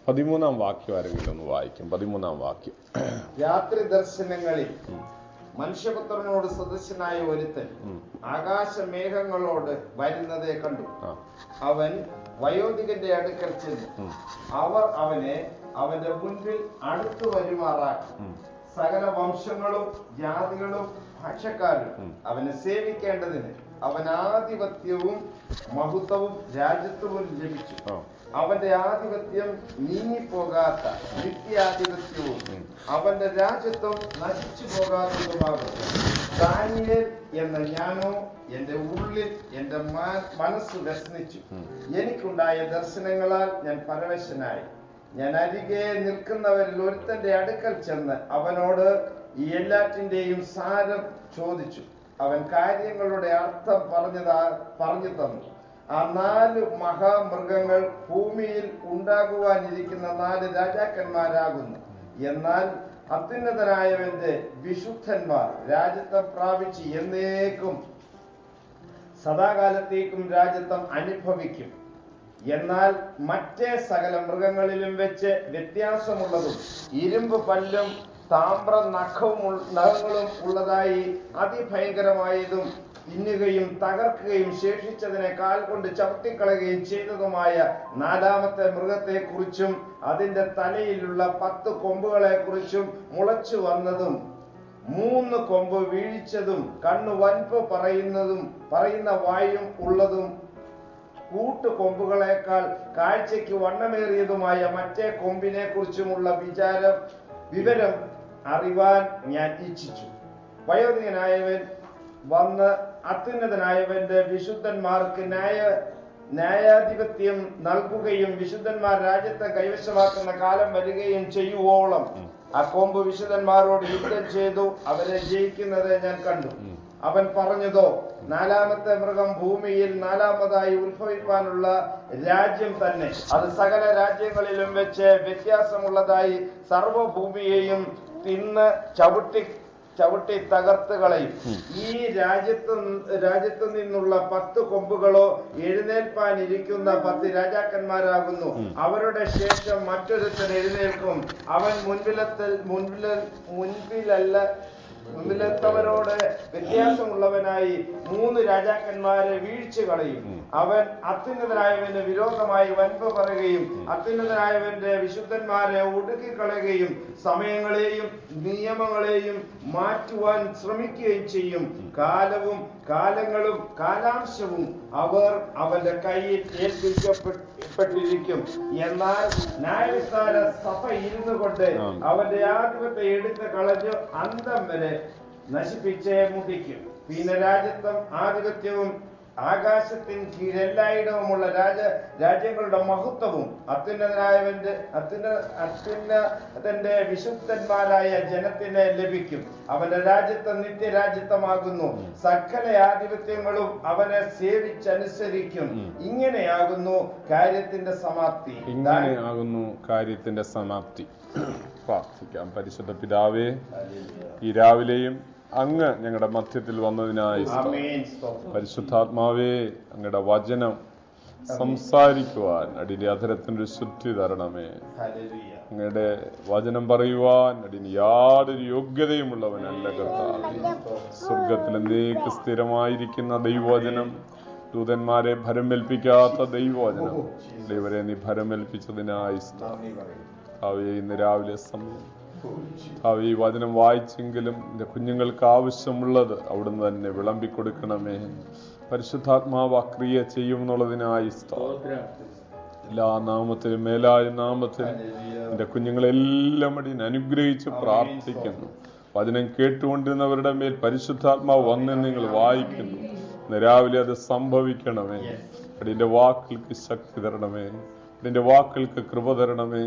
13-ാം വാക്യം ആരെങ്കിലും ഒന്ന് വായിക്കും. 13-ാം വാക്യം. രാത്രി ദർശനങ്ങളിൽ മനുഷ്യപുത്രനോട് സദൃശനായ ഒരുത്തൻ ആകാശമേഘങ്ങളോട് വരുന്നതേ കണ്ടു. അവൻ വയോധികന്റെ അടുക്കൽ ചെന്നു. അവർ അവനെ അവന്റെ മുൻപിൽ അടുത്തു വരുമാറാക്കി. സകല വംശങ്ങളും ജാതികളും ഭാഷക്കാരും അവനെ സേവിക്കേണ്ടതിന് അവൻ ആധിപത്യവും മഹത്വവും രാജ്യത്വവും ലഭിച്ചു. അവന്റെ ആധിപത്യം നീങ്ങിപ്പോകാത്ത നിത്യാധിപത്യവും അവന്റെ രാജ്യത്വം നശിച്ചു പോകാത്തതുമാകും. ദാനിയേൽ എന്ന ഞാനോ എന്റെ ഉള്ളിൽ എന്റെ മനസ്സ് വ്യസനിച്ചു. എനിക്കുണ്ടായ ദർശനങ്ങളാൽ ഞാൻ പരവശനായി. ഞാൻ അരികെ നിൽക്കുന്നവരിൽ ഒരുത്തന്റെ അടുക്കൽ ചെന്ന് അവനോട് ഈ എല്ലാറ്റിന്റെയും സാരം ചോദിച്ചു. അവൻ കാര്യങ്ങളുടെ അർത്ഥം പറഞ്ഞു തന്നു. ആ 4 മഹാമൃഗങ്ങൾ ഭൂമിയിൽ ഉണ്ടാകുവാനിരിക്കുന്ന 4 രാജാക്കന്മാരാകുന്നു. എന്നാൽ അത്യുന്നതനായവന്റെ വിശുദ്ധന്മാർ രാജ്യത്വം പ്രാപിച്ച് എന്നേക്കും സദാകാലത്തേക്കും രാജ്യത്വം അനുഭവിക്കും. എന്നാൽ മറ്റേ സകല മൃഗങ്ങളിലും വെച്ച് വ്യത്യാസമുള്ളതും ഇരുമ്പ് പല്ലും താമ്ര നഖങ്ങളും ഉള്ളതായി അതിഭയങ്കരമായതും തിന്നുകയും തകർക്കുകയും ശേഷിച്ചതിനെ കാൽ കൊണ്ട് ചവിട്ടിക്കളയുകയും ചെയ്തതുമായ 4ാമത്തെ മൃഗത്തെക്കുറിച്ചും അതിന്റെ തലയിലുള്ള 10 കൊമ്പുകളെ കുറിച്ചും മുളച്ചു വന്നതും 3 കൊമ്പ് വീഴിച്ചതും കണ്ണു വൻപ് പറയുന്ന വായും ഉള്ളതും കൂട്ടുകൊമ്പുകളെക്കാൾ കാഴ്ചയ്ക്ക് വണ്ണമേറിയതുമായ മറ്റേ കൊമ്പിനെ കുറിച്ചുമുള്ള വിവരം അറിവാൻ ഞാൻ ഇച്ഛിച്ചു. വയോധികനായവൻ വന്ന് അത്യുന്നതനായവന്റെ വിശുദ്ധന്മാർക്ക് ന്യായാധിപത്യം നൽകുകയും വിശുദ്ധന്മാർ രാജ്യത്തെ കൈവശമാക്കുന്ന കാലം വരികയും ചെയ്യുവോളം ആ കൊമ്പ് വിശുദ്ധന്മാരോട് യുദ്ധം ചെയ്തു അവരെ ജയിക്കുന്നത് ഞാൻ കണ്ടു. അവൻ പറഞ്ഞതോ, 4ാമത്തെ മൃഗം ഭൂമിയിൽ 4ാമതായി ഉത്ഭവിക്കാനുള്ള രാജ്യം തന്നെ. അത് സകല രാജ്യങ്ങളിലും വെച്ച് വ്യത്യാസമുള്ളതായി സർവഭൂമിയെയും തിന്ന് ചവിട്ടി തകർത്ത് കളയും. ഈ രാജ്യത്തു നിന്നുള്ള 10 കൊമ്പുകളോ എഴുന്നേൽപ്പാനിരിക്കുന്ന 10 രാജാക്കന്മാരാകുന്നു. അവരുടെ ശേഷം മറ്റൊരുത്തൻ എഴുന്നേൽക്കും. അവൻ മുൻപിലത്തവരോട് വ്യത്യാസമുള്ളവനായി 3 രാജാക്കന്മാരെ വീഴ്ച കളയും. അവൻ അത്യുന്നതനായവന് വിരോധമായി വൻപ് പറയുകയും അത്യുന്നതനായവന്റെ വിശുദ്ധന്മാരെ ഒടുക്കിക്കളയുകയും സമയങ്ങളെയും നിയമങ്ങളെയും മാറ്റുവാൻ ശ്രമിക്കുകയും ചെയ്യും. കാലങ്ങളും കാലാംശവും അവർ അവന്റെ കയ്യിൽ ഏൽപ്പിക്കപ്പെട്ടിരിക്കും. എന്നാൽ ന്യായവിസ്താര സഭ ഇരുന്നു കൊണ്ട് അവന്റെ ആധിപത്യം എടുത്ത് കളഞ്ഞു അന്തം വരെ നശിപ്പിച്ചേ മുടിക്കും. പിന്നെ രാജ്യത്വം ആധിപത്യവും ആകാശത്തിന് കീഴെല്ലായിടവുമുള്ള രാജ്യങ്ങളുടെ മഹത്വവും അത്യുന്നതന്റെ വിശുദ്ധന്മാരായ ജനത്തിന് ലഭിക്കും. അവന്റെ രാജ്യത്വം നിത്യരാജ്യത്വമാകുന്നു. സകല ആധിപത്യങ്ങളും അവനെ സേവിച്ചനുസരിക്കും. ഇങ്ങനെയാകുന്നു കാര്യത്തിന്റെ സമാപ്തി. പ്രാർത്ഥിക്കാം. പരിശുദ്ധ പിതാവേ, ഈ രാവിലെയും അങ്ങ് ഞങ്ങളുടെ മധ്യത്തിൽ വന്നതിനായി പരിശുദ്ധാത്മാവേ, അങ്ങയുടെ വചനം സംസാരിക്കുവാൻ അടിന്റെ അധരത്തിനൊരു ശുദ്ധി തരണമേ. അങ്ങയുടെ വചനം പറയുവാൻ അടിന് യാതൊരു യോഗ്യതയുമുള്ളവനല്ല കർത്താവേ. സ്വർഗത്തിൽ എന്നേക്ക് സ്ഥിരമായിരിക്കുന്ന ദൈവവചനം, ദൂതന്മാരെ ഭരമേൽപ്പിക്കാത്ത ദൈവവചനം, ദൈവരെ നീ ഭരമേൽപ്പിച്ചതിനായി ഇന്ന് രാവിലെ സമയം ഈ വചനം വായിച്ചെങ്കിലും എന്റെ കുഞ്ഞുങ്ങൾക്ക് ആവശ്യമുള്ളത് അവിടുന്ന് തന്നെ വിളമ്പിക്കൊടുക്കണമേ. പരിശുദ്ധാത്മാവ് അക്രിയ ചെയ്യുമെന്നുള്ളതിനായി എല്ലാ നാമത്തിലും മേലായ നാമത്തിൽ എന്റെ കുഞ്ഞുങ്ങളെല്ലാം അടിയൻ അനുഗ്രഹിച്ച് പ്രാർത്ഥിക്കുന്നു. വചനം കേട്ടുകൊണ്ടിരുന്നവരുടെ മേൽ പരിശുദ്ധാത്മാവ് വന്ന് നിങ്ങൾ വായിക്കുന്നു. ഇന്ന് രാവിലെ അത് സംഭവിക്കണമേ. അടിയന്റെ വാക്കുകൾക്ക് ശക്തി തരണമേ. നിന്റെ വാക്കുകൾക്ക് കൃപ തരണമേ.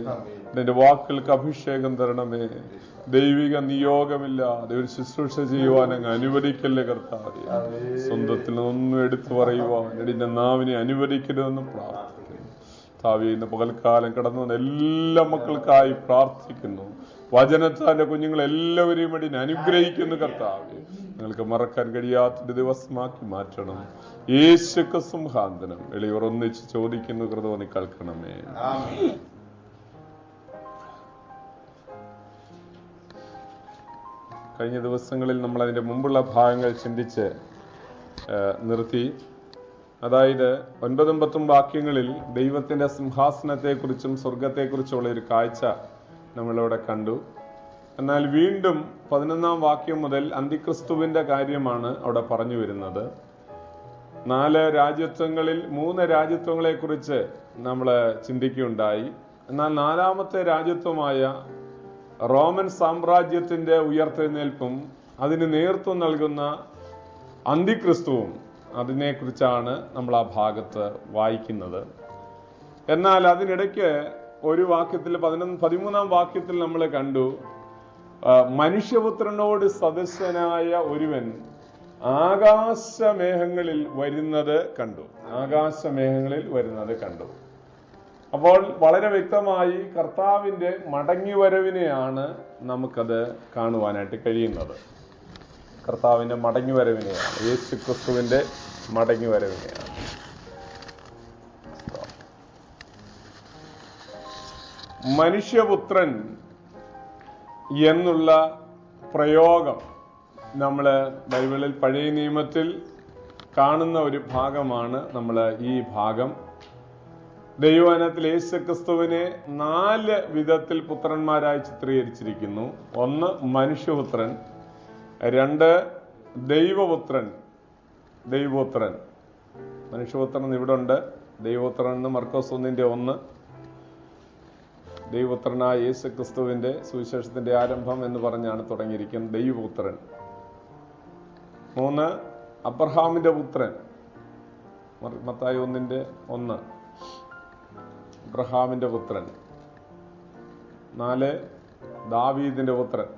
നിന്റെ വാക്കുകൾക്ക് അഭിഷേകം തരണമേ. ദൈവിക നിയോഗമില്ലാതെ ഒരു ശുശ്രൂഷ ചെയ്യുവാൻ അങ്ങ് അനുവദിക്കല്ലേ കർത്താവേ. സ്വന്തത്തിൽ നിന്നൊന്നും എടുത്തു പറയുവാൻ എന്റെ നാവിനെ അനുവദിക്കരുതെന്നും പ്രാർത്ഥിക്കുന്നു. താവേ, ഇന്ന് പകൽക്കാലം കടന്നു വന്ന എല്ലാ മക്കൾക്കായി പ്രാർത്ഥിക്കുന്നു. വചനത്താന്റെ കുഞ്ഞുങ്ങളെല്ലാവരെയും അടിനെ അനുഗ്രഹിക്കുന്നു കർത്താവേ. നിങ്ങൾക്ക് മറക്കാൻ കഴിയാത്തൊരു ദിവസമാക്കി മാറ്റണം. യേശുക്രിസ്തു മുഖാന്തരം എളിയവർ ഒന്നിച്ച് ചോദിക്കുന്നു, കൃപ നീ കേൾക്കണമേ. കഴിഞ്ഞ ദിവസങ്ങളിൽ നമ്മൾ അതിൻ്റെ മുമ്പുള്ള ഭാഗങ്ങൾ ചിന്തിച്ച് നിർത്തി. അതായത് 9 10 വാക്യങ്ങളിൽ ദൈവത്തിൻ്റെ സിംഹാസനത്തെക്കുറിച്ചും സ്വർഗത്തെക്കുറിച്ചുള്ള ഒരു കാഴ്ച നമ്മളിവിടെ കണ്ടു. എന്നാൽ വീണ്ടും 11 വാക്യം മുതൽ അന്തിക്രിസ്തുവിന്റെ കാര്യമാണ് അവിടെ പറഞ്ഞു വരുന്നത്. 4 രാജ്യത്വങ്ങളിൽ 3 രാജ്യത്വങ്ങളെ കുറിച്ച് നമ്മൾ ചിന്തിക്കുകയുണ്ടായി. എന്നാൽ 4ാമത്തെ രാജ്യത്വമായ റോമൻ സാമ്രാജ്യത്തിന്റെ ഉയർത്തെഴുന്നേൽപ്പും അതിന് നേതൃത്വം നൽകുന്ന അന്തിക്രിസ്തുവും അതിനെക്കുറിച്ചാണ് നമ്മൾ ആ ഭാഗത്ത് വായിക്കുന്നത്. എന്നാൽ അതിനിടയ്ക്ക് ഒരു വാക്യത്തിൽ 13 വാക്യത്തിൽ നമ്മൾ കണ്ടു, മനുഷ്യപുത്രനോട് സദൃശനായ ഒരുവൻ ആകാശമേഘങ്ങളിൽ വരുന്നത് കണ്ടു. ആകാശമേഘങ്ങളിൽ വരുന്നത് കണ്ടു. അപ്പോൾ വളരെ വ്യക്തമായി കർത്താവിന്റെ മടങ്ങിവരവിനെയാണ് നമുക്കത് കാണുവാനായിട്ട് കഴിയുന്നത്. കർത്താവിന്റെ മടങ്ങിവരവിനെയാണ്, യേശു ക്രിസ്തുവിന്റെ മടങ്ങിവരവിനെയാണ്. മനുഷ്യപുത്രൻ എന്നുള്ള പ്രയോഗം നമ്മൾ ബൈബിളിൽ പഴയ നിയമത്തിൽ കാണുന്ന ഒരു ഭാഗമാണ്. നമ്മൾ ഈ ഭാഗം ദൈവവചനത്തിൽ യേശു ക്രിസ്തുവിനെ 4 വിധത്തിൽ പുത്രന്മാരായി ചിത്രീകരിച്ചിരിക്കുന്നു. 1 മനുഷ്യപുത്രൻ, 2 ദൈവപുത്രൻ. മനുഷ്യപുത്രൻ ഇവിടെ ഉണ്ട്. ദൈവപുത്രൻ എന്ന് മർക്കോസ് 1:1. ദൈവപുത്രനായ യേശു ക്രിസ്തുവിന്റെ സുവിശേഷത്തിന്റെ ആരംഭം എന്ന് പറഞ്ഞാണ് തുടങ്ങിയിരിക്കുന്നത്. ദൈവപുത്രൻ. 3 അബ്രഹാമിന്റെ പുത്രൻ, മത്തായി 1:1. അബ്രഹാമിന്റെ പുത്രൻ. 4 ദാവീദിന്റെ പുത്രൻ.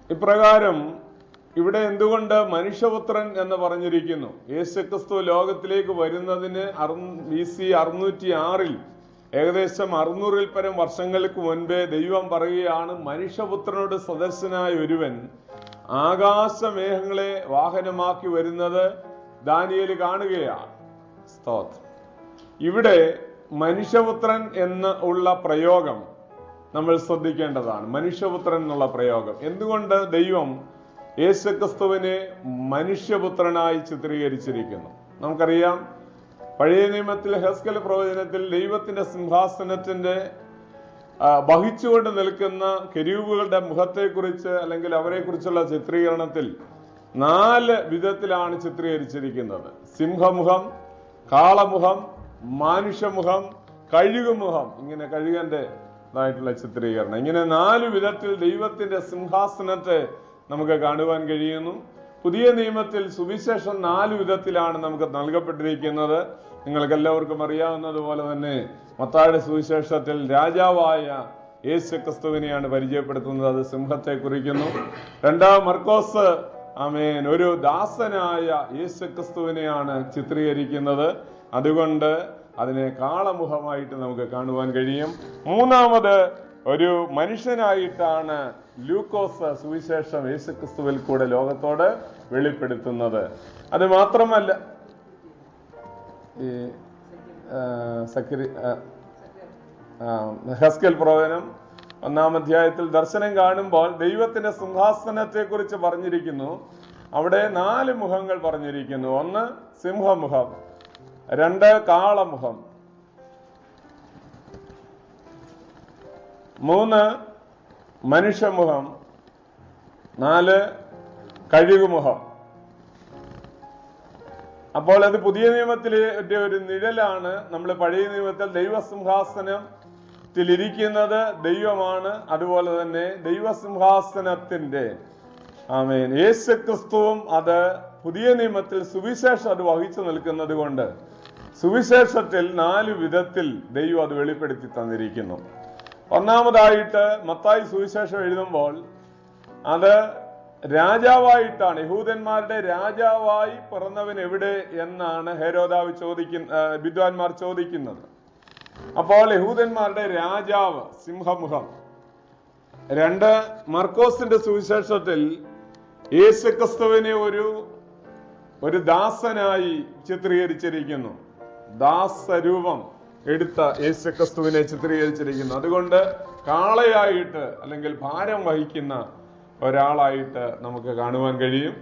ഇപ്രകാരം ഇവിടെ എന്തുകൊണ്ട് മനുഷ്യപുത്രൻ എന്ന് പറഞ്ഞിരിക്കുന്നു? യേശുക്രിസ്തു ലോകത്തിലേക്ക് വരുന്നതിന് BC 606 ഏകദേശം 600 പരം വർഷങ്ങൾക്ക് മുൻപേ ദൈവം പറയുകയാണ്, മനുഷ്യപുത്രനോട് സദൃശനായ ഒരുവൻ ആകാശമേഘങ്ങളെ വാഹനമാക്കി വരുന്നത് ദാനിയേൽ കാണുകയാണ്. സ്തോത്രം. ഇവിടെ മനുഷ്യപുത്രൻ എന്ന് ഉള്ള പ്രയോഗം നമ്മൾ ശ്രദ്ധിക്കേണ്ടതാണ്. മനുഷ്യപുത്രൻ എന്നുള്ള പ്രയോഗം എന്തുകൊണ്ട് ദൈവം യേശുക്രിസ്തുവിനെ മനുഷ്യപുത്രനായി ചിത്രീകരിച്ചിരിക്കുന്നു? നമുക്കറിയാം, പഴയ നിയമത്തിൽ ഹെസ്കേൽ പ്രവചനത്തിൽ ദൈവത്തിന്റെ സിംഹാസനത്തിന്റെ വഹിച്ചുകൊണ്ട് നിൽക്കുന്ന കെരൂബുകളുടെ മുഖത്തെക്കുറിച്ച് അല്ലെങ്കിൽ അവരെ കുറിച്ചുള്ള ചിത്രീകരണത്തിൽ 4 വിധത്തിലാണ് ചിത്രീകരിച്ചിരിക്കുന്നത്. സിംഹമുഖം, കാളമുഖം, മാനുഷ്യമുഖം, കഴുകുമുഖം. ഇങ്ങനെ കഴുകന്റേതായിട്ടുള്ള ചിത്രീകരണം. ഇങ്ങനെ 4 വിധത്തിൽ ദൈവത്തിന്റെ സിംഹാസനത്തെ നമുക്ക് കാണുവാൻ കഴിയുന്നു. പുതിയ നിയമത്തിൽ സുവിശേഷം 4 വിധത്തിലാണ് നമുക്ക് നൽകപ്പെട്ടിരിക്കുന്നത്. നിങ്ങൾക്ക് എല്ലാവർക്കും അറിയാവുന്നതുപോലെ തന്നെ മത്തായിയുടെ സുവിശേഷത്തിൽ രാജാവായ യേശു ക്രിസ്തുവിനെയാണ് പരിചയപ്പെടുത്തുന്നത്. അത് സിംഹത്തെ കുറിക്കുന്നു. 2 മർക്കോസ് ഒരു ദാസനായ യേശു ക്രിസ്തുവിനെയാണ് ചിത്രീകരിക്കുന്നത്. അതുകൊണ്ട് അതിനെ കാളമുഖമായിട്ട് നമുക്ക് കാണുവാൻ കഴിയും. 3 ഒരു മനുഷ്യനായിട്ടാണ് ലൂക്കോസ് സുവിശേഷം യേശുക്രിസ്തുവിൽ കൂടെ ലോകത്തോട് വെളിപ്പെടുത്തുന്നത്. അത് മാത്രമല്ല, ഈ ഹെസ്കേൽ പ്രവചനം 1-ാം അധ്യായത്തിൽ ദർശനം കാണുമ്പോൾ ദൈവത്തിന്റെ സിംഹാസനത്തെ കുറിച്ച് പറഞ്ഞിരിക്കുന്നു. അവിടെ 4 മുഖങ്ങൾ പറഞ്ഞിരിക്കുന്നു. 1 സിംഹമുഖം, 2 കാളമുഖം, 3 മനുഷ്യമുഖം, 4 കഴുകുമുഖം. അപ്പോൾ അത് പുതിയ നിയമത്തിലെ ഒരു നിഴലാണ്. നമ്മൾ പഴയ നിയമത്തിൽ ദൈവസിംഹാസനത്തിൽ ഇരിക്കുന്നത് ദൈവമാണ്. അതുപോലെ തന്നെ ദൈവസിംഹാസനത്തിന്റെ യേശുക്രിസ്തുവും അത് പുതിയ നിയമത്തിൽ സുവിശേഷം അത് വഹിച്ചു നിൽക്കുന്നത് കൊണ്ട് സുവിശേഷത്തിൽ 4 വിധത്തിൽ ദൈവം അത് വെളിപ്പെടുത്തി തന്നിരിക്കുന്നു. ഒന്നാമതായിട്ട് മത്തായി സുവിശേഷം എഴുതുമ്പോൾ അത് രാജാവായിട്ടാണ്, യഹൂദന്മാരുടെ രാജാവായി പിറന്നവൻ എവിടെ എന്നാണ് വിദ്വാൻമാർ ചോദിക്കുന്നത്. അപ്പോൾ യഹൂദന്മാരുടെ രാജാവ് സിംഹമുഖം. 2 മർക്കോസിന്റെ സുവിശേഷത്തിൽ യേശുക്രിസ്തുവിനെ ഒരു ദാസനായി ചിത്രീകരിച്ചിരിക്കുന്നു. ദാസരൂപം എടുത്ത യേശുക്രിസ്തുവിനെ ചിത്രീകരിച്ചിരിക്കുന്നു. അതുകൊണ്ട് കാളയായിട്ട് അല്ലെങ്കിൽ ഭാരം വഹിക്കുന്ന ഒരാളായിട്ട് നമുക്ക് കാണുവാൻ കഴിയും.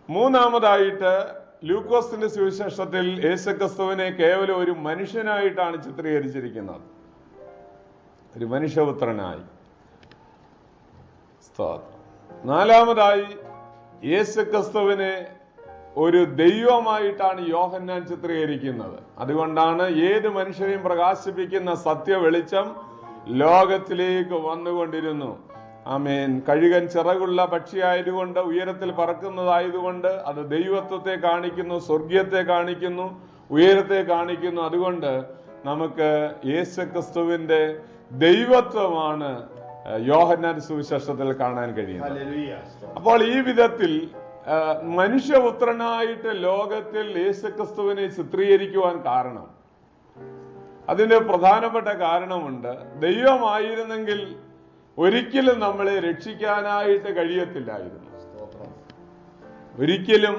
മൂന്നാമതായിട്ട് ലൂക്കോസിന്റെ സുവിശേഷത്തിൽ യേശുക്രിസ്തുവിനെ കേവലം ഒരു മനുഷ്യനായിട്ടാണ് ചിത്രീകരിച്ചിരിക്കുന്നത്, ഒരു മനുഷ്യപുത്രനായി. നാലാമതായി യേശുക്രിസ്തുവിനെ ഒരു ദൈവമായിട്ടാണ് യോഹന്നാൻ ചിത്രീകരിക്കുന്നത്. അതുകൊണ്ടാണ് ഏത് മനുഷ്യരെയും പ്രകാശിപ്പിക്കുന്ന സത്യ വെളിച്ചം ലോകത്തിലേക്ക് വന്നുകൊണ്ടിരുന്നു. ആമേൻ. കഴുകൻ ചിറകുള്ള പക്ഷിയായതുകൊണ്ട്, ഉയരത്തിൽ പറക്കുന്നതായതുകൊണ്ട് അത് ദൈവത്വത്തെ കാണിക്കുന്നു, സ്വർഗീയത്തെ കാണിക്കുന്നു, ഉയരത്തെ കാണിക്കുന്നു. അതുകൊണ്ട് നമുക്ക് യേശുക്രിസ്തുവിന്റെ ദൈവത്വമാണ് യോഹന്നാൻ സുവിശേഷത്തിൽ കാണാൻ കഴിയുന്നത്. അപ്പോൾ ഈ വിധത്തിൽ മനുഷ്യപുത്രനായിട്ട് ലോകത്തിൽ യേശുക്രിസ്തുവിനെ ചിത്രീകരിക്കുവാൻ കാരണം, അതിന് പ്രധാനപ്പെട്ട കാരണമുണ്ട്. ദൈവമായിരുന്നെങ്കിൽ ഒരിക്കലും നമ്മളെ രക്ഷിക്കാനായിട്ട് കഴിയത്തില്ലായിരുന്നു. ഒരിക്കലും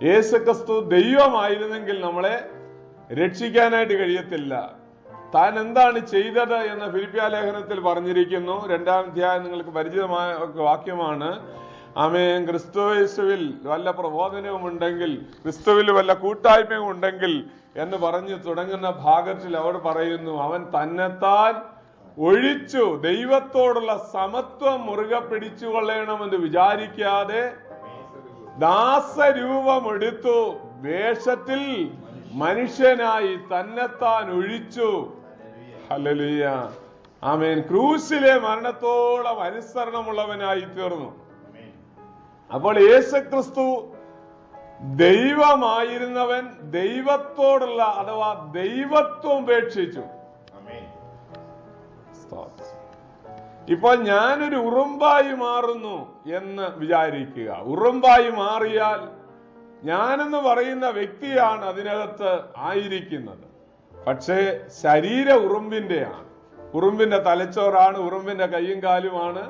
യേശുക്രിസ്തു ദൈവമായിരുന്നെങ്കിൽ നമ്മളെ രക്ഷിക്കാനായിട്ട് കഴിയത്തില്ല. താൻ എന്താണ് ചെയ്തത് എന്ന് ഫിലിപ്പിയ ലേഖനത്തിൽ പറഞ്ഞിരിക്കുന്നു. 2-ാം അധ്യായം നിങ്ങൾക്ക് പരിചിതമായ വാക്യമാണ്. ആമേൻ. ക്രിസ്തുയേശുവിൽ വല്ല പ്രബോധനവും ഉണ്ടെങ്കിൽ, ക്രിസ്തുവിൽ വല്ല കൂട്ടായ്മയും ഉണ്ടെങ്കിൽ എന്ന് പറഞ്ഞു തുടങ്ങുന്ന ഭാഗത്തിൽ അവർ പറയുന്നു, അവൻ തന്നെത്താൻ ഒഴിച്ചു ദൈവത്തോടുള്ള സമത്വം മുറുകെ പിടിച്ചുകൊള്ളണമെന്ന് വിചാരിക്കാതെ ദാസരൂപമെടുത്തു, വേഷത്തിൽ മനുഷ്യനായി തന്നെത്താൻ ഒഴിച്ചു. ഹല്ലേലൂയ. ആമേൻ. ക്രൂശിലെ മരണത്തോളം അനുസരണമുള്ളവനായി തീർന്നു. അപ്പോൾ യേശുക്രിസ്തു ദൈവമായിരുന്നവൻ ദൈവത്തോടുള്ള അഥവാ ദൈവത്വം ഉപേക്ഷിച്ചു. ഇപ്പോൾ ഞാനൊരു ഉറുമ്പായി മാറുന്നു എന്ന് വിചാരിക്കുക. ഉറുമ്പായി മാറിയാൽ ഞാനെന്ന് പറയുന്ന വ്യക്തിയാണ് അതിനകത്ത് ആയിരിക്കുന്നത്. പക്ഷേ ശരീര ഉറുമ്പിന്റെയാണ്. ഉറുമ്പിന്റെ തലച്ചോറാണ്, ഉറുമ്പിന്റെ കൈയും കാലുമാണ്,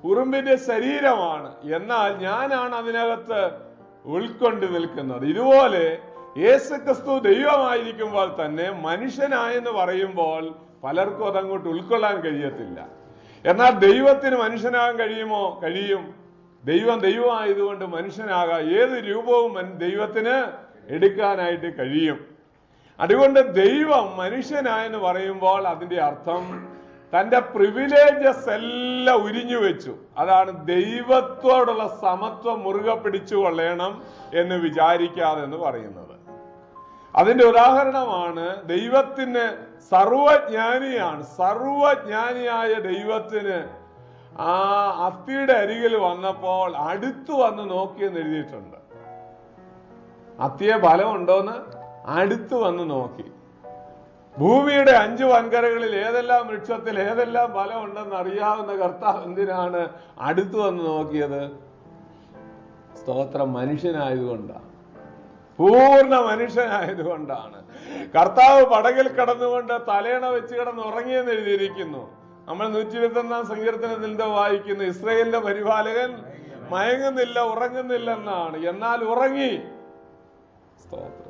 ഉറുമ്പിന്റെ ശരീരമാണ്. എന്നാൽ ഞാനാണ് അതിനകത്ത് ഉൾക്കൊണ്ട് നിൽക്കുന്നത്. ഇതുപോലെ യേശുക്രിസ്തു ദൈവമായിരിക്കുമ്പോൾ തന്നെ മനുഷ്യനായെന്ന് പറയുമ്പോൾ പലർക്കും അതങ്ങോട്ട് ഉൾക്കൊള്ളാൻ കഴിയത്തില്ല. എന്നാൽ ദൈവത്തിന് മനുഷ്യനാകാൻ കഴിയുമോ? കഴിയും. ദൈവമായതുകൊണ്ട് മനുഷ്യനാകാം. ഏത് രൂപവും ദൈവത്തിന് എടുക്കാനായിട്ട് കഴിയും. അതുകൊണ്ട് ദൈവം മനുഷ്യനായെന്ന് പറയുമ്പോൾ അതിന്റെ അർത്ഥം തന്റെ പ്രിവിലേജസ് എല്ലാം ഉരിഞ്ഞു വെച്ചു. അതാണ് ദൈവത്തോടുള്ള സമത്വം മുറുകെ പിടിച്ചു കൊള്ളണം എന്ന് വിചാരിക്കാതെ എന്ന് പറയുന്നത്. അതിന്റെ ഉദാഹരണമാണ് ദൈവത്തിന് സർവജ്ഞാനിയാണ്. സർവജ്ഞാനിയായ ദൈവത്തിന് ആ അത്തിയുടെ അരികിൽ വന്നപ്പോൾ അടുത്തു വന്ന് നോക്കിയെന്ന് എഴുതിയിട്ടുണ്ട്. അത്തിയെ ഫലമുണ്ടോന്ന് അടുത്തു വന്ന് നോക്കി. ഭൂമിയുടെ 5 വൻകരകളിൽ ഏതെല്ലാം വൃക്ഷത്തിൽ ഏതെല്ലാം ഫലം ഉണ്ടെന്ന് അറിയാവുന്ന കർത്താവ് എന്തിനാണ് അടുത്തു വന്ന് നോക്കിയത്? സ്തോത്രം. മനുഷ്യനായതുകൊണ്ടാണ്, പൂർണ്ണ മനുഷ്യനായതുകൊണ്ടാണ്. കർത്താവ് പടകിൽ കിടന്നുകൊണ്ട് തലേണ വെച്ച് കിടന്ന് ഉറങ്ങിയെന്ന് എഴുതിയിരിക്കുന്നു. നമ്മൾ 121-ാം സങ്കീർത്തനത്തിൽ വായിക്കുന്നു, ഇസ്രായേലിന്റെ പരിപാലകൻ മയങ്ങുന്നില്ല, ഉറങ്ങുന്നില്ലെന്നാണ്. എന്നാൽ ഉറങ്ങി. സ്തോത്രം.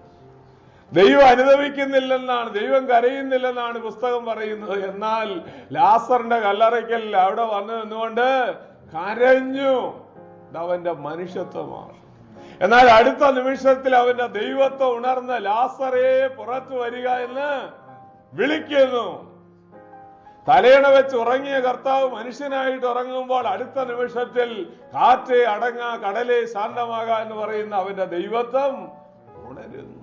ദൈവം അനുഭവിക്കുന്നില്ലെന്നാണ്, ദൈവം കരയുന്നില്ലെന്നാണ് പുസ്തകം പറയുന്നത്. എന്നാൽ ലാസറിന്റെ കല്ലറയ്ക്കൽ അവിടെ വന്നു നിന്നുകൊണ്ട് കരഞ്ഞു. അവന്റെ മനുഷ്യത്വമാണ്. എന്നാൽ അടുത്ത നിമിഷത്തിൽ അവന്റെ ദൈവത്വം ഉണർന്ന് ലാസറേ പുറത്തു വരിക എന്ന് വിളിക്കുന്നു. തലയണ വെച്ച് ഉറങ്ങിയ കർത്താവ് മനുഷ്യനായിട്ട് ഉറങ്ങുമ്പോൾ അടുത്ത നിമിഷത്തിൽ കാറ്റേ അടങ്ങ, കടലേ ശാന്തമാക എന്ന് പറയുന്ന അവന്റെ ദൈവത്വം ഉണരുന്നു.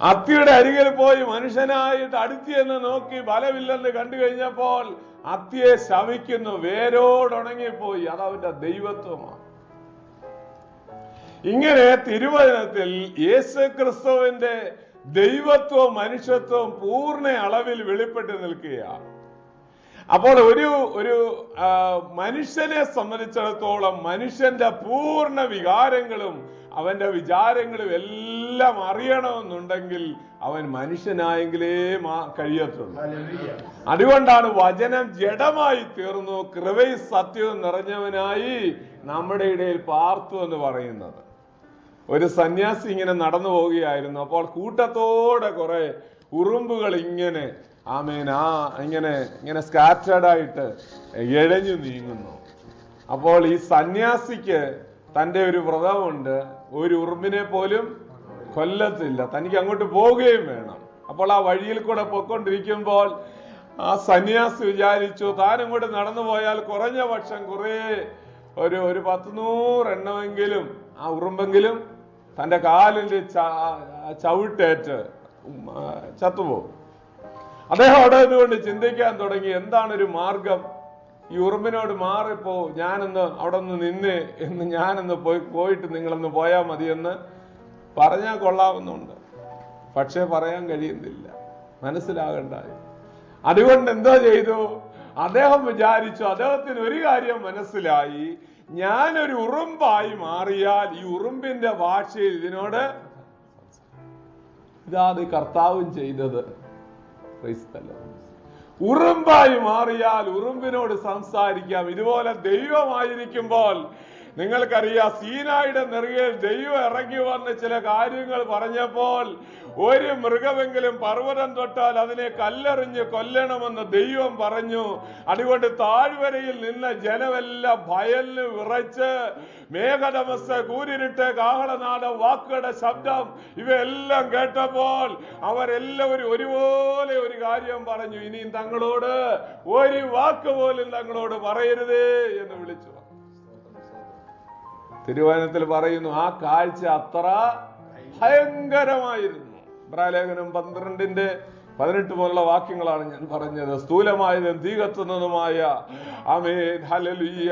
അത്തിയുടെ അരികിൽ പോയി മനുഷ്യനായിട്ട് അടുത്തിയെന്ന് നോക്കി ബലമില്ലെന്ന് കണ്ടു കഴിഞ്ഞപ്പോൾ അത്തിയെ ശവിക്കുന്നു. വേരോടുണങ്ങിപ്പോയി. അത് അവന്റെ ദൈവത്വമാണ്. ഇങ്ങനെ തിരുവചനത്തിൽ യേശുക്രിസ്തുവിന്റെ ദൈവത്വവും മനുഷ്യത്വവും പൂർണ്ണ അളവിൽ വെളിപ്പെട്ട് നിൽക്കുകയാണ്. അപ്പോൾ ഒരു മനുഷ്യനെ സംബന്ധിച്ചിടത്തോളം മനുഷ്യന്റെ പൂർണ്ണ വികാരങ്ങളും അവന്റെ വിചാരങ്ങളും എല്ലാം അറിയണമെന്നുണ്ടെങ്കിൽ അവൻ മനുഷ്യനായെങ്കിലേ കഴിയത്തുള്ളൂ. അതുകൊണ്ടാണ് വചനം ജഡമായി തീർന്നു, കൃപയും സത്യവും നിറഞ്ഞവനായി നമ്മുടെ ഇടയിൽ പാർത്തു എന്ന് പറയുന്നത്. ഒരു സന്യാസി ഇങ്ങനെ നടന്നു പോവുകയായിരുന്നു. അപ്പോൾ കൂട്ടത്തോടെ കുറെ ഉറുമ്പുകൾ ഇങ്ങനെ ഇങ്ങനെ സ്കാറ്റേർഡ് ആയിട്ട് എഴഞ്ഞു നീങ്ങുന്നു. അപ്പോൾ ഈ സന്യാസിക്ക് തന്റെ ഒരു വ്രതമുണ്ട്, ഒരു ഉറുമ്പിനെ പോലും കൊല്ലത്തില്ല, തനിക്ക് അങ്ങോട്ട് പോവുകയും വേണം. അപ്പോൾ ആ വഴിയിൽ കൂടെ പൊയ്ക്കൊണ്ടിരിക്കുമ്പോൾ ആ സന്യാസി വിചാരിച്ചു, താൻ ഇങ്ങോട്ട് നടന്നു പോയാൽ കുറഞ്ഞ പക്ഷം ഒരു 100 എണ്ണമെങ്കിലും ആ ഉറുമ്പെങ്കിലും തന്റെ കാലിന്റെ ചവിട്ടേറ്റ് ചത്തുപോകും. അദ്ദേഹം അവിടെ നിന്നുകൊണ്ട് ചിന്തിക്കാൻ തുടങ്ങി, എന്താണ് ഒരു മാർഗം? ഈ ഉറുമ്പിനോട് മാറിപ്പോ, ഞാനൊന്ന് അവിടെ നിന്ന് ഞാനൊന്ന് പോയിട്ട് നിങ്ങളൊന്ന് പോയാൽ മതിയെന്ന് പറഞ്ഞാൽ കൊള്ളാവുന്നുണ്ട്. പക്ഷെ പറയാൻ കഴിയുന്നില്ല, മനസ്സിലാകണ്ടായി. അതുകൊണ്ട് എന്തോ ചെയ്തു? അദ്ദേഹം വിചാരിച്ചു, അദ്ദേഹത്തിന് ഒരു കാര്യം മനസ്സിലായി, ഞാനൊരു ഉറുമ്പായി മാറിയാൽ ഈ ഉറുമ്പിന്റെ ഭാഷയിൽ ഇതിനോട് ഇതാത് കർത്താവും ചെയ്തത്. ഉറുമ്പായി മാറിയാൽ ഉറുമ്പിനോട് സംസാരിക്കാം. ഇതുപോലെ ദൈവമായിരിക്കുമ്പോൾ നിങ്ങൾക്കറിയാം, സീനായുടെ നെറുകയിൽ ദൈവം ഇറങ്ങി വന്ന് ചില കാര്യങ്ങൾ പറഞ്ഞപ്പോൾ ഒരു മൃഗമെങ്കിലും പർവ്വതം തൊട്ടാൽ അതിനെ കല്ലെറിഞ്ഞ് കൊല്ലണമെന്ന് ദൈവം പറഞ്ഞു. അതുകൊണ്ട് താഴ്വരയിൽ നിന്ന ജനമെല്ലാം ഭയന്ന് വിറച്ച് മേഘതമസ്, കൂരിരുട്ട്, കാഹളനാദം, വാക്കുകളുടെ ശബ്ദം ഇവയെല്ലാം കേട്ടപ്പോൾ അവരെല്ലാവരും ഒരുപോലെ ഒരു കാര്യം പറഞ്ഞു, ഇനിയും തങ്ങളോട് ഒരു വാക്ക് പോലും തങ്ങളോട് പറയരുതേ എന്ന് വിളിച്ചു. തിരുവചനത്തിൽ പറയുന്നു, ആ കാഴ്ച അത്ര ഭയങ്കരമായിരുന്നു. ഇബ്രായലേഖനം 12:18 മുതലുള്ള വാക്യങ്ങളാണ് ഞാൻ പറഞ്ഞത്. സ്ഥൂലമായതും തീ കത്തുന്നതുമായ ഹല്ലേലൂയ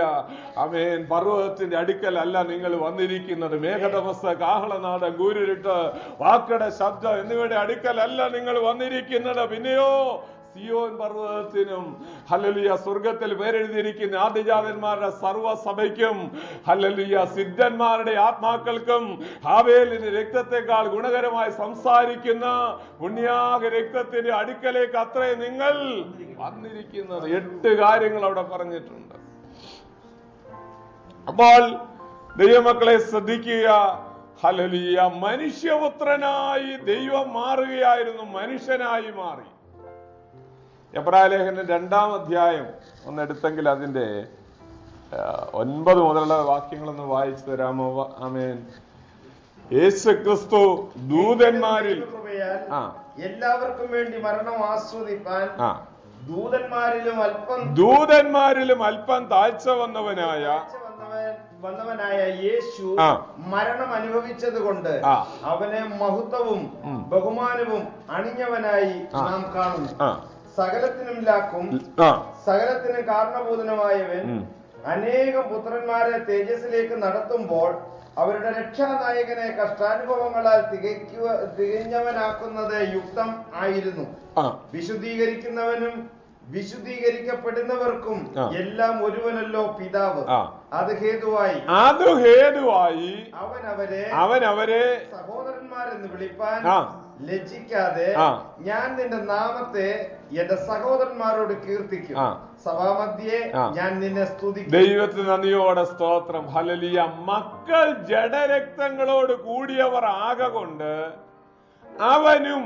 പർവ്വതത്തിന്റെ അടുക്കൽ അല്ല നിങ്ങൾ വന്നിരിക്കുന്നത്. മേഘതമസ്, കാഹളനാദം, കൂരിരുട്ട്, വാക്കയുടെ ശബ്ദം എന്നിവയുടെ അടുക്കൽ അല്ല നിങ്ങൾ വന്നിരിക്കുന്നത്. പിന്നെയോ സിയോൻ പർവ്വതത്തിനും ഹല്ലേലൂയ സ്വർഗത്തിൽ പേരെഴുതിയിരിക്കുന്ന ആദിജാതന്മാരുടെ സർവ്വസഭയ്ക്കും ഹല്ലേലൂയ സിദ്ധന്മാരുടെ ആത്മാക്കൾക്കും ഹാബേലിന്റെ രക്തത്തെക്കാൾ ഗുണകരമായി സംസാരിക്കുന്ന പുണ്യാക രക്തത്തിന്റെ അടുക്കലേക്ക് അത്രേ നിങ്ങൾ വന്നിരിക്കുന്നത്. 8 കാര്യങ്ങൾ അവിടെ പറഞ്ഞിട്ടുണ്ട്. അപ്പോൾ ദൈവമക്കളെ ശ്രദ്ധിക്കുക, ഹല്ലേലൂയ മനുഷ്യപുത്രനായി ദൈവം മാറുകയായിരുന്നു, മനുഷ്യനായി മാറി. എബ്രായലേഖനം 2-ാം അധ്യായം ഒന്നെടുത്തെങ്കിൽ അതിന്റെ 9 മുതലുള്ള വാക്യങ്ങളൊന്ന് വായിച്ചു തരാമോ? ആമേൻ. യേശുക്രിസ്തു ദൂതന്മാരിൽ എല്ലാവർക്കും വേണ്ടി മരണം ആസ്വദിപ്പാൻ ദൂതന്മാരിലും അല്പം താഴ്ച വന്നവനായ യേശു മരണം അനുഭവിച്ചത് കൊണ്ട് അവനെ മഹത്വവും ബഹുമാനവും അണിഞ്ഞവനായി നാം കാണുന്നു. സകലത്തിനും ലാക്കും സകലത്തിനും കാരണഭൂതനുമായവൻ അനേകം പുത്രന്മാരെ തേജസ്സിലേക്ക് നടത്തുമ്പോൾ അവരുടെ രക്ഷാനായകനെ കഷ്ടാനുഭവങ്ങളാൽ തികഞ്ഞവനാക്കുന്നത് യുക്തം ആയിരുന്നു. വിശുദ്ധീകരിക്കുന്നവനും വിശുദ്ധീകരിക്കപ്പെടുന്നവർക്കും എല്ലാം ഒരുവനല്ലോ പിതാവ്. അത് ഹേതുവായി അവൻ അവരെ സഹോദരന്മാരെന്ന് വിളിപ്പാൻ ലജ്ജിക്കാതെ ഞാൻ നിന്റെ നാമത്തെ എന്റെ സഹോദരന്മാരോട് കീർത്തിക്കും. സഭാമധ്യേ ഞാൻ നിന്നെ സ്തുതിക്കും. ദൈവത്തിന് നന്ദിയോടെ സ്തോത്രം. ഹല്ലേലൂയ. മക്കൾ ജഡരക്തങ്ങളോട് കൂടിയവർ ആകൊണ്ട് അവനും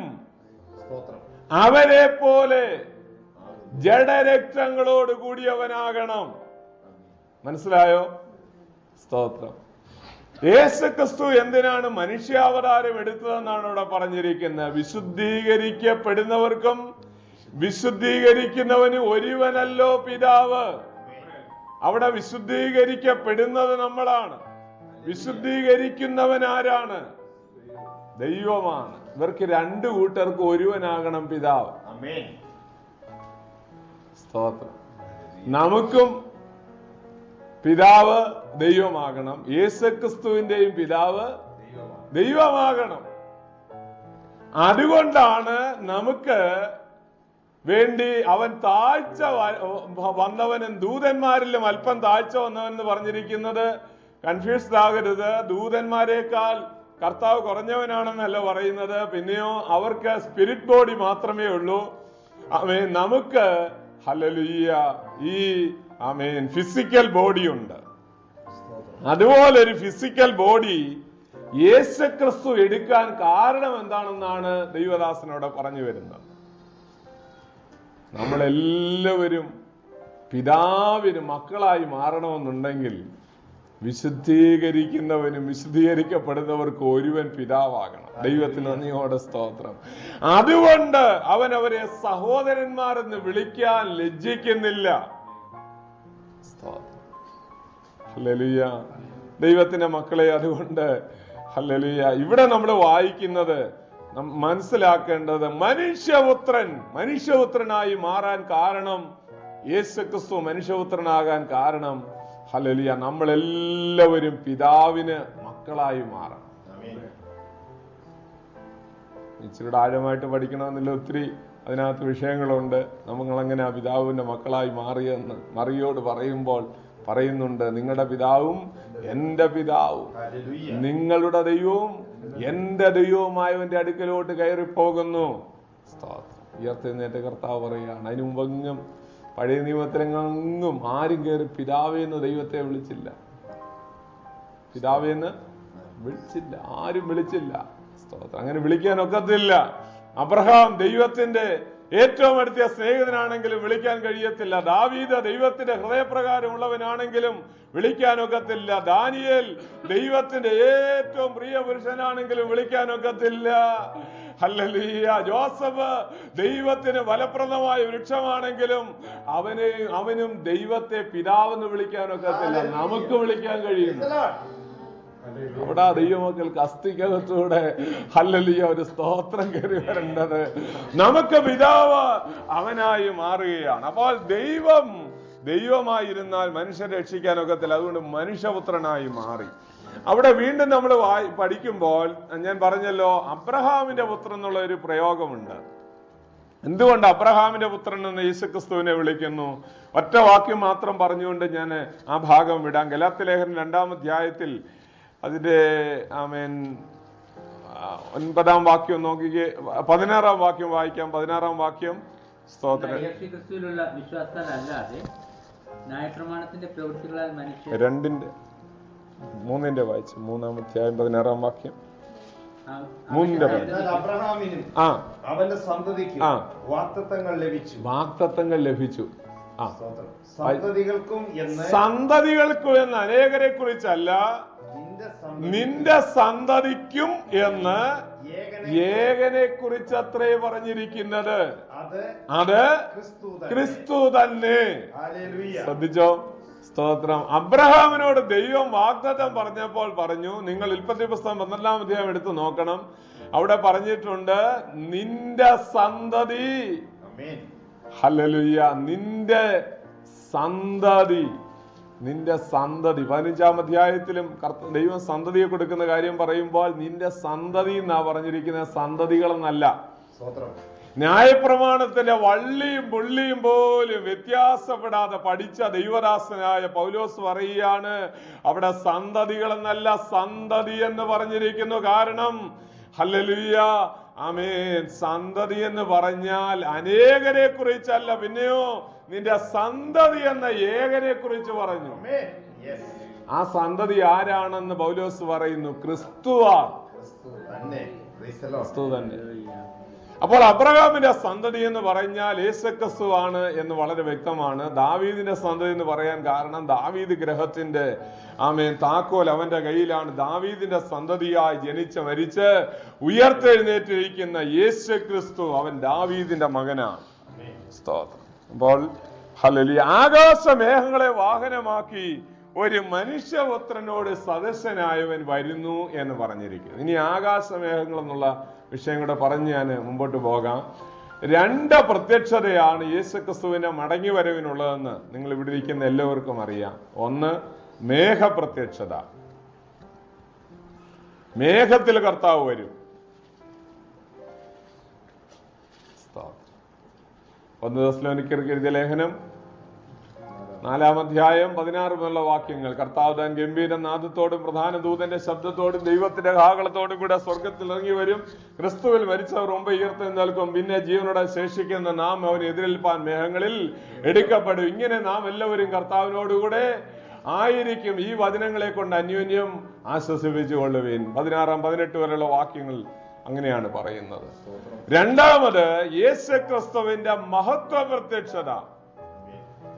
അവരെ പോലെ ജഡരക്തങ്ങളോട് കൂടിയവനാകണം. മനസ്സിലായോ? സ്തോത്രം. യേശുക്രിസ്തു എന്തിനാണ് മനുഷ്യാവതാരം എടുത്തതെന്നാണ് ഇവിടെ പറഞ്ഞിരിക്കുന്നത്. വിശുദ്ധീകരിക്കപ്പെടുന്നവർക്കും വിശുദ്ധീകരിക്കുന്നവന് ഒരുവനല്ലോ പിതാവ്. അവിടെ വിശുദ്ധീകരിക്കപ്പെടുന്നത് നമ്മളാണ്. വിശുദ്ധീകരിക്കുന്നവൻ ആരാണ്? ദൈവമാണ്. ഇവർക്ക് 2 കൂട്ടർക്ക് ഒരുവനാകണം പിതാവ്. സ്തോത്രം. നമുക്കും പിതാവ് ദൈവമാകണം, യേശുക്രിസ്തുവിന്റെയും പിതാവ് ദൈവമാകണം. അതുകൊണ്ടാണ് നമുക്ക് വേണ്ടി അവൻ താഴ്ച വന്നവനും ദൂതന്മാരിലും അല്പം താഴ്ച വന്നവൻ എന്ന് പറഞ്ഞിരിക്കുന്നത്. കൺഫ്യൂസ്ഡ് ആകരുത്. ദൂതന്മാരെക്കാൾ കർത്താവ് കുറഞ്ഞവനാണെന്നല്ല പറയുന്നത്. പിന്നെയോ അവർക്ക് സ്പിരിറ്റ് ബോഡി മാത്രമേ ഉള്ളൂ. ആമേൻ. നമുക്ക് ഹല്ലേലൂയ ഈ ആമേൻ ഫിസിക്കൽ ബോഡി ഉണ്ട്. അതുപോലെ ഒരു ഫിസിക്കൽ ബോഡി യേശുക്രിസ്തു എടുക്കാൻ കാരണം എന്താണെന്നാണ് ദൈവദാസനോട് പറഞ്ഞു വരുന്നത്. നമ്മളെല്ലാവരും പിതാവിന് മക്കളായി മാറണമെന്നുണ്ടെങ്കിൽ വിശുദ്ധീകരിക്കുന്നവനും വിശുദ്ധീകരിക്കപ്പെടുന്നവർക്ക് ഒരുവൻ പിതാവാകണം. ദൈവത്തിന് നന്ദിയോടെ സ്തോത്രം. അതുകൊണ്ട് അവൻ അവരെ സഹോദരന്മാരെന്ന് വിളിക്കാൻ ലജ്ജിക്കുന്നില്ല. ഹല്ലേലൂയ. ദൈവത്തിന്റെ മക്കളെ, അതുകൊണ്ട് ഹല്ലേലൂയ, ഇവിടെ നമ്മൾ വായിക്കുന്നത് മനസ്സിലാക്കേണ്ടത് മനുഷ്യപുത്രനായി മാറാൻ കാരണം, യേശുക്രിസ്തു മനുഷ്യപുത്രനാകാൻ കാരണം, ഹല്ലേലൂയ, നമ്മളെല്ലാവരും പിതാവിന് മക്കളായി മാറണം. ഇച്ചിരി ആഴമായിട്ട് പഠിക്കണമെന്നില്ല, ഒത്തിരി അതിനകത്ത് വിഷയങ്ങളുണ്ട്. നമ്മളെങ്ങനെ ആ പിതാവിന്റെ മക്കളായി മാറിയെന്ന് മറിയോട് പറയുമ്പോൾ പറയുന്നുണ്ട്, നിങ്ങളുടെ പിതാവും എന്റെ പിതാവും നിങ്ങളുടെ ദൈവവും എന്റെ ദൈവവുമായവന്റെ അടുക്കലോട്ട് കയറിപ്പോകുന്നു. ഉയർത്തെഴുന്നേറ്റ കർത്താവ് പറയുകയാണ്. അതിനു മുമ്പെങ്ങും പഴയ നിയമത്തിലെങ്ങും ആരും കയറി പിതാവേന്ന് ദൈവത്തെ വിളിച്ചില്ല. പിതാവേന്ന് വിളിച്ചില്ല, ആരും വിളിച്ചില്ല. സ്തോത്രം. അങ്ങനെ വിളിക്കാൻ ഒക്കത്തില്ല. അബ്രഹാം ദൈവത്തിന്റെ ഏറ്റവും അടുത്ത സ്നേഹിതനാണെങ്കിലും വിളിക്കാൻ കഴിയത്തില്ല. ദാവീദ് ദൈവത്തിന്റെ ഹൃദയപ്രകാരമുള്ളവനാണെങ്കിലും വിളിക്കാനൊക്കത്തില്ല. ദാനിയേൽ ദൈവത്തിന്റെ ഏറ്റവും പ്രിയ പുരുഷനാണെങ്കിലും വിളിക്കാനൊക്കത്തില്ല. ഹല്ലേലൂയ. ജോസഫ് ദൈവത്തിന് ഫലപ്രദമായ വൃക്ഷമാണെങ്കിലും അവനും ദൈവത്തെ പിതാവെന്ന് വിളിക്കാനൊക്കത്തില്ല. നമുക്ക് വിളിക്കാൻ കഴിയും. അവിടെ ദൈവമക്കൾക്ക് അസ്ഥിക്കകത്തൂടെ ഹല്ലേലൂയ ഒരു സ്തോത്രം കയറി വരേണ്ടത്. നമുക്ക് പിതാവ് അവനായി മാറുകയാണ്. അപ്പോൾ ദൈവമായിരുന്നാൽ മനുഷ്യരെ രക്ഷിക്കാനൊക്കത്തില്ല. അതുകൊണ്ട് മനുഷ്യപുത്രനായി മാറി. അവിടെ വീണ്ടും നമ്മൾ പഠിക്കുമ്പോൾ ഞാൻ പറഞ്ഞല്ലോ, അബ്രഹാമിന്റെ പുത്രൻ എന്നുള്ള ഒരു പ്രയോഗമുണ്ട്. എന്തുകൊണ്ട് അബ്രഹാമിന്റെ പുത്രൻ എന്ന് യേശുക്രിസ്തുവിനെ വിളിക്കുന്നു? ഒറ്റ വാക്യം മാത്രം പറഞ്ഞുകൊണ്ട് ഞാൻ ആ ഭാഗം വിടാം. ഗലാത്യ ലേഖനം 2-ാം അധ്യായത്തിൽ അതിന്റെ 9-ാം വാക്യം നോക്കിക്കേ. 16-ാം വാക്യം വായിക്കാം. 16-ാം വാക്യം. സ്തോത്രം. യേശുക്രിസ്തുവിലുള്ള വിശ്വാസത്താലല്ലാതെ ന്യായപ്രമാണത്തിന്റെ പ്രവൃത്തികളാൽ മനുഷ്യർ 2:3 വായിച്ചു. 3-ാം അധ്യായം 16-ാം വാക്യം. അബ്രഹാമിനും അവന്റെ സന്തതിക്കും വാഗ്ദത്തങ്ങൾ ലഭിച്ചു. സന്തതികൾക്കും എന്ന് അനേകരെ കുറിച്ചല്ല, നിന്റെ സന്തതിക്കും എന്ന് ഏകനെ കുറിച്ചത്രേ പറഞ്ഞിരിക്കുന്നത്. അത് ക്രിസ്തു തന്നെ. ശ്രദ്ധിച്ചോ? സ്തോത്രം. അബ്രഹാമിനോട് ദൈവം വാഗ്ദത്തം പറഞ്ഞപ്പോൾ പറഞ്ഞു, നിങ്ങൾ ഉൽപ്പത്തി പുസ്തകം 12-ാം അധ്യായം എടുത്ത് നോക്കണം. അവിടെ പറഞ്ഞിട്ടുണ്ട്, നിന്റെ സന്തതി. ഹല്ലേലൂയ. നിന്റെ സന്തതി. 15-ാം അധ്യായത്തിലും ദൈവം സന്തതിയെ കൊടുക്കുന്ന കാര്യം പറയുമ്പോൾ നിന്റെ സന്തതി എന്നാ പറഞ്ഞിരിക്കുന്ന, സന്തതികളെന്നല്ല. ന്യായപ്രമാണത്തിന്റെ വള്ളിയും പുള്ളിയും പോലും വ്യത്യാസപ്പെടാതെ പഠിച്ച ദൈവദാസനായ പൗലോസ് പറയുകയാണ്, അവിടെ സന്തതികളെന്നല്ല സന്തതി എന്ന് പറഞ്ഞിരിക്കുന്നു. കാരണം ഹല്ലേലൂയ, ആമേൻ, സന്തതി എന്ന് പറഞ്ഞാൽ അനേകരെ കുറിച്ചല്ല, പിന്നെയോ നിന്റെ സന്തതി എന്ന ഏകനെ കുറിച്ച് പറഞ്ഞു. ആ സന്തതി ആരാണെന്ന് പൗലോസ് പറയുന്നു, ക്രിസ്തുവാണ്. ക്രിസ്തു തന്നെ. അപ്പോൾ അബ്രഹാമിന്റെ സന്തതി എന്ന് പറഞ്ഞാൽ യേശുക്രിസ്തുവാണ് എന്ന് വളരെ വ്യക്തമാണ്. ദാവീദിന്റെ സന്തതി എന്ന് പറയാൻ കാരണം, ദാവീദ് ഗ്രഹത്തിന്റെ താക്കോൽ അവന്റെ കയ്യിലാണ്. ദാവീദിന്റെ സന്തതിയായി ജനിച്ച് മരിച്ച് ഉയർത്തെഴുന്നേറ്റിരിക്കുന്ന യേശുക്രിസ്തു അവൻ ദാവീദിന്റെ മകനാണ്. സ്തോത്രം. അപ്പോൾ ഹല്ലേലൂയ. ആകാശമേഘങ്ങളെ വാഹനമാക്കി ഒരു മനുഷ്യപുത്രനോട് സദസ്യനായവൻ വരുന്നു എന്ന് പറഞ്ഞിരിക്കുന്നു. ഇനി ആകാശമേഘങ്ങൾ എന്നുള്ള വിഷയം കൂടെ പറഞ്ഞ് ഞാൻ മുമ്പോട്ട് പോകാം. 2 പ്രത്യക്ഷതയാണ് യേശുക്രിസ്തുവിന്റെ മടങ്ങി വരവിനുള്ളതെന്ന് നിങ്ങൾ ഇവിടെ ഇരിക്കുന്ന എല്ലാവർക്കും അറിയാം. ഒന്ന് മേഘപ്രത്യക്ഷത. മേഘത്തിൽ കർത്താവ് വരും. 1 തെസ്സലോനിക്കർക്ക് എഴുതിയ ലേഖനം 4-ാം അധ്യായം 16 മുതലുള്ള വാക്യങ്ങൾ. കർത്താവ് താൻ ഗംഭീര നാദത്തോടും പ്രധാന ദൂതന്റെ ശബ്ദത്തോടും ദൈവത്തിന്റെ കാഹളത്തോടും കൂടെ സ്വർഗത്തിൽ ഇറങ്ങി വരും. ക്രിസ്തുവിൽ മരിച്ചവർ മുമ്പ് ഉയർത്തെഴുന്നേൽക്കും. പിന്നെ ജീവനോടെ ശേഷിക്കുന്ന നാം അവന് എതിരേൽപ്പാൻ മേഘങ്ങളിൽ എടുക്കപ്പെടും. ഇങ്ങനെ നാം എല്ലാവരും കർത്താവിനോടുകൂടെ ആയിരിക്കും. ഈ വചനങ്ങളെ കൊണ്ട് അന്യോന്യം ആശ്വസിപ്പിച്ചു കൊള്ളുവീൻ. 16-18 വരെയുള്ള വാക്യങ്ങൾ അങ്ങനെയാണ് പറയുന്നത്. രണ്ടാമത് യേശുക്രിസ്തുവിന്റെ മഹത്വ പ്രത്യക്ഷത,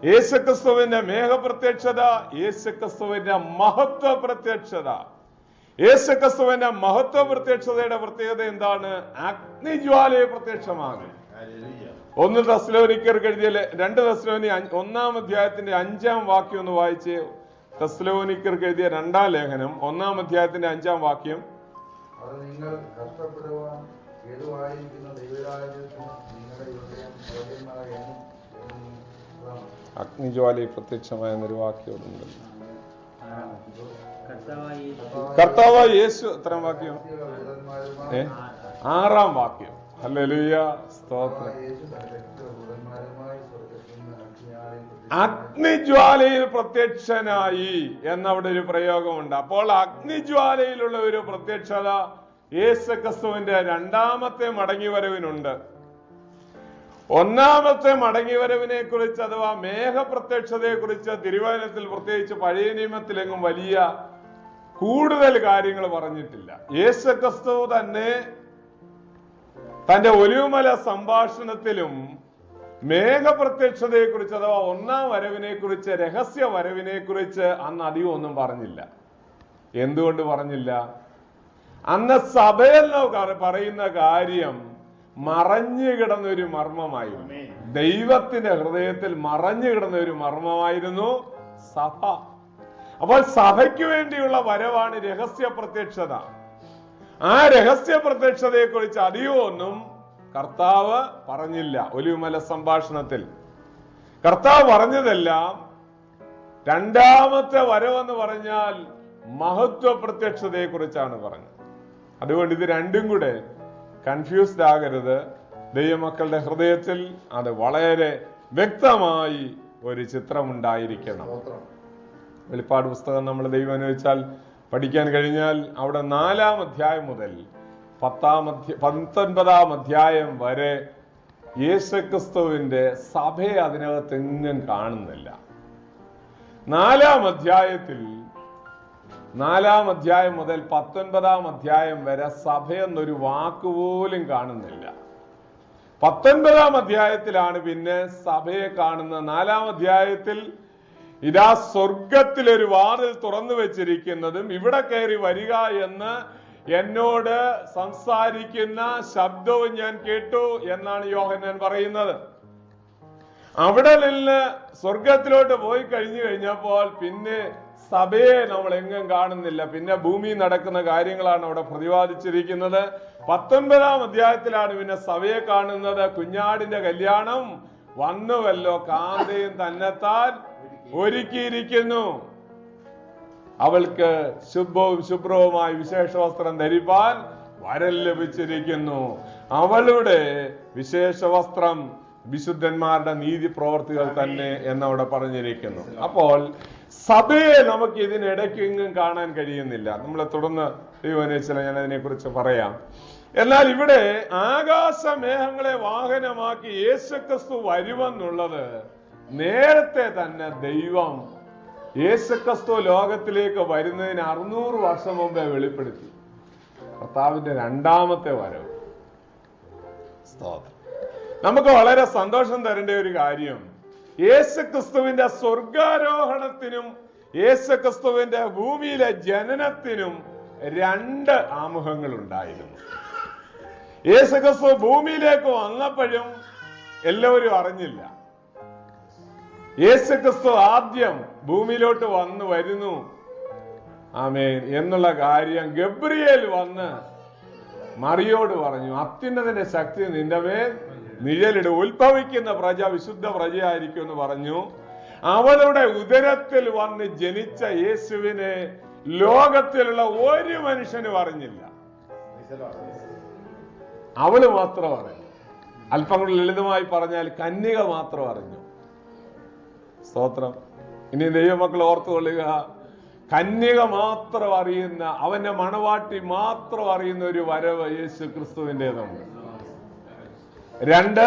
യേശുക്രിസ്തുവിന്റെ മേഘപ്രത്യക്ഷത, യേശുക്രിസ്തുവിന്റെ മഹത്വ പ്രത്യക്ഷത. യേശുക്രിസ്തുവിന്റെ മഹത്വ പ്രത്യക്ഷതയുടെ പ്രത്യേകത എന്താണ്? അഗ്നിജ്വാലയെ പ്രത്യക്ഷമാകും. 1 തെസ്സലോനിക്കർക്ക് എഴുതിയ 2 തെസ്സലോനി 1 അധ്യായത്തിന്റെ 5 വാക്യം ഒന്ന് വായിച്ച്. തെസ്സലോനിക്കർക്ക് എഴുതിയ 2 ലേഖനം 1 അധ്യായത്തിന്റെ 5 വാക്യം. അത് നിങ്ങൾ കഷ്ടപ്പെടുവാൻ ഏതുവായിരിക്കുന്ന ദൈവരാജ്യത്തിന് നിങ്ങളുടെ അഗ്നിജ്വാലയെ പ്രത്യക്ഷമായ എന്നൊരു വാക്യോടുണ്ട്. കർത്താവായ യേശു എത്രാം വാക്യം? 6 വാക്യം. ഹല്ലേലൂയ, സ്തോത്രം. അഗ്നിജ്വാലയിൽ പ്രത്യക്ഷനായി എന്നവിടെ ഒരു പ്രയോഗമുണ്ട്. അപ്പോൾ അഗ്നിജ്വാലയിലുള്ള ഒരു പ്രത്യക്ഷത യേശുക്രിസ്തുവിന്റെ രണ്ടാമത്തെ മടങ്ങിവരവിനുണ്ട്. ഒന്നാമത്തെ മടങ്ങിവരവിനെ കുറിച്ച് അഥവാ മേഘപ്രത്യക്ഷതയെ കുറിച്ച് തിരുവചനത്തിൽ, പ്രത്യേകിച്ച് പഴയ നിയമത്തിലെങ്ങും വലിയ കൂടുതൽ കാര്യങ്ങൾ പറഞ്ഞിട്ടില്ല. യേശുക്രിസ്തു തന്നെ തന്റെ ഒലിവുമല സംഭാഷണത്തിലും മേഘപ്രത്യക്ഷതയെ കുറിച്ച് അഥവാ ഒന്നാം വരവിനെ കുറിച്ച്, രഹസ്യ വരവിനെ കുറിച്ച് അന്ന് അധികം ഒന്നും പറഞ്ഞില്ല. എന്തുകൊണ്ട് പറഞ്ഞില്ല? അന്ന് സഭയിൽ പറയുന്ന കാര്യം മറഞ്ഞു കിടന്ന ഒരു മർമ്മമായിരുന്നു. ദൈവത്തിന്റെ ഹൃദയത്തിൽ മറഞ്ഞു കിടന്ന ഒരു മർമ്മമായിരുന്നു സഭ. അപ്പോൾ സഭയ്ക്ക് വേണ്ടിയുള്ള വരവാണ് രഹസ്യ പ്രത്യക്ഷത. ആ രഹസ്യ പ്രത്യക്ഷതയെ കുറിച്ച് അധികമൊന്നും കർത്താവ് പറഞ്ഞില്ല. ഒലിവുമല സംഭാഷണത്തിൽ കർത്താവ് പറഞ്ഞതെല്ലാം രണ്ടാമത്തെ വരവെന്ന് പറഞ്ഞാൽ മഹത്വ പ്രത്യക്ഷതയെ കുറിച്ചാണ് പറഞ്ഞത്. അതുകൊണ്ട് ഇത് രണ്ടും കൂടെ കൺഫ്യൂസ്ഡ് ആകരുത്. ദൈവമക്കളുടെ ഹൃദയത്തിൽ അത് വളരെ വ്യക്തമായി ഒരു ചിത്രമുണ്ടായിരിക്കണം. വെളിപ്പാട് പുസ്തകം നമ്മൾ ദൈവം അനുവദിച്ചാൽ പഠിക്കാൻ കഴിഞ്ഞാൽ അവിടെ 4-ാം അധ്യായം മുതൽ 19-ാം അധ്യായം വരെ യേശുക്രിസ്തുവിന്റെ സഭയെ അതിനകത്ത് എങ്ങും കാണുന്നില്ല. 4-ാം അധ്യായത്തിൽ 4-ാം അധ്യായം മുതൽ 19-ാം അധ്യായം വരെ സഭയെന്നൊരു വാക്കുപോലും കാണുന്നില്ല. 19-ാം അധ്യായത്തിലാണ് പിന്നെ സഭയെ കാണുന്ന. 4-ാം അധ്യായത്തിൽ ഇതാ സ്വർഗത്തിലൊരു വാതിൽ തുറന്നു വെച്ചിരിക്കുന്നതും ഇവിടെ കയറി വരിക എന്ന് എന്നോട് സംസാരിക്കുന്ന ശബ്ദവും ഞാൻ കേട്ടു എന്നാണ് യോഹന്നാൻ പറയുന്നത്. അവിടെ നിന്ന് സ്വർഗത്തിലോട്ട് പോയി കഴിഞ്ഞപ്പോൾ പിന്നെ സഭയെ നമ്മൾ എങ്ങും കാണുന്നില്ല. പിന്നെ ഭൂമി നടക്കുന്ന കാര്യങ്ങളാണ് അവിടെ പ്രതിപാദിച്ചിരിക്കുന്നത്. 19-ാം അധ്യായത്തിലാണ് പിന്നെ സഭയെ കാണുന്നത്. കുഞ്ഞാടിന്റെ കല്യാണം വന്നുവല്ലോ, കാന്തയും തന്നെത്താൻ ഒരുക്കിയിരിക്കുന്നു. അവൾക്ക് ശുഭവും ശുഭ്രവുമായി വിശേഷ വസ്ത്രം ധരിപ്പാൻ വരം ലഭിച്ചിരിക്കുന്നു. അവളുടെ വിശേഷ വസ്ത്രം വിശുദ്ധന്മാരുടെ നീതി പ്രവർത്തികൾ തന്നെ എന്നവിടെ പറഞ്ഞിരിക്കുന്നു. അപ്പോൾ സഭയെ നമുക്ക് ഇതിനിടയ്ക്കെങ്ങും കാണാൻ കഴിയുന്നില്ല. നമ്മളെ തുടർന്ന് ദൈവനേശ്വര ഞാൻ അതിനെ കുറിച്ച് പറയാം. എന്നാൽ ഇവിടെ ആകാശമേഘങ്ങളെ വാഹനമാക്കി യേശുക്രിസ്തു വരുമെന്നുള്ളത് നേരത്തെ തന്നെ ദൈവം യേശുക്രിസ്തു ലോകത്തിലേക്ക് വരുന്നതിന് 600 വർഷം മുമ്പേ വെളിപ്പെടുത്തി. കർത്താവിന്റെ രണ്ടാമത്തെ വരവ്. നമുക്ക് വളരെ സന്തോഷം തരേണ്ട ഒരു കാര്യം, യേശുക്രിസ്തുവിന്റെ സ്വർഗാരോഹണത്തിനും യേശുക്രിസ്തുവിന്റെ ഭൂമിയിലെ ജനനത്തിനും 2 ആമുഖങ്ങൾ ഉണ്ടായിരുന്നു. യേശുക്രിസ്തു ഭൂമിയിലേക്ക് വന്നപ്പോഴും എല്ലാവരും അറിഞ്ഞില്ല. യേശുക്രിസ്തു ആദ്യം ഭൂമിയിലോട്ട് വരുന്നു ആമേൻ എന്നുള്ള കാര്യം ഗബ്രിയേൽ വന്ന് മറിയോട് പറഞ്ഞു. അത്യുന്നതന്റെ ശക്തി നിന്റെ മേൽ നിഴലിടും, ഉത്ഭവിക്കുന്ന പ്രജ വിശുദ്ധ പ്രജയായിരിക്കും എന്ന് പറഞ്ഞു. അവളുടെ ഉദരത്തിൽ വന്ന് ജനിച്ച യേശുവിനെ ലോകത്തിലുള്ള ഒരു മനുഷ്യനും അറിഞ്ഞില്ല. അവള് മാത്രം അറിഞ്ഞു. അല്പം കൂടി ലളിതമായി പറഞ്ഞാൽ കന്യക മാത്രം അറിഞ്ഞു. സ്തോത്രം. ഇനി ദൈവമക്കൾ ഓർത്തുകൊള്ളുക, കന്യക മാത്രം അറിയുന്ന, അവന്റെ മണവാട്ടി മാത്രം അറിയുന്ന ഒരു വരവ് യേശു ക്രിസ്തുവിൻ്റെതുണ്ട്. 2,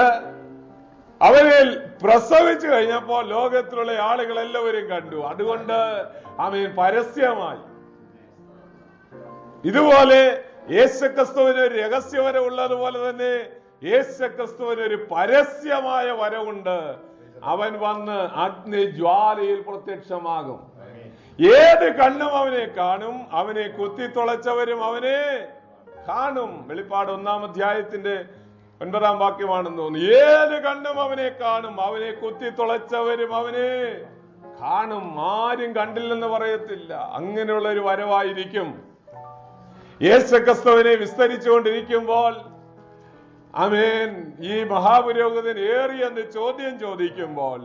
അവരിൽ പ്രസവിച്ചു കഴിഞ്ഞപ്പോൾ ലോകത്തിലുള്ള ആളുകൾ എല്ലാവരും കണ്ടു. അതുകൊണ്ട് അവൻ പരസ്യമായി. ഇതുപോലെ യേശുക്രിസ്തുവിന് ഒരു രഹസ്യവരം ഉള്ളതുപോലെ തന്നെ യേശുക്രിസ്തുവിന് ഒരു പരസ്യമായ വരവുണ്ട്. അവൻ വന്ന് അഗ്നിജ്വാലയിൽ പ്രത്യക്ഷമാകും. ഏത് കണ്ണും അവനെ കാണും. അവനെ കുത്തിത്തുളച്ചവരും അവനെ കാണും. വെളിപ്പാട് 1-ാം അധ്യായത്തിന്റെ 9-ാം വാക്യമാണെന്ന് തോന്നുന്നു. ഏത് കണ്ണും അവനെ കാണും. അവനെ കുത്തിത്തുളച്ചവരും അവനെ കാണും. ആരും കണ്ടില്ലെന്ന് പറയത്തില്ല. അങ്ങനെയുള്ള ഒരു വരവായിരിക്കും. യേശുക്രിസ്തുവിനെ വിസ്തരിച്ചുകൊണ്ടിരിക്കുമ്പോൾ ആമേൻ ഈ മഹാപുരോഹിതൻ ഏറിയെന്ന് ചോദ്യം ചോദിക്കുമ്പോൾ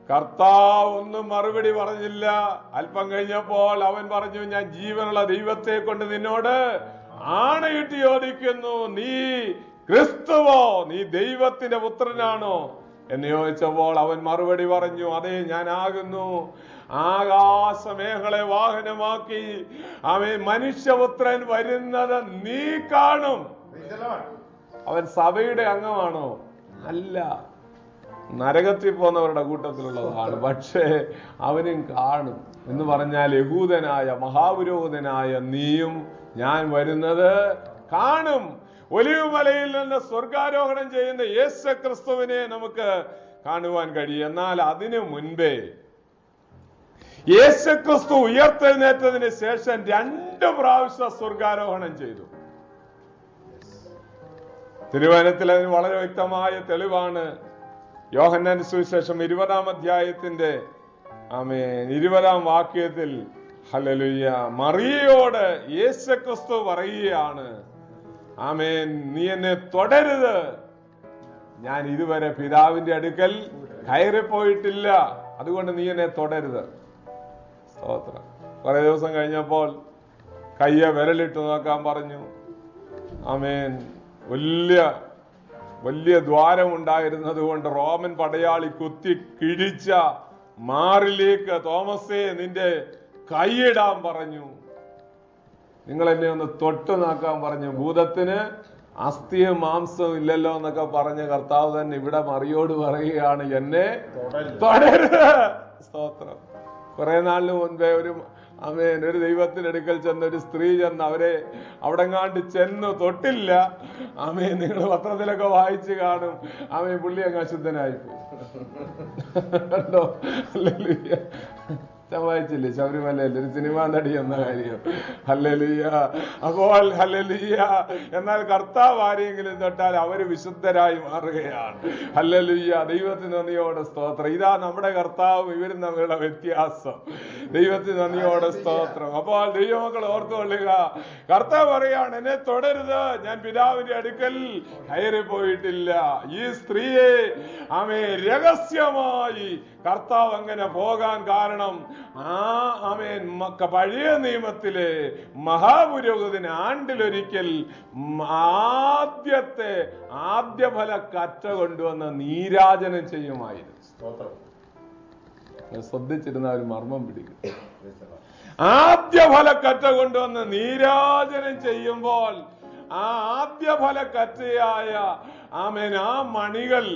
കർത്താവ് ഒന്നും മറുപടി പറഞ്ഞില്ല. അല്പം കഴിഞ്ഞപ്പോൾ അവൻ പറഞ്ഞു, ഞാൻ ജീവനുള്ള ദൈവത്തെ കൊണ്ട് നിന്നോട് ആണയിട്ട് ചോദിക്കുന്നു, നീ ക്രിസ്തുവോ, നീ ദൈവത്തിന്റെ പുത്രനാണോ എന്ന് ചോദിച്ചപ്പോൾ അവൻ മറുപടി പറഞ്ഞു, അതെ ഞാനാകുന്നു. ആകാശമേഘങ്ങളെ വാഹനമാക്കി അവൻ മനുഷ്യപുത്രൻ വരുന്നത് നീ കാണും. അവൻ സഭയുടെ അംഗമാണോ? അല്ല, നരകത്തിൽ പോകുന്നവരുടെ കൂട്ടത്തിലുള്ളതാണ്. പക്ഷേ അവനും കാണും എന്ന് പറഞ്ഞാൽ യഹൂദനായ മഹാപുരോഹിതനായ നീയും ഞാൻ വരുന്നത് കാണും. ഒലിവ് മലയിൽ നിന്ന് സ്വർഗാരോഹണം ചെയ്യുന്ന യേശുക്രിസ്തുവിനെ നമുക്ക് കാണുവാൻ കഴിയും. എന്നാൽ അതിനു മുൻപേ യേശുക്രിസ്തു ഉയർത്തെഴുന്നേറ്റതിന് ശേഷം 2 പ്രാവശ്യം സ്വർഗാരോഹണം ചെയ്തു. തിരുവചനത്തിൽ അതിന് വളരെ വ്യക്തമായ തെളിവാണ്. യോഹന്നാന്റെ സുവിശേഷം 20-ാം അധ്യായത്തിന്റെ 20-ാം വാക്യത്തിൽ ഹല്ലേലൂയ മറിയയോട് യേശുക്രിസ്തു പറയുകയാണ്, ആമേൻ, നീ എന്നെ തുടരുത്. ഞാൻ ഇതുവരെ പിതാവിന്റെ അടുക്കൽ കയറിപ്പോയിട്ടില്ല. അതുകൊണ്ട് നീ എന്നെ തുടരുത്. സ്തോത്രം. കുറെ ദിവസം കഴിഞ്ഞപ്പോൾ കയ്യെ വിരലിട്ട് നോക്കാൻ പറഞ്ഞു. ആമേൻ. വലിയ ദ്വാരമുണ്ടായിരുന്നത് കൊണ്ട് റോമൻ പടയാളി കുത്തി കിഴിച്ച മാറിലേക്ക് തോമസേ നിന്റെ കൈയിടാൻ പറഞ്ഞു. നിങ്ങൾ എന്നെ ഒന്ന് തൊട്ട് നോക്കാൻ പറഞ്ഞു. ഭൂതത്തിന് അസ്ഥിയും മാംസവും ഇല്ലല്ലോ എന്നൊക്കെ പറഞ്ഞ കർത്താവ് തന്നെ ഇവിടെ മറിയോട് പറയുകയാണ്, എന്നെ തുടരുത്. സ്തോത്രം. കുറെ നാളിന് മുൻപേ ഒരു ദൈവത്തിന്റെ അടുക്കൽ ചെന്ന് ഒരു സ്ത്രീ ചെന്ന് അവരെ അവിടെങ്ങാണ്ട് ചെന്ന് തൊട്ടില്ല. നിങ്ങൾ പത്രത്തിലൊക്കെ വായിച്ചു കാണും. പുള്ളി അങ്ങ് അശുദ്ധനായിപ്പോയി. കണ്ടോ? വായിച്ചില്ലേ ശബരിമലയിൽ ഒരു സിനിമാ നടി എന്ന കാര്യം? ഹല്ലേലൂയ. അപ്പോൾ ഹല്ലേലൂയ. എന്നാൽ കർത്താവ് ആരെങ്കിലും തൊട്ടാൽ അവര് വിശുദ്ധരായി മാറുകയാണ്. ഹല്ലേലൂയ. ദൈവത്തിന് നന്ദിയോടെ സ്തോത്രം. ഇതാ നമ്മുടെ കർത്താവും ഇവരും തമ്മിലുള്ള വ്യത്യാസം. ദൈവത്തിന് നന്ദിയോടെ സ്തോത്രം. അപ്പോൾ ദൈവമക്കൾ ഓർത്തുകൊള്ളുക, കർത്താവ് പറയാണ്, എന്നെ തുടരുത്, ഞാൻ പിതാവിന്റെ അടുക്കൽ കയറിപ്പോയിട്ടില്ല. ഈ സ്ത്രീയെ രഹസ്യമായി കർത്താവ് അങ്ങനെ പോകാൻ കാരണം പഴയ നിയമത്തിലെ മഹാപുരോഹിതന് ആണ്ടിലൊരിക്കൽ ആദ്യഫല കറ്റ കൊണ്ടുവന്ന് നീരാജനം ചെയ്യുമായിരുന്നു. ശ്രദ്ധിച്ചിരുന്ന ഒരു മർമ്മം പിടിക്കും. ആദ്യഫല കറ്റ കൊണ്ടുവന്ന് നീരാജനം ചെയ്യുമ്പോൾ ആദ്യഫല കറ്റയായ ആ മണികൾ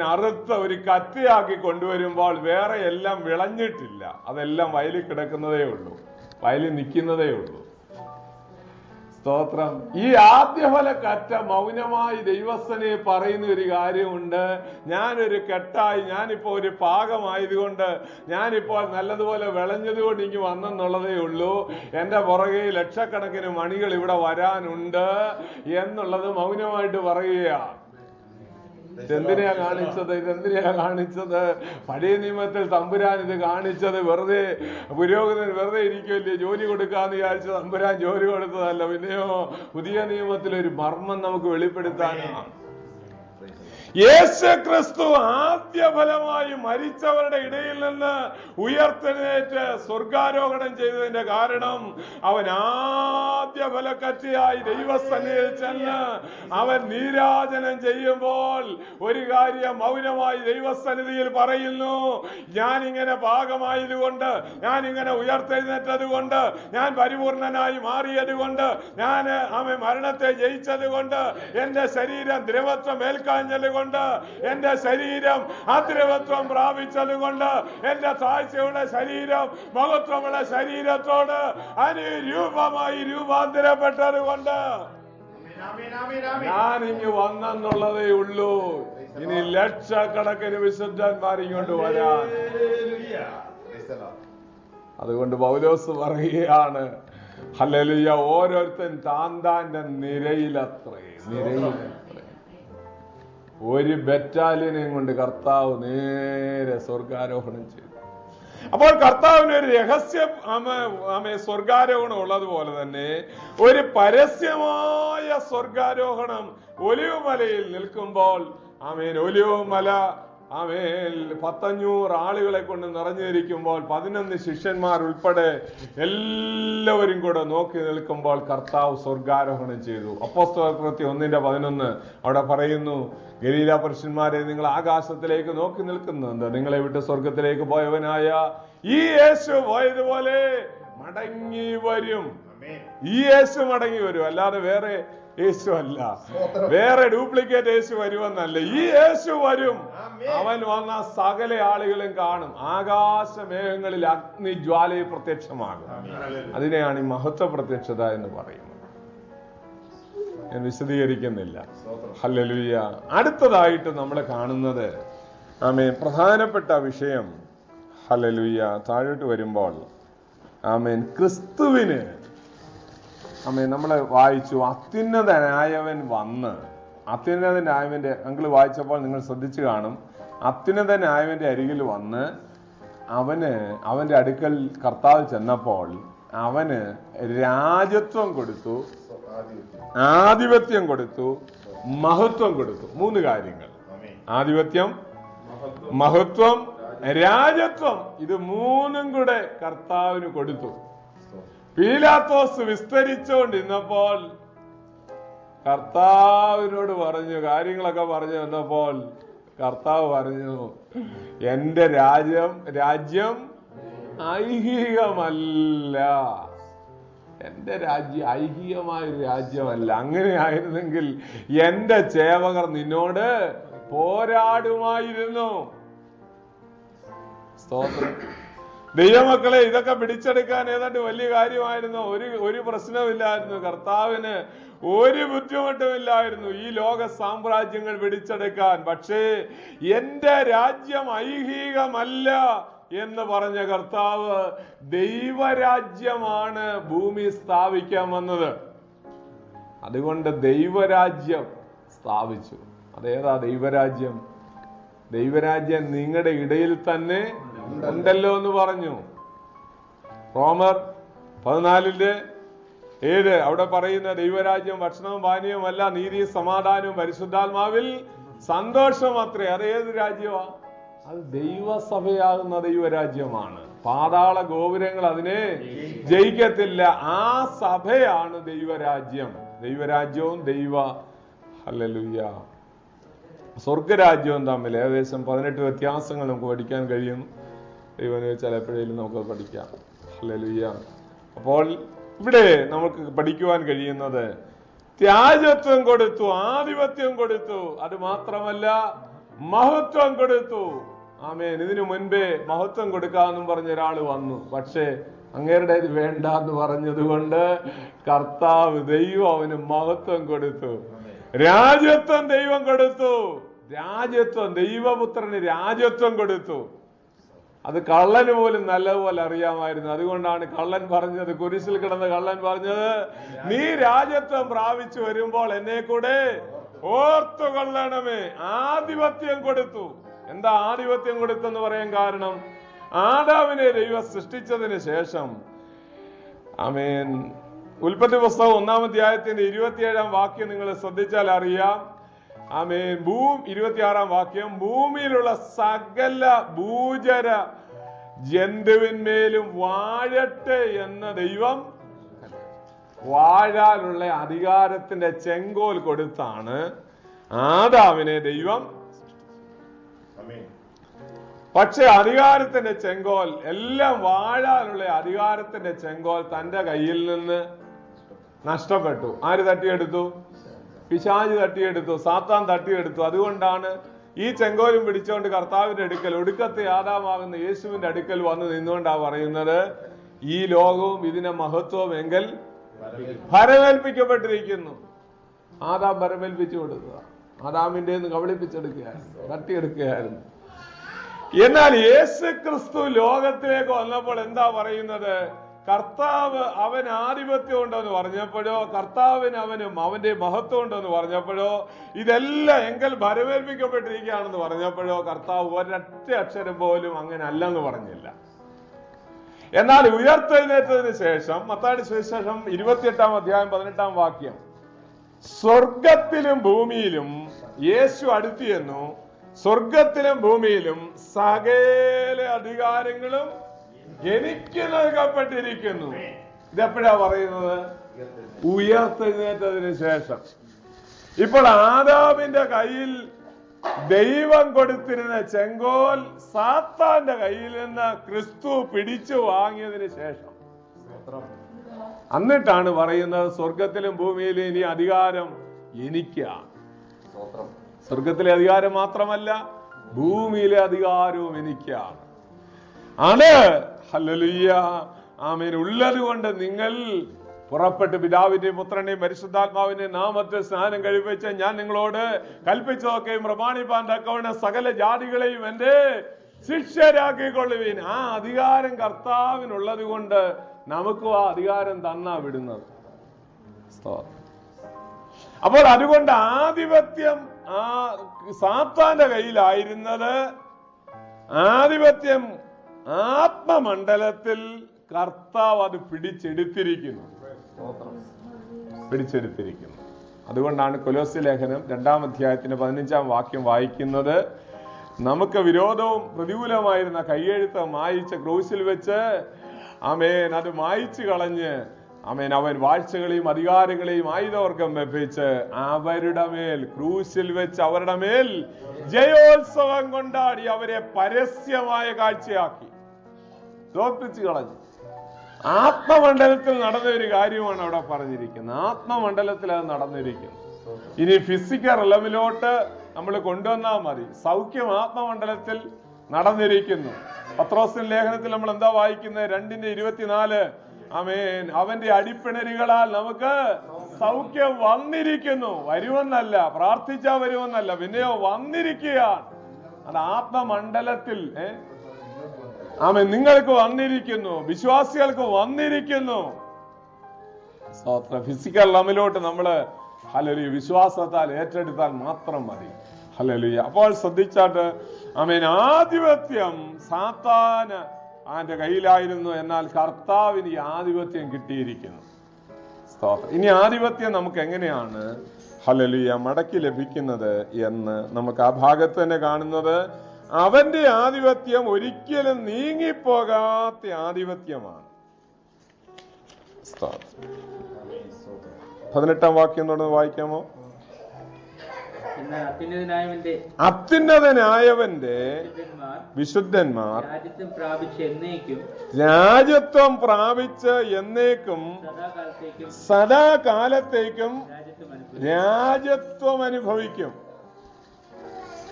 അറുത്ത ഒരു കറ്റയാക്കി കൊണ്ടുവരുമ്പോൾ വേറെ എല്ലാം വിളഞ്ഞിട്ടില്ല. അതെല്ലാം വയലിൽ കിടക്കുന്നതേ ഉള്ളൂ, വയലിൽ നിൽക്കുന്നതേ ഉള്ളൂ. സ്തോത്രം. ഈ ആദ്യഫല കറ്റ മൗനമായി ദൈവസ്ഥനെ പറയുന്ന ഒരു കാര്യമുണ്ട്. ഞാനൊരു കെട്ടായി, ഞാനിപ്പോ ഒരു പാകമായതുകൊണ്ട്, ഞാനിപ്പോൾ നല്ലതുപോലെ വിളഞ്ഞതുകൊണ്ട് ഇങ്ങ് വന്നെന്നുള്ളതേ ഉള്ളൂ. എന്റെ പുറകെ ലക്ഷക്കണക്കിന് മണികൾ ഇവിടെ വരാനുണ്ട് എന്നുള്ളത് മൗനമായിട്ട് പറയുകയാണ്. ഇതെന്തിനാ കാണിച്ചത്? പഴയ നിയമത്തിൽ തമ്പുരാൻ ഇത് കാണിച്ചത് വെറുതെ പുരോഹിതൻ വെറുതെ ഇരിക്കുമല്ലേ, ജോലി കൊടുക്കാന്ന് വിചാരിച്ച തമ്പുരാൻ ജോലി കൊടുത്തതല്ല. പിന്നെയോ പുതിയ നിയമത്തിൽ ഒരു മർമ്മം നമുക്ക് വെളിപ്പെടുത്താനാണ്. യേശുക്രിസ്തു ആദ്യഫലമായി മരിച്ചവരുടെ ഇടയിൽ നിന്ന് ഉയർത്തെഴുന്നേറ്റ് സ്വർഗാരോഹണം ചെയ്തതിന്റെ കാരണം അവൻ ആദ്യഫലക്കറ്റയായി ദൈവസന്നിധിയിൽ ചെന്ന് അവൻ നീരാജനം ചെയ്യുമ്പോൾ ഒരു കാര്യം മൗനമായി ദൈവസന്നിധിയിൽ പറയുന്നു, ഞാനിങ്ങനെ ഭാഗമായതുകൊണ്ട്, ഞാനിങ്ങനെ ഉയർത്തെഴുന്നേറ്റത് കൊണ്ട്, ഞാൻ പരിപൂർണനായി മാറിയത് കൊണ്ട്, ഞാൻ മരണത്തെ ജയിച്ചത് കൊണ്ട്, എന്റെ ശരീരം ദ്രവത്വം കേൾക്കാഞ്ഞത് കൊണ്ട്, എന്റെ ശരീരം അദ്രവത്വം പ്രാപിച്ചത് കൊണ്ട്, എന്റെ താഴ്ചയുടെ ശരീരം മഹത്വമുള്ള ശരീരത്തോട് അനുരൂപമായി രൂപാന്തരപ്പെട്ടത് കൊണ്ട് ഞാൻ ഇങ്ങ് വന്നെന്നുള്ളതേ ഉള്ളൂ. ഇനി ലക്ഷക്കണക്കിന് വിശുദ്ധന്മാർ ഇങ്ങോട്ട് വരാൻ. അതുകൊണ്ട് പൗലോസ് പറയുകയാണ്, ഹല്ലേലൂയ, ഓരോരുത്തൻ താന്താന്റെ നിരയിലത്രേ. ഒരു ബറ്റാലിയനെയും കൊണ്ട് കർത്താവ് നേരെ സ്വർഗാരോഹണം ചെയ്തു. അപ്പോൾ കർത്താവിന് ഒരു രഹസ്യം സ്വർഗാരോഹണം ഉള്ളതുപോലെ തന്നെ ഒരു പരസ്യമായ സ്വർഗാരോഹണം ഒലിവ് മലയിൽ നിൽക്കുമ്പോൾ ഒലിവ് മല 500 ആളുകളെ കൊണ്ട് നിറഞ്ഞിരിക്കുമ്പോൾ 11 ശിഷ്യന്മാർ ഉൾപ്പെടെ എല്ലാവരും കൂടെ നോക്കി നിൽക്കുമ്പോൾ കർത്താവ് സ്വർഗാരോഹണം ചെയ്തു. അപ്പോസ്തലപ്രവൃത്തി 1:11 അവിടെ പറയുന്നു, ഗലീല പുരുഷന്മാരെ, നിങ്ങൾ ആകാശത്തിലേക്ക് നോക്കി നിൽക്കുന്നുണ്ട്. നിങ്ങളെ വിട്ട് സ്വർഗത്തിലേക്ക് പോയവനായ ഈ യേശു പോയതുപോലെ മടങ്ങി വരും. ഈ യേശു മടങ്ങി വരും, അല്ലാതെ വേറെ യേശു അല്ല, വേറെ ഡ്യൂപ്ലിക്കേറ്റ് യേശു വരുമെന്നല്ല. ഈ യേശു വരും. അവൻ വന്ന സകല ആളുകളും കാണും. ആകാശമേഘങ്ങളിൽ അഗ്നിജ്വാലയിൽ പ്രത്യക്ഷമാകും. അതിനെയാണ് ഈ മഹത്വ പ്രത്യക്ഷത എന്ന് പറയുന്നത്. ഞാൻ വിശദീകരിക്കുന്നില്ല. ഹല്ലേലൂയ. അടുത്തതായിട്ട് നമ്മൾ കാണുന്നത് പ്രധാനപ്പെട്ട വിഷയം, ഹല്ലേലൂയ, താഴോട്ട് വരുമ്പോൾ ക്രിസ്തുവിന് നമ്മൾ വായിച്ചു, അത്യുന്നതനായവൻ വന്ന്, അത്യുന്നതനായവന്റെ അങ്കിൾ വായിച്ചപ്പോൾ നിങ്ങൾ ശ്രദ്ധിച്ചു കാണും, അത്യുന്നതനായവന്റെ അരികിൽ വന്ന് അവന്റെ അടുക്കൽ കർത്താവ് ചെന്നപ്പോൾ അവന് രാജത്വം കൊടുത്തു, ആധിപത്യം കൊടുത്തു, മഹത്വം കൊടുത്തു. 3 കാര്യങ്ങൾ: ആധിപത്യം, മഹത്വം, രാജത്വം. ഇത് 3ഉം കൂടെ കർത്താവിന് കൊടുത്തു. പീലാത്തോസ് വിസ്തരിച്ചുകൊണ്ടിരുന്നപ്പോൾ കർത്താവിനോട് പറഞ്ഞു, കാര്യങ്ങളൊക്കെ പറഞ്ഞു വന്നപ്പോൾ കർത്താവ് പറഞ്ഞു, എന്റെ രാജ്യം ഐഹികമല്ല. എന്റെ രാജ്യം ഐഹികമായൊരു രാജ്യമല്ല. അങ്ങനെയായിരുന്നെങ്കിൽ എന്റെ സേവകർ നിന്നോട് പോരാടുമായിരുന്നു. സ്തോത്രം. ദൈവമക്കളെ, ഇതൊക്കെ പിടിച്ചെടുക്കാൻ ഏതാണ്ട് വലിയ കാര്യമായിരുന്നു. ഒരു പ്രശ്നമില്ലായിരുന്നു. കർത്താവിന് ഒരു ബുദ്ധിമുട്ടുമില്ലായിരുന്നു ഈ ലോക സാമ്രാജ്യങ്ങൾ പിടിച്ചെടുക്കാൻ. പക്ഷേ എന്റെ രാജ്യം ഐഹികമല്ല എന്ന് പറഞ്ഞ കർത്താവ് ദൈവരാജ്യമാണ് ഭൂമി സ്ഥാപിക്കാൻ വന്നത്. അതുകൊണ്ട് ദൈവരാജ്യം സ്ഥാപിച്ചു. അതേതാ ദൈവരാജ്യം? ദൈവരാജ്യം നിങ്ങളുടെ ഇടയിൽ തന്നെ ഉണ്ടല്ലോ എന്ന് പറഞ്ഞു. റോമർ 14:7 അവിടെ പറയുന്ന ദൈവരാജ്യം ഭക്ഷണവും പാനീയവും അല്ല, നീതിയും സമാധാനവും പരിശുദ്ധാത്മാവിൽ സന്തോഷം അത്രേ. അതേത് രാജ്യമാ? അത് ദൈവസഭയാകുന്ന ദൈവരാജ്യമാണ്. പാതാള ഗോപുരങ്ങൾ അതിനെ ജയിക്കത്തില്ല. ആ സഭയാണ് ദൈവരാജ്യം. ദൈവരാജ്യവും ഹല്ലേലൂയ, സ്വർഗരാജ്യവും തമ്മിൽ ഏകദേശം 18 വ്യത്യാസങ്ങൾ നമുക്ക് പഠിക്കാൻ കഴിയും. ദൈവം ചിലപ്പോഴേലും നമുക്കത് പഠിക്കാം. ഹല്ലേലൂയ. അപ്പോൾ ഇവിടെ നമുക്ക് പഠിക്കുവാൻ കഴിയുന്നത്, രാജത്വം കൊടുത്തു, ആധിപത്യം കൊടുത്തു, അത് മാത്രമല്ല മഹത്വം കൊടുത്തു. ആമേൻ. ഇതിനു മുൻപേ മഹത്വം കൊടുക്കാമെന്നും പറഞ്ഞ ഒരാൾ വന്നു. പക്ഷേ അങ്ങേരുടെ ഇത് വേണ്ട എന്ന് പറഞ്ഞത് കൊണ്ട് കർത്താവ് ദൈവം അവന് മഹത്വം കൊടുത്തു. രാജത്വം ദൈവം കൊടുത്തു. രാജത്വം, ദൈവപുത്രന് രാജത്വം കൊടുത്തു. അത് കള്ളന് പോലും നല്ലതുപോലെ അറിയാമായിരുന്നു. അതുകൊണ്ടാണ് കള്ളൻ പറഞ്ഞത്, കുരിശിൽ കിടന്ന കള്ളൻ പറഞ്ഞത്, നീ രാജത്വം പ്രാപിച്ചു വരുമ്പോൾ എന്നെ കൂടെ ഓർത്തു കൊള്ളണമേ. ആധിപത്യം കൊടുത്തു. എന്താ ആധിപത്യം കൊടുത്തെന്ന് പറയാൻ കാരണം, ആദാമിനെ ദൈവം സൃഷ്ടിച്ചതിന് ശേഷം, ആമേൻ, ഉൽപ്പത്തി പുസ്തകം 1-ാം അധ്യായത്തിന്റെ 27-ാം വാക്യം നിങ്ങൾ ശ്രദ്ധിച്ചാൽ അറിയാം. ആമേൻ. 26-ാം വാക്യം, ഭൂമിയിലുള്ള സകല ഭൂചര ജന്തുവിന്മേലും വാഴട്ടെ എന്ന ദൈവം വാഴാനുള്ള അധികാരത്തിന്റെ ചെങ്കോൽ കൊടുത്താണ് ആദാമിനെ ദൈവം. പക്ഷെ അധികാരത്തിന്റെ ചെങ്കോൽ, എല്ലാം വാഴാനുള്ള അധികാരത്തിന്റെ ചെങ്കോൽ തന്റെ കയ്യിൽ നിന്ന് നഷ്ടപ്പെട്ടു. ആര് തട്ടിയെടുത്തു? പിശാച് തട്ടിയെടുത്തു, സാത്താൻ തട്ടിയെടുത്തു. അതുകൊണ്ടാണ് ഈ ചെങ്കോലും പിടിച്ചുകൊണ്ട് കർത്താവിന്റെ അടുക്കൽ, ഒടുക്കത്തെ ആദാമാകുന്ന യേശുവിന്റെ അടുക്കൽ വന്ന് നിന്നുകൊണ്ടാ പറയുന്നത്, ഈ ലോകവും ഇതിന്റെ മഹത്വവും എങ്കിൽ ഭരമേൽപ്പിക്കപ്പെട്ടിരിക്കുന്നു. ആദാം ഭരമേൽപ്പിച്ചു കൊടുക്കുക, ആദാമിന്റെ കബളിപ്പിച്ചെടുക്കുകയായിരുന്നു, തട്ടിയെടുക്കുകയായിരുന്നു. എന്നാൽ യേശു ക്രിസ്തു ലോകത്തിലേക്ക് വന്നപ്പോൾ എന്താ പറയുന്നത്? കർത്താവ് അവൻ ആധിപത്യം ഉണ്ടെന്ന് പറഞ്ഞപ്പോഴോ, കർത്താവിന് അവന്റെ മഹത്വം ഉണ്ടെന്ന് പറഞ്ഞപ്പോഴോ, ഇതെല്ലാം എങ്കിൽ ഭരമേൽപ്പിക്കപ്പെട്ടിരിക്കുകയാണെന്ന് പറഞ്ഞപ്പോഴോ, കർത്താവ് ഒരൊറ്റ അക്ഷരം പോലും അങ്ങനെ അല്ലെന്ന് പറഞ്ഞില്ല. എന്നാൽ ഉയർത്തെഴുന്നേറ്റതിന് ശേഷം മത്തായിയുടെ സുവിശേഷം 28-ാം അധ്യായം 18-ാം വാക്യം, സ്വർഗത്തിലും ഭൂമിയിലും യേശു അടുത്തു ചെന്നു, സ്വർഗത്തിലും ഭൂമിയിലും സകല അധികാരങ്ങളും എനിക്ക് നൽകപ്പെട്ടിരിക്കുന്നു. ഇതെപ്പോഴാ പറയുന്നത്? ഉയർത്തെഴുന്നേറ്റതിന് ശേഷം. ഇപ്പോൾ ആദാമിന്റെ കയ്യിൽ ദൈവം കൊടുത്തിരുന്ന ചെങ്കോൽ സാത്താന്റെ കയ്യിൽ നിന്ന് ക്രിസ്തു പിടിച്ചു വാങ്ങിയതിന് ശേഷം എന്നിട്ടാണ് പറയുന്നത്, സ്വർഗത്തിലും ഭൂമിയിലും ഇനി അധികാരം എനിക്കാണ്. സ്വർഗത്തിലെ അധികാരം മാത്രമല്ല, ഭൂമിയിലെ അധികാരവും എനിക്കാണ്. ആണ്. ഹല്ലേലൂയ, ആമേൻ. ഉള്ളത് കൊണ്ട് നിങ്ങൾ പുറപ്പെട്ട് പിതാവിന്റെയും പുത്രന്റെയും പരിശുദ്ധാത്മാവിന്റെയും നാമത്തിൽ സ്നാനം കഴിപ്പിച്ച് ഞാൻ നിങ്ങളോട് കൽപ്പിച്ചതൊക്കെയും പ്രമാണിപ്പാൻ തക്കവണ്ണം സകല ജാതികളെയും എന്റെ ശിഷ്യരാക്കിക്കൊള്ളുവീൻ. ആ അധികാരം കർത്താവിനുള്ളത് കൊണ്ട് നമുക്കും ആ അധികാരം തന്നാ വിടുന്നത്. അപ്പോൾ അതുകൊണ്ട് ആധിപത്യം ആ സാത്താന്റെ കയ്യിലായിരുന്നത്, ആധിപത്യം ആത്മമണ്ഡലത്തിൽ കർത്താവ് അത് പിടിച്ചെടുത്തിരിക്കുന്നു. അതുകൊണ്ടാണ് കൊലോസ്യ ലേഖനം 2-ാം അധ്യായത്തിന്റെ 15-ാം വാക്യം വായിക്കുന്നത്, നമുക്ക് വിരോധവും പ്രതികൂലമായിരുന്ന കയ്യെഴുത്ത് മായിച്ച ക്രൂശിൽ വെച്ച് ആമേൻ അത് മായിച്ചു കളഞ്ഞ് ആമേൻ അവൻ വാഴ്ചകളെയും അധികാരങ്ങളെയും ആയുധവർഗം വെപ്പിച്ച് അവരുടെ മേൽ ക്രൂശിൽ വെച്ച് അവരുടെ മേൽ ജയോത്സവം കൊണ്ടാടി അവരെ പരസ്യമായ കാഴ്ചയാക്കി തോൽപ്പിച്ചു കളഞ്ഞു. ആത്മമണ്ഡലത്തിൽ നടന്ന ഒരു കാര്യമാണ് അവിടെ പറഞ്ഞിരിക്കുന്നത്. ആത്മമണ്ഡലത്തിൽ അത് നടന്നിരിക്കുന്നു. ഇനി ഫിസിക്കൽ റിലമിലോട്ട് നമ്മൾ കൊണ്ടുവന്നാൽ മതി. സൗഖ്യം ആത്മമണ്ഡലത്തിൽ നടന്നിരിക്കുന്നു. പത്രോസിന്റെ ലേഖനത്തിൽ നമ്മൾ എന്താ വായിക്കുന്നത്? 2:24, ആമേൻ, അവന്റെ അടിപ്പിണരുകളാൽ നമുക്ക് സൗഖ്യം വന്നിരിക്കുന്നു. വരുമെന്നല്ല, പ്രാർത്ഥിച്ചാ വരുമെന്നല്ല, പിന്നെയോ വന്നിരിക്കുകയാണ്. അത് ആത്മമണ്ഡലത്തിൽ ആമേൻ നിങ്ങൾക്ക് വന്നിരിക്കുന്നു, വിശ്വാസികൾക്ക് വന്നിരിക്കുന്നു. ഫിസിക്കൽ ലമിലോട്ട് നമ്മള് ഹല്ലേലൂയ വിശ്വാസത്താൽ ഏറ്റെടുത്താൽ മാത്രം മതി. ഹല്ലേലൂയ. അപ്പോൾ ശ്രദ്ധിച്ചാട്ട് ആമേൻ, ആധിപത്യം സാത്താന് അവന്റെ കയ്യിലായിരുന്നു, എന്നാൽ കർത്താവിന് ഈ ആധിപത്യം കിട്ടിയിരിക്കുന്നു. ഇനി ആധിപത്യം നമുക്ക് എങ്ങനെയാണ് ഹല്ലേലൂയ മടക്കി ലഭിക്കുന്നത് എന്ന് നമുക്ക് ആ ഭാഗത്ത് തന്നെ കാണുന്നത്. അവന്റെ ആധിപത്യം ഒരിക്കലും നീങ്ങിപ്പോകാത്ത ആധിപത്യമാണ്. 18-ാം വാക്യം തുടർന്ന് വായിക്കാമോ? അത്യുന്നതനായവന്റെ വിശുദ്ധന്മാർ രാജ്യത്വം പ്രാപിച്ച് എന്നേക്കും സദാകാലത്തേക്കും രാജ്യത്വം അനുഭവിക്കും.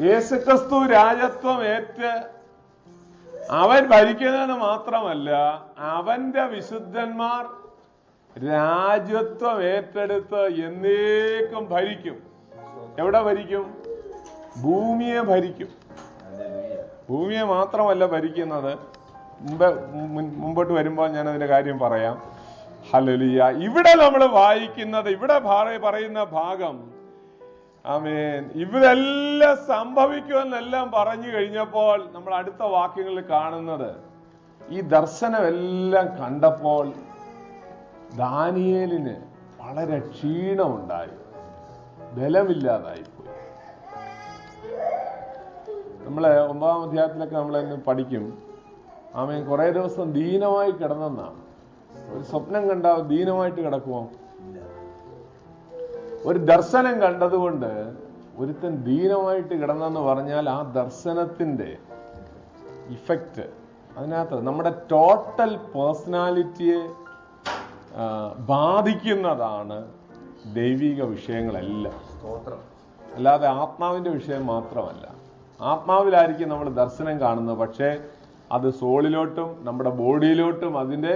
യേശുക്രിസ്തു രാജ്യത്വം ഏറ്റ് അവൻ ഭരിക്കുന്നതെന്ന് മാത്രമല്ല, അവന്റെ വിശുദ്ധന്മാർ രാജ്യത്വം ഏറ്റെടുത്ത് എന്നേക്കും ഭരിക്കും. എവിടെ ഭരിക്കും? ഭൂമിയെ ഭരിക്കും. ഭൂമിയെ മാത്രമല്ല ഭരിക്കുന്നത്, മുമ്പോട്ട് വരുമ്പോൾ ഞാൻ അതിന്റെ കാര്യം പറയാം. ഹല്ലേലൂയ. ഇവിടെ നമ്മൾ വായിക്കുന്നത്, ഇവിടെ പറയുന്ന ഭാഗം ആമേൻ ഇവരെല്ലാം സംഭവിക്കുമെന്നെല്ലാം പറഞ്ഞു കഴിഞ്ഞപ്പോൾ നമ്മൾ അടുത്ത വാക്യങ്ങളിൽ കാണുന്നത്, ഈ ദർശനമെല്ലാം കണ്ടപ്പോൾ ദാനിയേലിന് വളരെ ക്ഷീണമുണ്ടായി, ബലമില്ലാതായിപ്പോയി. നമ്മളെ 9-ാം അധ്യായത്തിലൊക്കെ നമ്മളെന്ന് പഠിക്കും. ആമേൻ കുറെ ദിവസം ദീനമായി കിടന്നെന്നാണ്. ഒരു സ്വപ്നം കണ്ട ദീനമായിട്ട് കിടക്കുമോ? ഒരു ദർശനം കണ്ടതുകൊണ്ട് ഒരുത്തൻ ദീനമായിട്ട് കിടന്നെന്ന് പറഞ്ഞാൽ ആ ദർശനത്തിന്റെ ഇഫക്റ്റ് അതിനകത്ത് നമ്മുടെ ടോട്ടൽ പേഴ്സണാലിറ്റിയെ ബാധിക്കുന്നതാണ് ദൈവിക വിഷയങ്ങളെല്ലാം. അല്ലാതെ ആത്മാവിന്റെ വിഷയം മാത്രമല്ല. ആത്മാവിലായിരിക്കും നമ്മൾ ദർശനം കാണുന്നത്, പക്ഷേ അത് സോളിലോട്ടും നമ്മുടെ ബോഡിയിലോട്ടും അതിന്റെ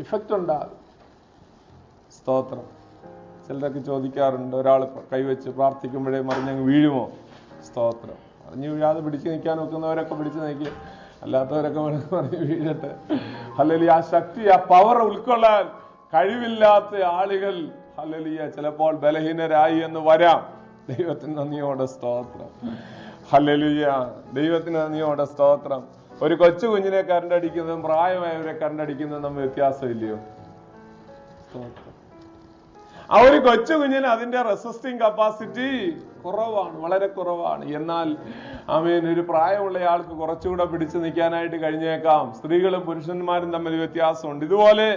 ഇഫക്റ്റ് ഉണ്ടാകും. സ്തോത്രം. ചിലരൊക്കെ ചോദിക്കാറുണ്ട്, ഒരാൾ കൈവച്ച് പ്രാർത്ഥിക്കുമ്പോഴേ മറിഞ്ഞങ്ങ് വീഴുമോ? സ്തോത്രം. മറിഞ്ഞു വീഴാതെ പിടിച്ചു നിൽക്കാൻ നോക്കുന്നവരൊക്കെ പിടിച്ചു നിൽക്കുക, അല്ലാത്തവരൊക്കെ മറിഞ്ഞ് വീഴട്ടെ. ഹല്ലേലൂയ. ആ ശക്തി, ആ പവർ ഉൾക്കൊള്ളാൻ കഴിവില്ലാത്ത ആളുകൾ ഹല്ലേലൂയ ചിലപ്പോൾ ബലഹീനരായി എന്ന് വരാം. ദൈവത്തിന് നന്ദിയോടെ സ്തോത്രം. ഹല്ലേലൂയ. ദൈവത്തിന് നന്ദിയോടെ സ്തോത്രം. ഒരു കൊച്ചു കുഞ്ഞിനെ കരണ്ടടിക്കുന്നതും പ്രായമായവരെ കരണ്ടടിക്കുന്നതും തമ്മിൽ വ്യത്യാസമില്ലയോ? സ്തോത്രം. ആ ഒരു കൊച്ചു കുഞ്ഞിന് അതിന്റെ റെസിസ്റ്റിംഗ് കപ്പാസിറ്റി കുറവാണ്, വളരെ കുറവാണ്. എന്നാൽ ആമേൻ, ഒരു പ്രായമുള്ള ആൾക്ക് കുറച്ചുകൂടെ പിടിച്ചു നിൽക്കാനായിട്ട് കഴിഞ്ഞേക്കാം. സ്ത്രീകളും പുരുഷന്മാരും തമ്മിൽ വ്യത്യാസമുണ്ട്. ഇതുപോലെ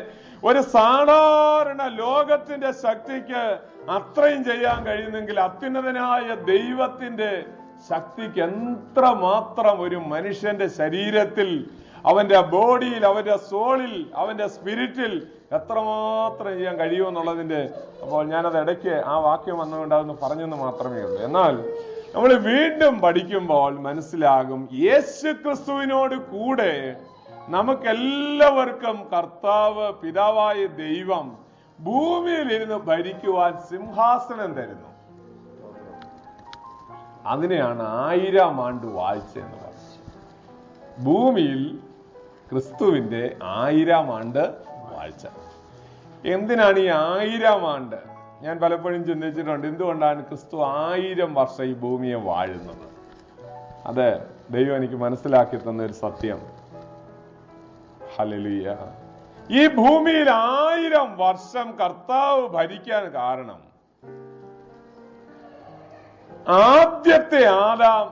ഒരു സാധാരണ ലോകത്തിന്റെ ശക്തിക്ക് അത്രയും ചെയ്യാൻ കഴിയുന്നെങ്കിൽ അത്യുന്നതനായ ദൈവത്തിന്റെ ശക്തിക്ക് എത്രമാത്രം ഒരു മനുഷ്യന്റെ ശരീരത്തിൽ, അവന്റെ ബോഡിയിൽ, അവന്റെ സോളിൽ, അവന്റെ സ്പിരിറ്റിൽ എത്രമാത്രം ചെയ്യാൻ കഴിയുമെന്നുള്ളതിന്റെ. അപ്പോൾ ഞാനത് ഇടയ്ക്ക് ആ വാക്യം വന്നുകൊണ്ട് അതൊന്ന് പറഞ്ഞെന്ന് മാത്രമേ ഉള്ളൂ. എന്നാൽ നമ്മൾ വീണ്ടും പഠിക്കുമ്പോൾ മനസ്സിലാകും, യേശു ക്രിസ്തുവിനോട് കൂടെ നമുക്കെല്ലാവർക്കും കർത്താവ് പിതാവായ ദൈവം ഭൂമിയിൽ ഇരുന്ന് ഭരിക്കുവാൻ സിംഹാസനം തരുന്നു. അതിനെയാണ് 1000 ആണ്ട് വാഴ്ച എന്ന് പറയുന്നത്. ഭൂമിയിൽ ക്രിസ്തുവിന്റെ 1000 ആണ്ട് വാഴ്ച. എന്തിനാണ് ഈ 1000 ആണ്ട്? ഞാൻ പലപ്പോഴും ചിന്തിച്ചിട്ടുണ്ട്, എന്തുകൊണ്ടാണ് ക്രിസ്തു 1000 വർഷം ഈ ഭൂമിയെ വാഴുന്നത്? അത് ദൈവം എനിക്ക് മനസ്സിലാക്കി തന്ന ഒരു സത്യം. ഹല്ലേലൂയ. ഈ ഭൂമിയിൽ 1000 വർഷം കർത്താവ് ഭരിക്കാൻ കാരണം, ആദ്യത്തെ ആദാം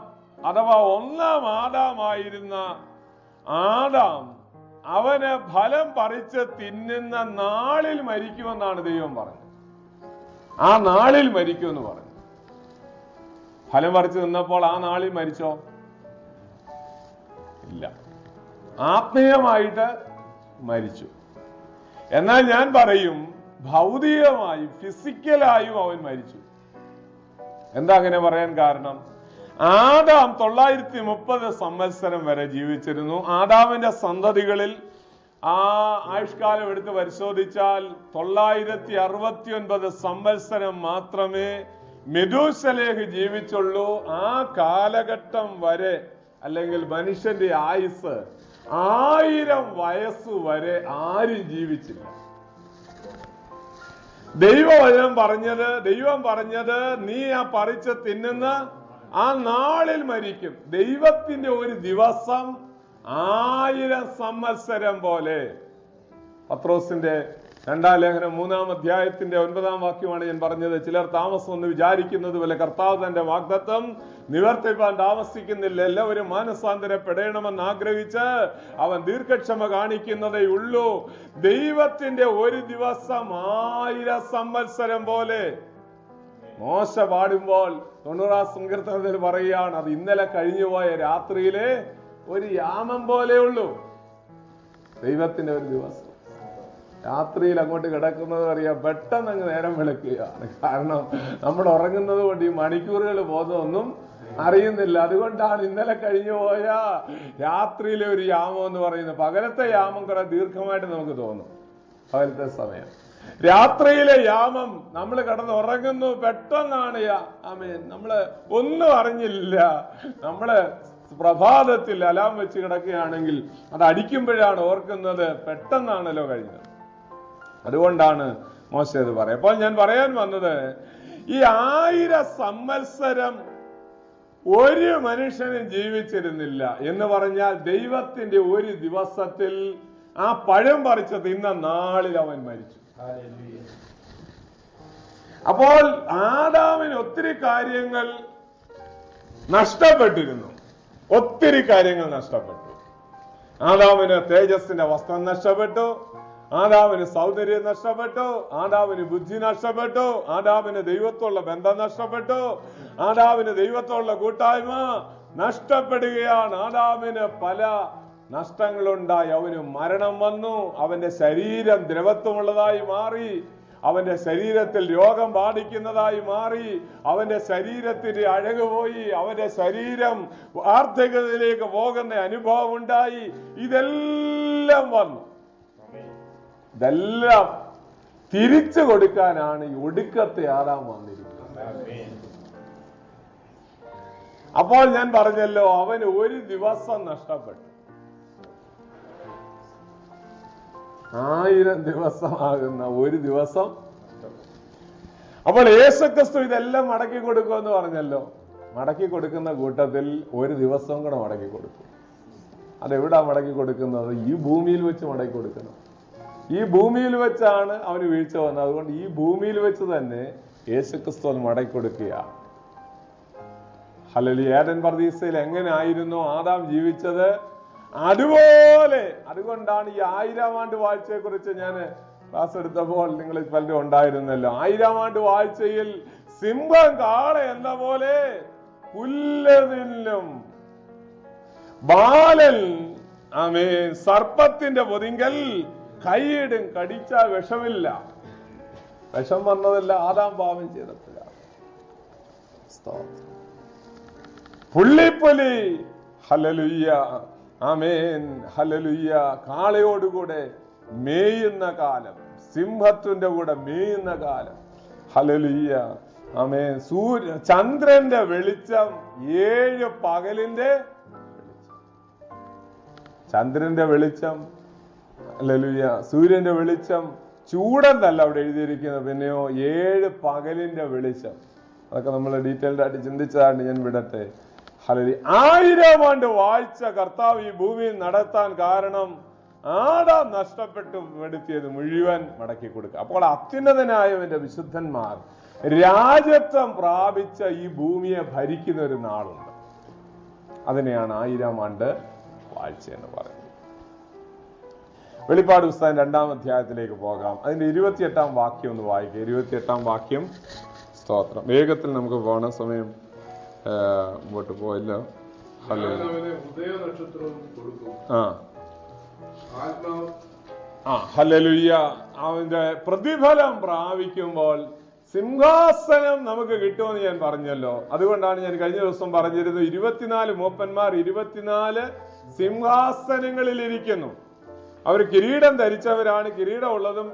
അഥവാ ഒന്നാം ആദാമായിരുന്ന ആദാം അവന് ഫലം പറിച്ച് തിന്നുന്ന നാളിൽ മരിക്കുമെന്നാണ് ദൈവം പറഞ്ഞത്. ആ നാളിൽ മരിക്കുമെന്ന് പറഞ്ഞു. ഫലം പറിച്ച് നിന്നപ്പോൾ ആ നാളിൽ മരിച്ചോ? ഇല്ല. ആത്മീയമായിട്ട് മരിച്ചു. എന്നാൽ ഞാൻ പറയും, ഭൗതികമായും ഫിസിക്കലായും അവൻ മരിച്ചു. എന്താ അങ്ങനെ പറയാൻ കാരണം? ആദാം 930 സംവത്സരം വരെ ജീവിച്ചിരുന്നു. ആദാമിന്റെ സന്തതികളിൽ ആ ആയുഷ്കാലം എടുത്ത് പരിശോധിച്ചാൽ 969 സംവത്സരം മാത്രമേ മെഥൂശലഹ് ജീവിച്ചുള്ളൂ. ആ കാലഘട്ടം വരെ, അല്ലെങ്കിൽ മനുഷ്യന്റെ ആയുസ് 1000 വയസ്സ് വരെ ആരും ജീവിച്ചില്ല. ദൈവം പറഞ്ഞത് നീ ആ പറിച്ച് തിന്നുന്ന ആ നാളിൽ മരിക്കും. ദൈവത്തിന്റെ ഒരു ദിവസം 1000 സംവത്സരം പോലെ. പത്രോസിന്റെ 2-ാം ലേഖനം 3-ാം അധ്യായത്തിന്റെ 9-ാം വാക്യമാണ് ഞാൻ പറഞ്ഞത്. ചിലർ താമസം എന്ന് വിചാരിക്കുന്നത് പോലെ കർത്താവ് തന്റെ വാഗ്ദത്തം നിവർത്തിപ്പാൻ താമസിക്കുന്നില്ല. എല്ലാവരും മാനസാന്തരപ്പെടണമെന്ന് ആഗ്രഹിച്ച് അവൻ ദീർഘക്ഷമ കാണിക്കുന്നതേ ഉള്ളൂ. ദൈവത്തിന്റെ ഒരു ദിവസം 1000 സംവത്സരം പോലെ. മോശ പാടുമ്പോൾ 90-ാം സങ്കീർത്തനത്തിൽ പറയുകയാണ്, അത് ഇന്നലെ കഴിഞ്ഞുപോയ രാത്രിയിലെ ഒരു യാമം പോലെ ഉള്ളൂ. ദൈവത്തിന്റെ ഒരു ദിവസം. രാത്രിയിൽ അങ്ങോട്ട് കിടക്കുന്നത് അറിയാം, പെട്ടെന്ന് അങ്ങ് നേരം വെളുക്കുകയാണ്. കാരണം നമ്മൾ ഉറങ്ങുന്നത് കൊണ്ട് ഈ മണിക്കൂറുകൾ പോകുന്നതൊന്നും അറിയുന്നില്ല. അതുകൊണ്ടാണ് ഇന്നലെ കഴിഞ്ഞു പോയ രാത്രിയിലെ ഒരു യാമം എന്ന് പറയുന്നത്. പകലത്തെ യാമം കുറെ ദീർഘമായിട്ട് നമുക്ക് തോന്നും, പകലത്തെ സമയം. രാത്രിയിലെ യാമം നമ്മൾ കിടന്നുറങ്ങുന്നു, പെട്ടെന്നാണ് ആമേൻ, നമ്മള് ഒന്നും അറിഞ്ഞില്ല. നമ്മള് പ്രഭാതത്തിൽ അലാം വെച്ച് കിടക്കുകയാണെങ്കിൽ അത് അടിക്കുമ്പോഴാണ് ഓർക്കുന്നത്, പെട്ടെന്നാണല്ലോ കഴിഞ്ഞത്. അതുകൊണ്ടാണ് മോശ ഇത് പറയാം. അപ്പോൾ ഞാൻ പറയാൻ വന്നത്, ഈ 1000 സംവത്സരം ഒരു മനുഷ്യനും ജീവിച്ചിരുന്നില്ല എന്ന് പറഞ്ഞാൽ ദൈവത്തിന്റെ ഒരു ദിവസത്തിൽ ആ പഴം പറിച്ച് തിന്ന നാളിൽ അവൻ മരിച്ചു. അപ്പോൾ ആദാമിന് ഒത്തിരി കാര്യങ്ങൾ നഷ്ടപ്പെട്ടിരുന്നു. ഒത്തിരി കാര്യങ്ങൾ നഷ്ടപ്പെട്ടു. ആദാമിന് തേജസ്സിന്റെ വസ്ത്രം നഷ്ടപ്പെട്ടു, ആദാമിന് സൗന്ദര്യം നഷ്ടപ്പെട്ടു, ആദാമിന് ബുദ്ധി നഷ്ടപ്പെട്ടു, ആദാമിന് ദൈവത്തോടുള്ള ബന്ധം നഷ്ടപ്പെട്ടു, ആദാമിന് ദൈവത്തോടുള്ള കൂട്ടായ്മ നഷ്ടപ്പെടുകയാണ്. ആദാമിന് പല നഷ്ടങ്ങളുണ്ടായി. അവന് മരണം വന്നു, അവന്റെ ശരീരം ദ്രവത്വമുള്ളതായി മാറി, അവന്റെ ശരീരത്തിൽ രോഗം ബാധിക്കുന്നതായി മാറി. അവന്റെ ശരീരത്തിന്റെ അഴക് പോയി. അവന്റെ ശരീരം വാർദ്ധക്യത്തിലേക്ക് പോകുന്ന അനുഭവം ഉണ്ടായി. ഇതെല്ലാം വന്നു. ഇതെല്ലാം തിരിച്ചു കൊടുക്കാനാണ് ഈ ഒടുക്കത്തെ ആദാം വന്നിരിക്കുന്നത്. അപ്പോൾ ഞാൻ പറഞ്ഞല്ലോ, അവന് ഒരു ദിവസം നഷ്ടപ്പെട്ടു. 1000 ദിവസമാകുന്ന ഒരു ദിവസം. അപ്പോൾ യേശുക്രിസ്തു ഇതെല്ലാം മടക്കി കൊടുക്കുമെന്ന് പറഞ്ഞല്ലോ. മടക്കി കൊടുക്കുന്ന കൂട്ടത്തിൽ ഒരു ദിവസം കൂടെ മടക്കി കൊടുക്കും. അതെവിടാ മടക്കി കൊടുക്കുന്നത്? ഈ ഭൂമിയിൽ വെച്ച് മടക്കി കൊടുക്കണം. ഈ ഭൂമിയിൽ വെച്ചാണ് അവന് വീഴ്ച വന്നത്. അതുകൊണ്ട് ഈ ഭൂമിയിൽ വെച്ച് തന്നെ യേശുക്രിസ്തു അത് മടക്കി കൊടുക്കുക. ഹല്ലേലൂയ. ഏദൻ പർദീസയിൽ എങ്ങനെ ആയിരുന്നോ ആദാം ജീവിച്ചത്, അതുപോലെ. അതുകൊണ്ടാണ് ഈ 1000 ആണ്ട് വാഴ്ചയെ കുറിച്ച് ഞാൻ ക്ലാസ് എടുത്തപ്പോൾ നിങ്ങൾ പലരും ഉണ്ടായിരുന്നല്ലോ. 1000 ആണ്ട് വാഴ്ചയിൽ സിംഹം കാള എന്ന പോലെ പുല്ലതിലും ബാലൻ ആമേൻ സർപ്പത്തിന്റെ പൊതിങ്കൽ കൈയിടും. കടിച്ചാൽ വിഷമില്ല. വിഷം വന്നതല്ല, ആദാം പാപം ചെയ്തപ്പോഴാണ്. പുള്ളിപ്പൊലി. ഹല്ലേലൂയ. ആമേൻ. ഹല്ലേലൂയ. കാളയോടുകൂടെ മേയുന്ന കാലം, സിംഹത്തിന്റെ കൂടെ മേയുന്ന കാലം. ഹല്ലേലൂയ. ആമേൻ. ചന്ദ്രന്റെ വെളിച്ചം 7 പകലിന്റെ ചന്ദ്രന്റെ വെളിച്ചം. ഹല്ലേലൂയ. സൂര്യന്റെ വെളിച്ചം ചൂടെന്നല്ല അവിടെ എഴുതിയിരിക്കുന്നത്, പിന്നെയോ 7 പകലിന്റെ വെളിച്ചം. അതൊക്കെ നമ്മൾ ഡീറ്റെയിൽഡ് ആയിട്ട് ചിന്തിച്ചതാണ്. ഞാൻ വിടട്ടെ. ഹല്ലേലൂയ. 1000 ആണ്ട് വാഴ്ച കർത്താവ് ഈ ഭൂമിയിൽ നടത്താൻ കാരണം ആദാം നഷ്ടപ്പെട്ടു വരുത്തിയത് മുഴുവൻ മടക്കി കൊടുക്കുക. അപ്പോൾ അത്യുന്നതനായവന്റെ വിശുദ്ധന്മാർ രാജത്വം പ്രാപിച്ച ഈ ഭൂമിയെ ഭരിക്കുന്ന ഒരു നാളുണ്ട്. അതിനെയാണ് 1000 ആണ്ട് വാഴ്ച എന്ന് പറയുന്നത്. വെളിപ്പാട് പുസ്തകം 2-ാം അധ്യായത്തിലേക്ക് പോകാം. അതിന്റെ 28-ാം വാക്യം ഒന്ന് വായിക്കുക. 28-ാം വാക്യം. സ്തോത്രം. വേഗത്തിൽ നമുക്ക് പോകണം, സമയം മുമ്പോട്ട് പോയല്ലോ. ഹല്ലേലൂയ. അവന്റെ പ്രതിഫലം പ്രാപിക്കുമ്പോൾ സിംഹാസനം നമുക്ക് കിട്ടുമെന്ന് ഞാൻ പറഞ്ഞല്ലോ. അതുകൊണ്ടാണ് ഞാൻ കഴിഞ്ഞ ദിവസം പറഞ്ഞിരുന്നത് 24 മൂപ്പന്മാർ 24 സിംഹാസനങ്ങളിൽ ഇരിക്കുന്നു. അവർ കിരീടം ധരിച്ചവരാണ്. കിരീടം ഉള്ളതും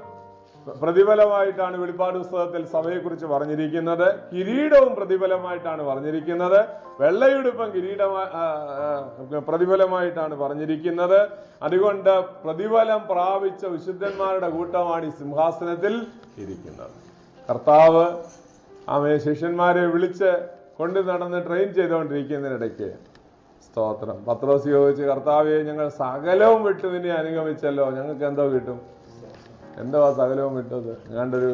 പ്രതിഫലമായിട്ടാണ് വെളിപ്പാട് പുസ്തകത്തിൽ സഭയെക്കുറിച്ച് പറഞ്ഞിരിക്കുന്നത്. കിരീടവും പ്രതിഫലമായിട്ടാണ് പറഞ്ഞിരിക്കുന്നത്. വെള്ളയുടുപ്പം പ്രതിഫലമായിട്ടാണ് പറഞ്ഞിരിക്കുന്നത്. അതുകൊണ്ട് പ്രതിഫലം പ്രാപിച്ച വിശുദ്ധന്മാരുടെ കൂട്ടമാണ് ഈ സിംഹാസനത്തിൽ ഇരിക്കുന്നത്. കർത്താവ് ശിഷ്യന്മാരെ വിളിച്ച് കൊണ്ടു നടന്ന് ട്രെയിൻ ചെയ്തുകൊണ്ടിരിക്കുന്നതിനിടയ്ക്ക് സ്തോത്രം പത്രോസ് ചോദിച്ച്, കർത്താവെ, ഞങ്ങൾ സകലവും വിട്ടു നിന്നെ അനുഗമിച്ചല്ലോ, ഞങ്ങൾക്ക് എന്തോ കിട്ടും? എന്തോ ആ സകലവും വിട്ടത്? ഞാണ്ടൊരു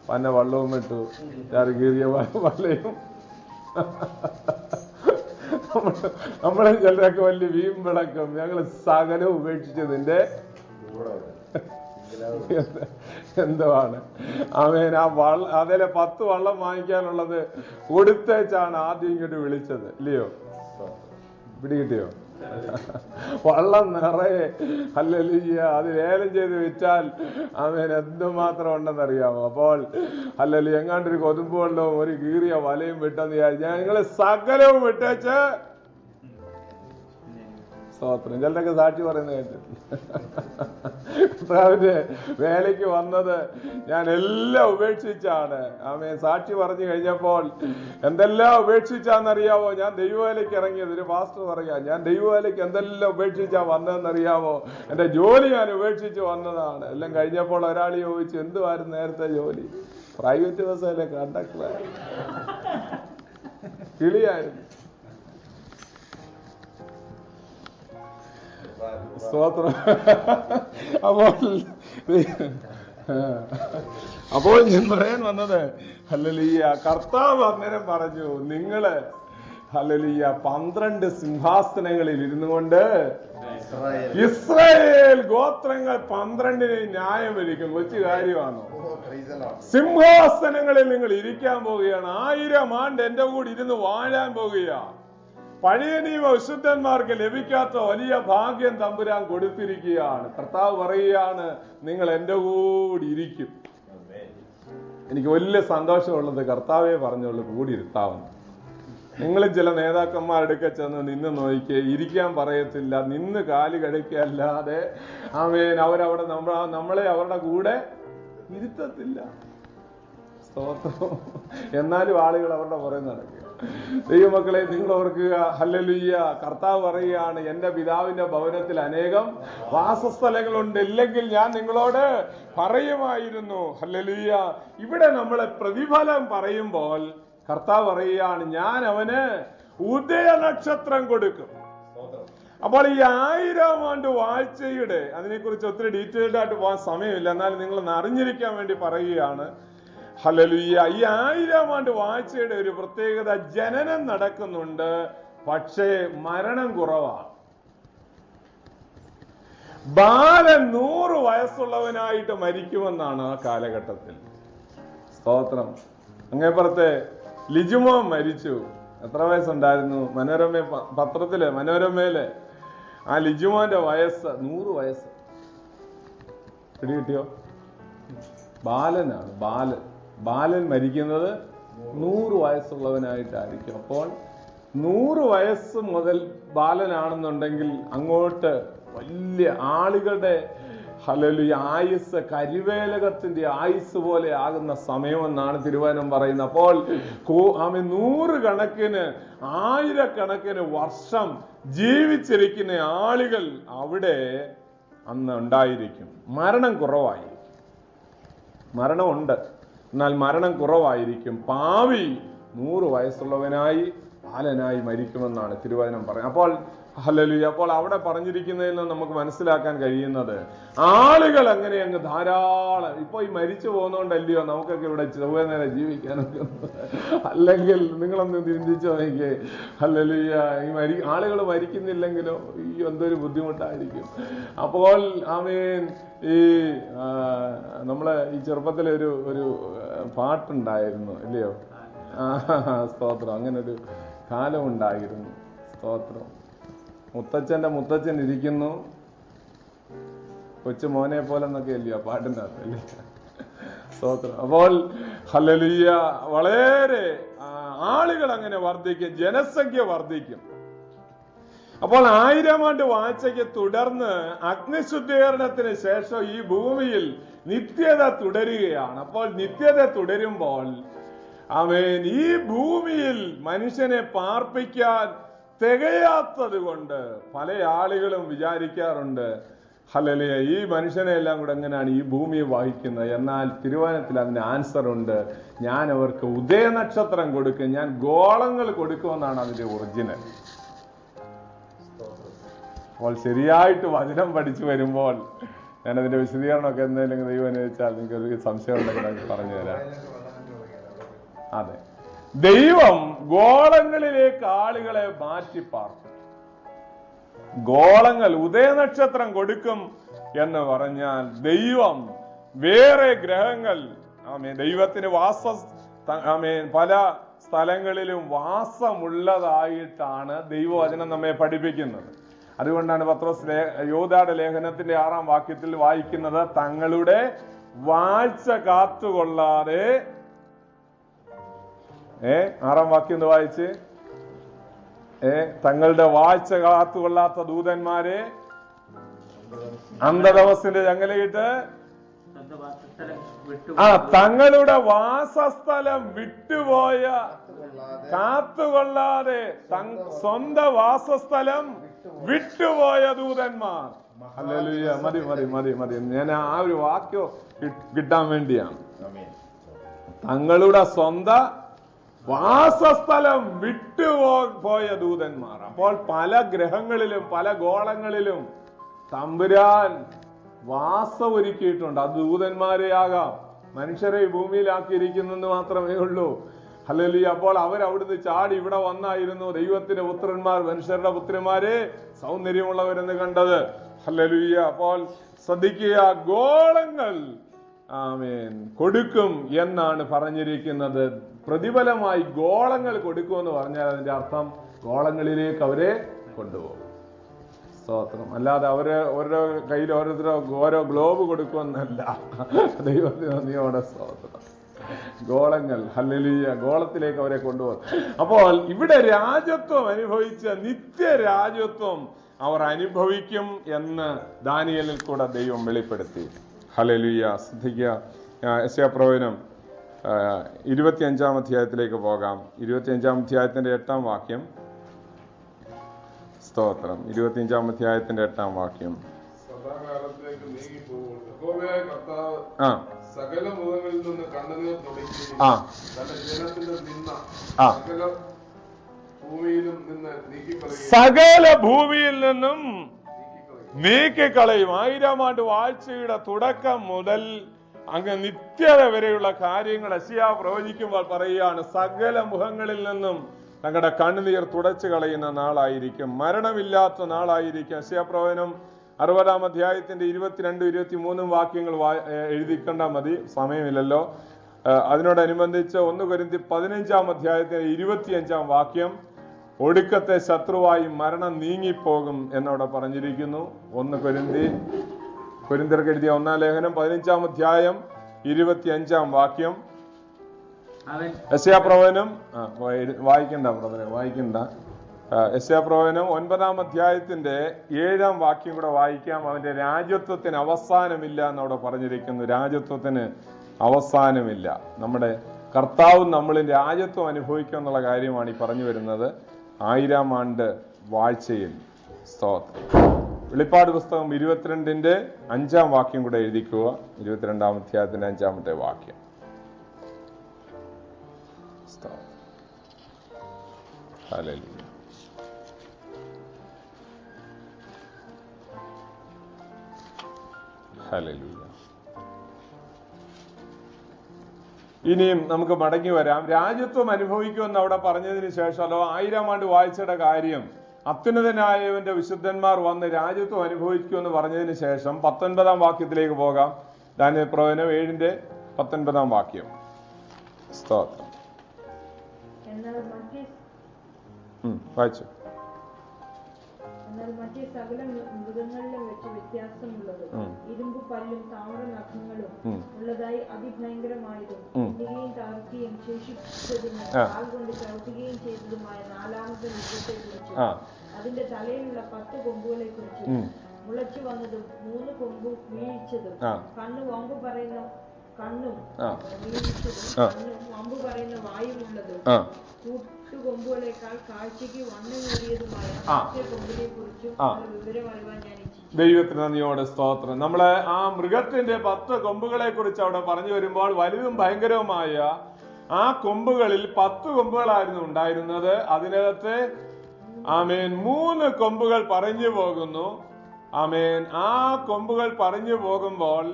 പന്ന വള്ളവും വിട്ടു, കീറിയ വള്ളയും. നമ്മളെ ചിലരൊക്കെ വലിയ വീമ്പിളക്കം, ഞങ്ങൾ സകലവും ഉപേക്ഷിച്ച് നിന്റെ എന്തുവാണ് ആമേൻ. അതിലെ 10 വള്ളം വാങ്ങിക്കാനുള്ളത് കൊടുത്തേച്ചാണ് ആദ്യം ഇങ്ങോട്ട് വിളിച്ചത്, ഇല്ലയോ? പിടികിട്ടിയോ? വള്ളം നിറയെ. ഹല്ലേലൂയ. അത് ലേലം ചെയ്ത് വിറ്റാൽ ആമേൻ എന്തുമാത്രം ഉണ്ടെന്നറിയാമോ? അപ്പോൾ ഹല്ലേലൂയ, എങ്ങാണ്ടൊരു കൊതുമ്പ് വെള്ളവും ഒരു കീറിയ വലയും വിട്ടെന്ന് വിചാരിച്ചു ഞങ്ങള് സകലവും വിട്ടേച്ച് സ്തോത്രം. ചിലരൊക്കെ സാക്ഷി പറയുന്നത് കേട്ടിട്ടില്ല. കർത്താവിന്റെ വേലയ്ക്ക് വന്നത് ഞാൻ എല്ലാം ഉപേക്ഷിച്ചാണ്. ആമേൻ. സാക്ഷി പറഞ്ഞു കഴിഞ്ഞപ്പോൾ എന്തെല്ലാം ഉപേക്ഷിച്ചാന്നറിയാവോ? ഞാൻ ദൈവവേലയ്ക്ക് ഇറങ്ങിയത്. ഒരു പാസ്റ്റർ പറയാ, ഞാൻ ദൈവവേലയ്ക്ക് എന്തെല്ലാം ഉപേക്ഷിച്ചാ വന്നതെന്നറിയാവോ? എന്റെ ജോലി ഞാൻ ഉപേക്ഷിച്ച് വന്നതാണ്. എല്ലാം കഴിഞ്ഞപ്പോൾ ഒരാൾ ചോദിച്ചു, എന്തുവായിരുന്നു നേരത്തെ ജോലി? പ്രൈവറ്റ് ബസ്സിലെ കണ്ടക്ടറായിരുന്നു, കിളിയായിരുന്നു. സ്തോത്രം. അപ്പോൾ ഞാൻ പറയാൻ വന്നത്, ഹല്ലേലൂയ, കർത്താവ് അന്നേരം പറഞ്ഞു, നിങ്ങള് ഹല്ലേലൂയ 12 സിംഹാസനങ്ങളിൽ ഇരുന്നു കൊണ്ട് ഇസ്രായേൽ ഗോത്രങ്ങൾ 12 ന്യായം വിധിക്കും. കൊച്ചു കാര്യമാണോ? സിംഹാസനങ്ങളിൽ നിങ്ങൾ ഇരിക്കാൻ പോവുകയാണ്. 1000 ആണ്ട് എന്റെ കൂടെ ഇരുന്ന് വാഴാൻ പോവുകയാണ്. പഴയ നിയമ വിശുദ്ധന്മാർക്ക് ലഭിക്കാത്ത വലിയ ഭാഗ്യം തമ്പുരാൻ കൊടുത്തിരിക്കുകയാണ്. കർത്താവ് പറയുകയാണ്, നിങ്ങൾ എന്റെ കൂടെ ഇരിക്കും. എനിക്ക് വലിയ സന്തോഷമുള്ളത് കർത്താവേ പറഞ്ഞുള്ളൂ കൂടി ഇരുത്താവുന്നു. നിങ്ങൾ ചില നേതാക്കന്മാരെടുക്കെ ചെന്ന് നിന്ന് നോക്കിയേ, ഇരിക്കാൻ പറയത്തില്ല, നിന്ന് കാല് കഴിക്കല്ലാതെ അവരവിടെ നമ്മളെ അവരുടെ കൂടെ ഇരുത്തത്തില്ല. സ്തോത്രം. എന്നാലും ആളുകൾ അവരുടെ പുറകെ നടക്കുക. ദൈവമക്കളെ, നിങ്ങൾ ഓർക്കുക, ഹല്ലേലൂയ, കർത്താവ് പറയുകയാണ്, എന്റെ പിതാവിന്റെ ഭവനത്തിൽ അനേകം വാസസ്ഥലങ്ങളുണ്ട്, ഇല്ലെങ്കിൽ ഞാൻ നിങ്ങളോട് പറയുമായിരുന്നു. ഹല്ലേലൂയ. ഇവിടെ നമ്മളെ പ്രതിഫലം പറയുമ്പോൾ കർത്താവ് പറയുകയാണ്, ഞാൻ അവന് ഉദയ നക്ഷത്രം കൊടുക്കും. അപ്പോൾ ഈ 1000 ആണ്ട് വാഴ്ചയുടെ അതിനെക്കുറിച്ച് ഒത്തിരി ഡീറ്റെയിൽഡ് ആയിട്ട് പോകാൻ സമയമില്ല, എന്നാലും നിങ്ങൾ അറിഞ്ഞിരിക്കാൻ വേണ്ടി പറയുകയാണ്. ഹല്ലേലൂയ. ഈ 1000 ആണ്ട് വാഴ്ചയുടെ ഒരു പ്രത്യേകത, ജനനം നടക്കുന്നുണ്ട്, പക്ഷേ മരണം കുറവാണ്. ബാലൻ 100 വയസ്സുള്ളവനായിട്ട് മരിക്കുമെന്നാണ് ആ കാലഘട്ടത്തിൽ. സ്തോത്രം. അങ്ങേപ്പുറത്തെ ലിജുമോൻ മരിച്ചു. എത്ര വയസ്സുണ്ടായിരുന്നു? മനോരമയില് ആ ലിജുമോന്റെ വയസ്സ് 100 വയസ്സ്. പിടികിട്ടിയോ? ബാലനാണ്. ബാലൻ മരിക്കുന്നത് 100 വയസ്സുള്ളവനായിട്ടായിരിക്കും. അപ്പോൾ 100 വയസ്സ് മുതൽ ബാലനാണെന്നുണ്ടെങ്കിൽ അങ്ങോട്ട് വലിയ ആളുകളുടെ ഹല്ലേലൂയ ആയുസ് കരിവേലകത്തിന്റെ ആയുസ് പോലെ ആകുന്ന സമയമെന്നാണ് തിരുവചനം പറയുന്നത്. അപ്പോൾ 100 കണക്കിന് 1000 വർഷം ജീവിച്ചിരിക്കുന്ന ആളുകൾ അവിടെ അന്ന് ഉണ്ടായിരിക്കും. മരണം കുറവായിരിക്കും. മരണമുണ്ട്, എന്നാൽ മരണം കുറവായിരിക്കും. പാവി 100 വയസ്സുള്ളവനായി ബാലനായി മരിക്കുമെന്നാണ് തിരുവചനം പറയുന്നത്. അപ്പോൾ ഹല്ലേലൂയ. അപ്പോൾ അവിടെ പറഞ്ഞിരിക്കുന്നതിൽ നിന്ന് നമുക്ക് മനസ്സിലാക്കാൻ കഴിയുന്നത്, ആളുകൾ അങ്ങനെ അങ്ങ് ധാരാളം ഇപ്പൊ ഈ മരിച്ചു പോകുന്നോണ്ടല്ലയോ നമുക്കൊക്കെ ഇവിടെ ചൊവ്വേനേരം ജീവിക്കാനൊക്കെ. അല്ലെങ്കിൽ നിങ്ങളൊന്ന് ചിന്തിച്ചു നോക്കിയേ, ഹല്ലേലൂയ, ആളുകൾ മരിക്കുന്നില്ലെങ്കിലോ ഈ എന്തൊരു ബുദ്ധിമുട്ടായിരിക്കും. അപ്പോൾ ഈ നമ്മളെ ഈ ചെറുപ്പത്തിലെ ഒരു പാട്ടുണ്ടായിരുന്നു, ഇല്ലയോ? സ്തോത്രം. അങ്ങനെ ഒരു കാലം ഉണ്ടായിരുന്നു. സ്തോത്രം. മുത്തച്ഛൻ ഇരിക്കുന്നു, കൊച്ചു മോനെ പോലെ എന്നൊക്കെ അല്ലയോ പാട്ടിൻ്റെ അകത്ത്, അല്ലേ? സ്തോത്രം. അപ്പോൾ ഹല്ലേലൂയ, വളരെ ആളുകൾ അങ്ങനെ വർദ്ധിക്കും, ജനസംഖ്യ വർദ്ധിക്കും. അപ്പോൾ 1000 ആണ്ട് വാഴ്ചയ്ക്ക് തുടർന്ന് അഗ്നിശുദ്ധീകരണത്തിന് ശേഷം ഈ ഭൂമിയിൽ നിത്യത തുടരുകയാണ്. അപ്പോൾ നിത്യത തുടരുമ്പോൾ ഈ ഭൂമിയിൽ മനുഷ്യനെ പാർപ്പിക്കാൻ തികയാത്തത് കൊണ്ട് പല ആളുകളും വിചാരിക്കാറുണ്ട്, ഹല്ലേലൂയ, ഈ മനുഷ്യനെ എല്ലാം കൂടെ എങ്ങനെയാണ് ഈ ഭൂമിയെ വഹിക്കുന്നത്? എന്നാൽ തിരുവചനത്തിൽ അതിന് ആൻസർ ഉണ്ട്. ഞാൻ അവർക്ക് ഉദയനക്ഷത്രം കൊടുക്കും, ഞാൻ ഗോളങ്ങൾ കൊടുക്കുമെന്നാണ് അതിന്റെ ഒറിജിനൽ. അപ്പോൾ ശരിയായിട്ട് വചനം പഠിച്ചു വരുമ്പോൾ ഞാനതിന്റെ വിശദീകരണമൊക്കെ എന്തെങ്കിലും ദൈവം അനുവദിച്ചാൽ നിങ്ങൾക്ക് ഒരു സംശയം ഉണ്ടെങ്കിൽ പറഞ്ഞു തരാം. അതെ, ദൈവം ഗോളങ്ങളിലേക്ക് ആളുകളെ മാറ്റിപ്പാർക്കും. ഗോളങ്ങൾ ഉദയനക്ഷത്രം കൊടുക്കും എന്ന് പറഞ്ഞാൽ ദൈവം വേറെ ഗ്രഹങ്ങൾ ദൈവത്തിന് പല സ്ഥലങ്ങളിലും വാസമുള്ളതായിട്ടാണ് ദൈവവചനം നമ്മെ പഠിപ്പിക്കുന്നത്. അതുകൊണ്ടാണ് പത്രോസ് യോദായുടെ ലേഖനത്തിന്റെ 6-ാം വാക്യത്തിൽ വായിക്കുന്നത്, തങ്ങളുടെ വാഴ്ച കാത്തുകൊള്ളാതെ 6-ാം വാക്യം ഒന്ന് വായിച്ച്, തങ്ങളുടെ വാഴ്ച കാത്തുകൊള്ളാത്ത ദൂതന്മാരെ അന്ധതമസിന്റെ ചങ്ങലയിട്ട് തങ്ങളുടെ വാസസ്ഥലം വിട്ടുപോയ കാത്തുകൊള്ളാതെ സ്വന്തം വാസസ്ഥലം വിട്ടുപോയ ദൂതന്മാർ. ഹല്ലേലൂയ. മതി. ഞാൻ ആ ഒരു വാക്യം കിട്ടാൻ വേണ്ടിയാണ്. തങ്ങളുടെ സ്വന്തം വാസസ്ഥലം വിട്ടുപോയ ദൂതന്മാർ. അപ്പോൾ പല ഗ്രഹങ്ങളിലും പല ഗോളങ്ങളിലും തമ്പുരാൻ വാസം ഒരുക്കിയിട്ടുണ്ട്. അത് ദൂതന്മാരെ ആകാം, മനുഷ്യരെ ഈ ഭൂമിയിലാക്കിയിരിക്കുന്നെന്ന് മാത്രമേ ഉള്ളൂ. ഹല്ലേലൂയ. അപ്പോൾ അവരവിടുന്ന് ചാടി ഇവിടെ വന്നായിരുന്നു ദൈവത്തിന്റെ പുത്രന്മാർ, മനുഷ്യരുടെ പുത്രന്മാരെ സൗന്ദര്യമുള്ളവരെന്ന് കണ്ടത്. ഹല്ലേലൂയ. അപ്പോൾ ശ്രദ്ധിക്കുക, ഗോളങ്ങൾ കൊടുക്കും എന്നാണ് പറഞ്ഞിരിക്കുന്നത്. പ്രതിഫലമായി ഗോളങ്ങൾ കൊടുക്കുമെന്ന് പറഞ്ഞാൽ അതിന്റെ അർത്ഥം ഗോളങ്ങളിലേക്ക് അവരെ കൊണ്ടുപോകും. സ്തോത്രം. അല്ലാതെ ഓരോ കയ്യിൽ ഓരോ ഗ്ലോബ് കൊടുക്കുമെന്നല്ല. ദൈവത്തിന് നന്ദിയോടെ സ്തോത്രം. ഗോളങ്ങൾ, ഹല്ലേലൂയ, ഗോളത്തിലേക്ക് അവരെ കൊണ്ടുപോകും. അപ്പോൾ ഇവിടെ രാജത്വം അനുഭവിച്ച നിത്യരാജത്വം അവർ അനുഭവിക്കും എന്ന് ദാനിയേലിൽ കൂടെ ദൈവം വെളിപ്പെടുത്തി. ഹല്ലേലൂയ. ശ്രദ്ധിക്കുക, യെശയ്യാപ്രവചനം 25-ാം അധ്യായത്തിലേക്ക് പോകാം. 25-ാം അധ്യായത്തിന്റെ 8-ാം വാക്യം. സ്തോത്രം. 25-ാം അധ്യായത്തിന്റെ 8-ാം വാക്യം. സദാകാലത്തേക്ക് നീങ്ങിപ്പോകും. യഹോവയായ കർത്താവ് സകല മുഖങ്ങളിൽ നിന്ന് കണ്ണുനീർ തുടയ്ക്കുകയും തന്റെ ജനത്തിന്റെ നിന്ന സകല ഭൂമിയിലും നിന്ന് നീക്കിക്കളയും. സകല ഭൂമിയിൽ നിന്നും നീക്കിക്കളയും. 1000 ആണ്ട് വാഴ്ചയുടെ തുടക്കം മുതൽ അങ്ങ് നിത്യത വരെയുള്ള കാര്യങ്ങൾ യെശയ്യാ പ്രവചിക്കുമ്പോൾ പറയുകയാണ്, സകല മുഖങ്ങളിൽ നിന്നും തങ്ങളുടെ കണ്ണുനീർ തുടച്ചു കളയുന്ന നാളായിരിക്കും, മരണമില്ലാത്ത നാളായിരിക്കും. യെശയ്യാ പ്രവചനം 60-ാം അധ്യായത്തിന്റെ 22, 23 വാക്യങ്ങൾ എഴുതിക്കണ്ട മതി, സമയമില്ലല്ലോ. അതിനോടനുബന്ധിച്ച് 1 കൊരിന്ത്യർ 15-ാം അധ്യായത്തിന്റെ 25-ാം വാക്യം, ഒടുക്കത്തെ ശത്രുവായി മരണം നീങ്ങിപ്പോകും എന്നവിടെ പറഞ്ഞിരിക്കുന്നു. 1 കൊരിന്ത്യർക്ക് എഴുതിയ 1-ാം ലേഖനം 15-ാം അധ്യായം 25-ാം വാക്യം. യെശയ്യാ പ്രവചനം വായിക്കണ്ട ബ്രദറെ, വായിക്കണ്ട. യെശയ്യാ പ്രവചനം 9-ാം അധ്യായത്തിന്റെ 7-ാം വാക്യം കൂടെ വായിക്കാം. അവന്റെ രാജത്വത്തിന് അവസാനമില്ല എന്നവിടെ പറഞ്ഞിരിക്കുന്നു. രാജത്വത്തിന് അവസാനമില്ല. നമ്മുടെ നമ്മളും രാജത്വം അനുഭവിക്കുക എന്നുള്ള കാര്യമാണ് ഈ പറഞ്ഞു വരുന്നത്. 1000-ാം ആണ്ട് വാഴ്ചയിൽ. സ്തോത്രം. വെളിപ്പാട് പുസ്തകം 22-ന്റെ 5-ാം വാക്യം കൂടെ എഴുതിക്കുക. 22-ാം അധ്യായത്തിന്റെ 5-ാമത്തെ വാക്യം. ഹല്ലേലൂയ. ഹല്ലേലൂയ. ഇനിയും നമുക്ക് മടങ്ങി വരാം. രാജത്വം അനുഭവിക്കുമെന്ന് അവിടെ പറഞ്ഞതിന് ശേഷമല്ലോ 1000-ാം ആണ്ട് വാഴ്ചയുടെ കാര്യം, അത്യുന്നതനായവന്റെ വിശുദ്ധന്മാർ വന്ന് രാജത്വം അനുഭവിക്കുമെന്ന് പറഞ്ഞതിന് ശേഷം 19-ാം വാക്യത്തിലേക്ക് പോകാം. ദാനിയേൽ പ്രവചനം 7-ന്റെ 19-ാം വാക്യം. സ്തോത്രം. വായിച്ചു. എന്നാൽ മറ്റേ സകല മൃഗങ്ങളിലും വെച്ച് വ്യത്യാസമുള്ളതും ഇരുമ്പു പല്ലും താമ്ര നഖങ്ങളും ഉള്ളതായി അതിഭയങ്കരമായതും ഇനിയും താഴ്ത്തുകയും ശേഷിച്ചതിന് കാൽ കൊണ്ട് ചവിട്ടുകയും ചെയ്തതുമായ 4-ാമത്തെ മൃഗത്തെ കുറിച്ച്, അതിന്റെ തലയിലുള്ള 10 കൊമ്പുകളെ കുറിച്ച്, മുളച്ചു വന്നതും 3 കൊമ്പ് വീഴ്ചതും, കണ്ണു വമ്പ് പറയുന്ന കണ്ണും വീഴ്ചതും, കണ്ണും വമ്പ് പറയുന്ന വായുമുള്ളതും, കൂട്ടുകൊമ്പുകളെക്കാൾ കാഴ്ചയ്ക്ക് വണ്ണമേറിയതുമായ കൊമ്പിനെ കുറിച്ചും വിവരം അറിവാൻ ഞാൻ ഇച്ഛിച്ചു. ദൈവത്തിന് നന്ദിയോടെ സ്തോത്രം. നമ്മള് ആ മൃഗത്തിന്റെ 10 കൊമ്പുകളെ കുറിച്ച് അവിടെ പറഞ്ഞു വരുമ്പോൾ വലുതും ഭയങ്കരവുമായ ആ കൊമ്പുകളിൽ 10 കൊമ്പുകളായിരുന്നു ഉണ്ടായിരുന്നത്. അതിനകത്ത് 3 കൊമ്പുകൾ പറഞ്ഞു പോകുന്നു. ആ കൊമ്പുകൾ പറഞ്ഞു പോകുമ്പോൾ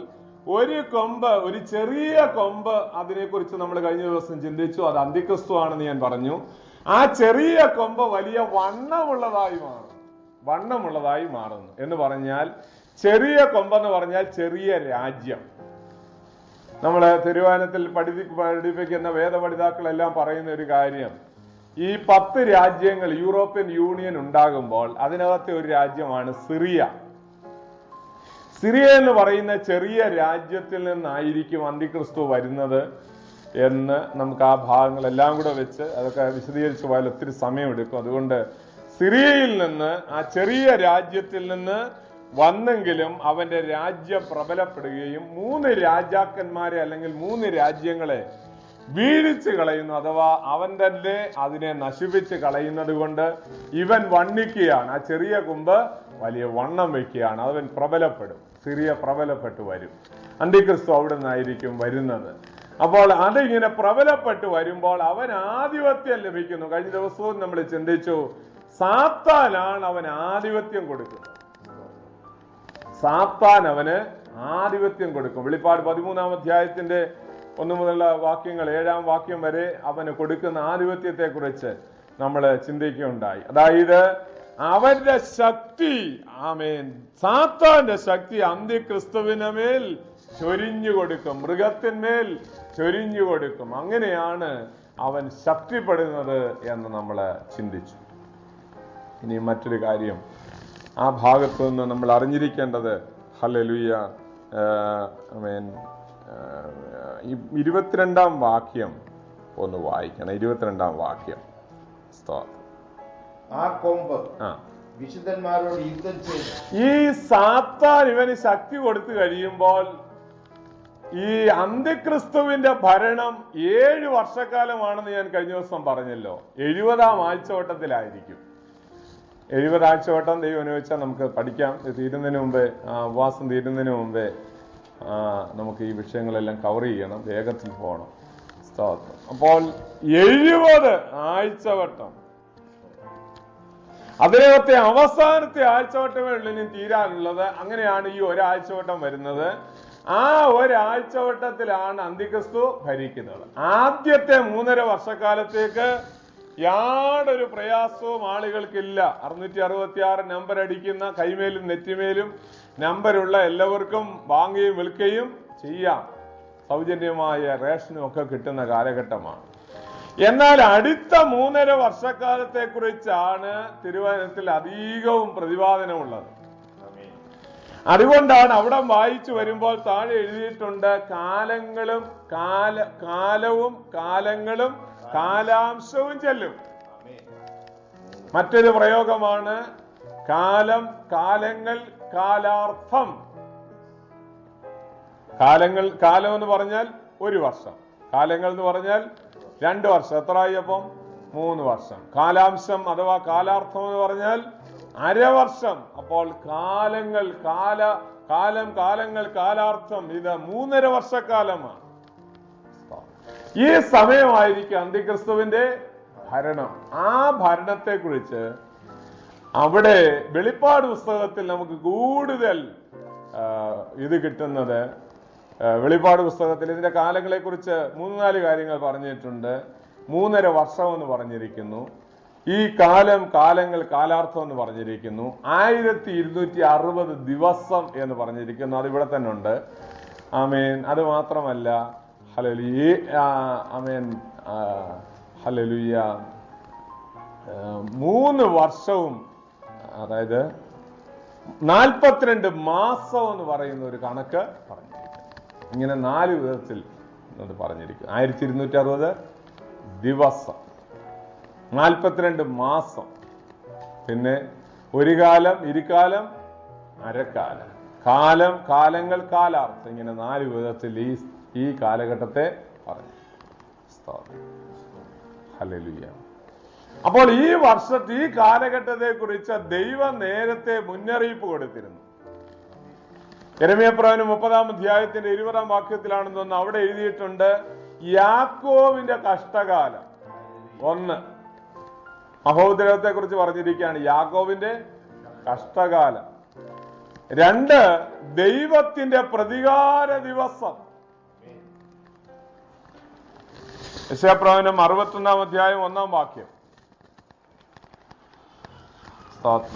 ഒരു ചെറിയ കൊമ്പ്, അതിനെക്കുറിച്ച് നമ്മൾ കഴിഞ്ഞ ദിവസം ചിന്തിച്ചു. അത് അന്തിക്രിസ്തു ആണെന്ന് ഞാൻ പറഞ്ഞു. ആ ചെറിയ കൊമ്പ് വലിയ വണ്ണമുള്ളതായി മാറുന്നു എന്ന് പറഞ്ഞാൽ, ചെറിയ കൊമ്പെന്ന് പറഞ്ഞാൽ ചെറിയ രാജ്യം. നമ്മള് തിരുവചനത്തിൽ പഠിപ്പിക്കുന്ന വേദപഠിതാക്കളെല്ലാം പറയുന്ന ഒരു കാര്യം, ഈ 10 രാജ്യങ്ങൾ യൂറോപ്യൻ യൂണിയൻ ഉണ്ടാകുമ്പോൾ അതിനകത്തെ ഒരു രാജ്യമാണ് സിറിയ. സിറിയ എന്ന് പറയുന്ന ചെറിയ രാജ്യത്തിൽ നിന്നായിരിക്കും അന്തിക്രിസ്തു വരുന്നത് എന്ന് നമുക്ക് ആ ഭാഗങ്ങളെല്ലാം കൂടെ വെച്ച് അതൊക്കെ വിശദീകരിച്ചു പോയാൽ ഒത്തിരി സമയമെടുക്കും. അതുകൊണ്ട് സിറിയയിൽ നിന്ന്, ആ ചെറിയ രാജ്യത്തിൽ നിന്ന് വന്നെങ്കിലും അവന്റെ രാജ്യം പ്രബലപ്പെടുകയും 3 രാജാക്കന്മാരെ അല്ലെങ്കിൽ 3 രാജ്യങ്ങളെ വീഴിച്ചു കളയുന്നു, അഥവാ അവൻ തന്നെ അതിനെ നശിപ്പിച്ച് കളയുന്നത് കൊണ്ട് ഇവൻ വണ്ണിക്കുകയാണ്. ആ ചെറിയ കൊമ്പ് വലിയ വണ്ണം വെക്കുകയാണ്. അവൻ പ്രബലപ്പെടും. സിറിയ പ്രബലപ്പെട്ടു വരും. അന്തിക്രിസ്തു അവിടെ നിന്നായിരിക്കും വരുന്നത്. അപ്പോൾ അതിങ്ങനെ പ്രബലപ്പെട്ടു വരുമ്പോൾ അവൻ ആധിപത്യം ലഭിക്കുന്നു. കഴിഞ്ഞ ദിവസവും നമ്മൾ ചിന്തിച്ചു, സാത്താനാണ് അവൻ ആധിപത്യം കൊടുക്കുന്നത്. സാത്താൻ അവന് ആധിപത്യം കൊടുക്കും. വെളിപ്പാട് 13-ാം അധ്യായത്തിന്റെ 1 മുതലുള്ള വാക്യങ്ങൾ 7-ാം വാക്യം വരെ അവന് കൊടുക്കുന്ന ആധിപത്യത്തെ കുറിച്ച് നമ്മൾ ചിന്തിക്കുകയുണ്ടായി. അതായത് അവന്റെ ശക്തി, സാത്താന്റെ ശക്തി അന്ത്യക്രിസ്തുവിന് മേൽ ചൊരിഞ്ഞു കൊടുക്കും, മൃഗത്തിന്മേൽ ചൊരിഞ്ഞു കൊടുക്കും. അങ്ങനെയാണ് അവൻ ശക്തിപ്പെടുന്നത് എന്ന് നമ്മൾ ചിന്തിച്ചു. ഇനി മറ്റൊരു കാര്യം ആ ഭാഗത്തു നിന്ന് നമ്മൾ അറിഞ്ഞിരിക്കേണ്ടത്, ഹല്ലേലൂയ, 22-ാം വാക്യം ഒന്ന് വായിക്കണം. 22-ാം വാക്യം. ആ കൊമ്പ് വിശുദ്ധന്മാരോട് യുദ്ധം ചെയ്തു. ഈ സാത്താൻ ഇവന് ശക്തി കൊടുത്തു കഴിയുമ്പോൾ ഈ അന്ത്യക്രിസ്തുവിന്റെ ഭരണം 7 വർഷക്കാലമാണെന്ന് ഞാൻ കഴിഞ്ഞ ദിവസം പറഞ്ഞല്ലോ. 70-ാം ആഴ്ചവട്ടത്തിലായിരിക്കും. 70 ആഴ്ചവട്ടം ദൈവം അനുവദിച്ചാൽ നമുക്ക് പഠിക്കാം. തീരുന്നതിന് മുമ്പേ, ഉപവാസം തീരുന്നതിന് മുമ്പേ നമുക്ക് ഈ വിഷയങ്ങളെല്ലാം കവർ ചെയ്യണം. വേഗത്തിൽ പോകണം. അപ്പോൾ 70 ആഴ്ചവട്ടം, അതിനകത്തെ അവസാനത്തെ ആഴ്ചവട്ടമേ ഉള്ളൂ ഇനി തീരാനുള്ളത്. അങ്ങനെയാണ് ഈ ഒരാഴ്ചവട്ടം വരുന്നത്. ആ ഒരാഴ്ചവട്ടത്തിലാണ് അന്തിക്രിസ്തു ഭരിക്കുന്നത്. ആദ്യത്തെ 3.5 വർഷക്കാലത്തേക്ക് യാതൊരു പ്രയാസവും ആളുകൾക്കില്ല. 666 നമ്പർ അടിക്കുന്ന, കൈമേലും നെറ്റിമേലും നമ്പറുള്ള എല്ലാവർക്കും വാങ്ങുകയും വിൽക്കുകയും ചെയ്യാം. സൗജന്യമായ റേഷനും ഒക്കെ കിട്ടുന്ന കാലഘട്ടമാണ്. എന്നാൽ അടുത്ത 3.5 വർഷക്കാലത്തെ കുറിച്ചാണ് തിരുവചനത്തിൽ അധികവും പ്രതിപാദനമുള്ളത്. അതുകൊണ്ടാണ് അവിടെ വായിച്ചു വരുമ്പോൾ താഴെ എഴുതിയിട്ടുണ്ട്, കാലങ്ങളും കാലങ്ങളും കാലാംശവും ചെല്ലും. മറ്റൊരു പ്രയോഗമാണ് കാലം, കാലങ്ങൾ, കാലാർത്ഥം. കാലം എന്ന് പറഞ്ഞാൽ 1 വർഷം, കാലങ്ങൾ എന്ന് പറഞ്ഞാൽ 2 വർഷം. എത്രയായി അപ്പം? 3 വർഷം. കാലാംശം അഥവാ കാലാർത്ഥം എന്ന് പറഞ്ഞാൽ 1/2 വർഷം. അപ്പോൾ കാലങ്ങൾ, കാലം, കാലങ്ങൾ, കാലാർത്ഥം, ഇത് 3.5 വർഷക്കാലമാണ്. ഈ സമയമായിരിക്കും അന്തിക്രിസ്തുവിന്റെ ഭരണം. ആ ഭരണത്തെ കുറിച്ച് അവിടെ വെളിപ്പാട് പുസ്തകത്തിൽ നമുക്ക് കൂടുതൽ ഇത് കിട്ടുന്നത്. വെളിപ്പാട് പുസ്തകത്തിൽ ഇതിന്റെ കാലങ്ങളെ കുറിച്ച് 3-4 കാര്യങ്ങൾ പറഞ്ഞിട്ടുണ്ട്. 3.5 വർഷം എന്ന് പറഞ്ഞിരിക്കുന്നു. ഈ കാലങ്ങൾ, കാലാർത്ഥം എന്ന് പറഞ്ഞിരിക്കുന്നു. 1260 ദിവസം എന്ന് പറഞ്ഞിരിക്കുന്നു. അതിവിടെ തന്നെ ഉണ്ട്. ആമേൻ. അത് മാത്രമല്ല, ആമേൻ, ഹല്ലേലൂയ, 3 വർഷവും, അതായത് 42 മാസം എന്ന് പറയുന്ന ഒരു കണക്ക് പറഞ്ഞിരിക്കുന്നു. ഇങ്ങനെ 4 വിധത്തിൽ അത് പറഞ്ഞിരിക്കും. 1260 ദിവസം, 42 മാസം, പിന്നെ 1 കാലം, 2 കാലം, അരക്കാലം, കാലങ്ങൾ, കാലാർത്ഥം, ഇങ്ങനെ 4 വിധത്തിൽ ഈ കാലഘട്ടത്തെ പറഞ്ഞു. ഹല്ലേലൂയ. അപ്പോൾ ഈ കാലഘട്ടത്തെ കുറിച്ച് ദൈവം നേരത്തെ മുന്നറിയിപ്പ് കൊടുത്തിരുന്നു. യെരമ്യാപ്രവചനം 30-ാം അധ്യായത്തിന്റെ 20-ാം വാക്യത്തിലാണെന്ന് തോന്നുന്നു. അവിടെ എഴുതിയിട്ടുണ്ട്, യാക്കോബിന്റെ കഷ്ടകാലം. 1, മഹോദരത്തെ കുറിച്ച് പറഞ്ഞിരിക്കുകയാണ്, യാക്കോബിന്റെ കഷ്ടകാലം. 2, ദൈവത്തിന്റെ പ്രതികാര ദിവസം. യെശയ്യാപ്രവചനം 61-ാം അധ്യായം 1-ാം വാക്യം.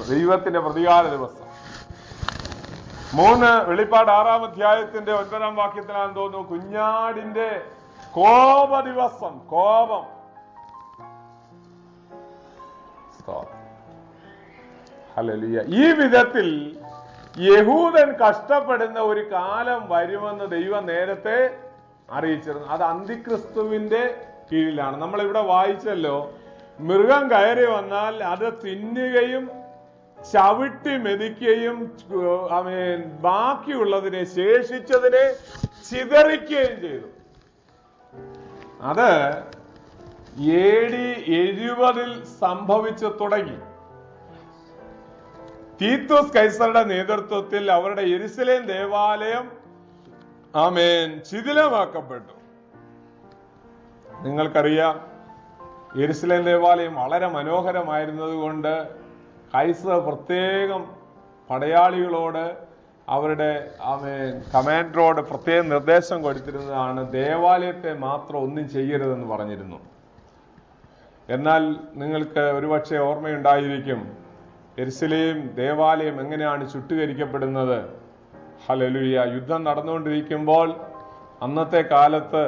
ദൈവത്തിന്റെ പ്രതികാര ദിവസം. 3, വെളിപ്പാട് 6-ാം അധ്യായത്തിന്റെ 9-ാം വാക്യത്തിലാണെന്ന് തോന്നുന്നു, കുഞ്ഞാടിന്റെ കോപ ദിവസം, കോപം. ഹല്ലേലൂയ. ഈ വിധത്തിൽ യഹൂദൻ കഷ്ടപ്പെടുന്ന ഒരു കാലം വരുമെന്ന് ദൈവം നേരത്തെ അറിയിച്ചിരുന്നു. അത് അന്തിക്രിസ്തുവിന്റെ കീഴിലാണ്. നമ്മളിവിടെ വായിച്ചല്ലോ, മൃഗം കയറി വന്നാൽ അത് തിന്നുകയും ചവിട്ടി മെതിക്കുകയും ബാക്കിയുള്ളതിനെ, ശേഷിച്ചതിനെ ചിതറിക്കുകയും ചെയ്തു. അത് AD 70 സംഭവിച്ചു തുടങ്ങി. തീത്തോസ് കൈസറുടെ നേതൃത്വത്തിൽ അവരുടെ യെരുശലേം ദേവാലയം ശിഥിലമാക്കപ്പെട്ടു. നിങ്ങൾക്കറിയാം, യെരുശലേം ദേവാലയം വളരെ മനോഹരമായിരുന്നത് കൊണ്ട് കൈസർ പ്രത്യേകം പടയാളികളോട്, അവരുടെ കമാൻഡറോട് പ്രത്യേകം നിർദ്ദേശം കൊടുത്തിരുന്നതാണ്, ദേവാലയത്തെ മാത്രം ഒന്നും ചെയ്യരുതെന്ന് പറഞ്ഞിരുന്നു. എന്നാൽ നിങ്ങൾക്ക് ഒരുപക്ഷെ ഓർമ്മയുണ്ടായിരിക്കും, യെരുശലേം ദേവാലയം എങ്ങനെയാണ് ചുട്ടുകരിക്കപ്പെടുന്നത്. ഹല്ലേലൂയ. യുദ്ധം നടന്നുകൊണ്ടിരിക്കുമ്പോൾ അന്നത്തെ കാലത്ത്,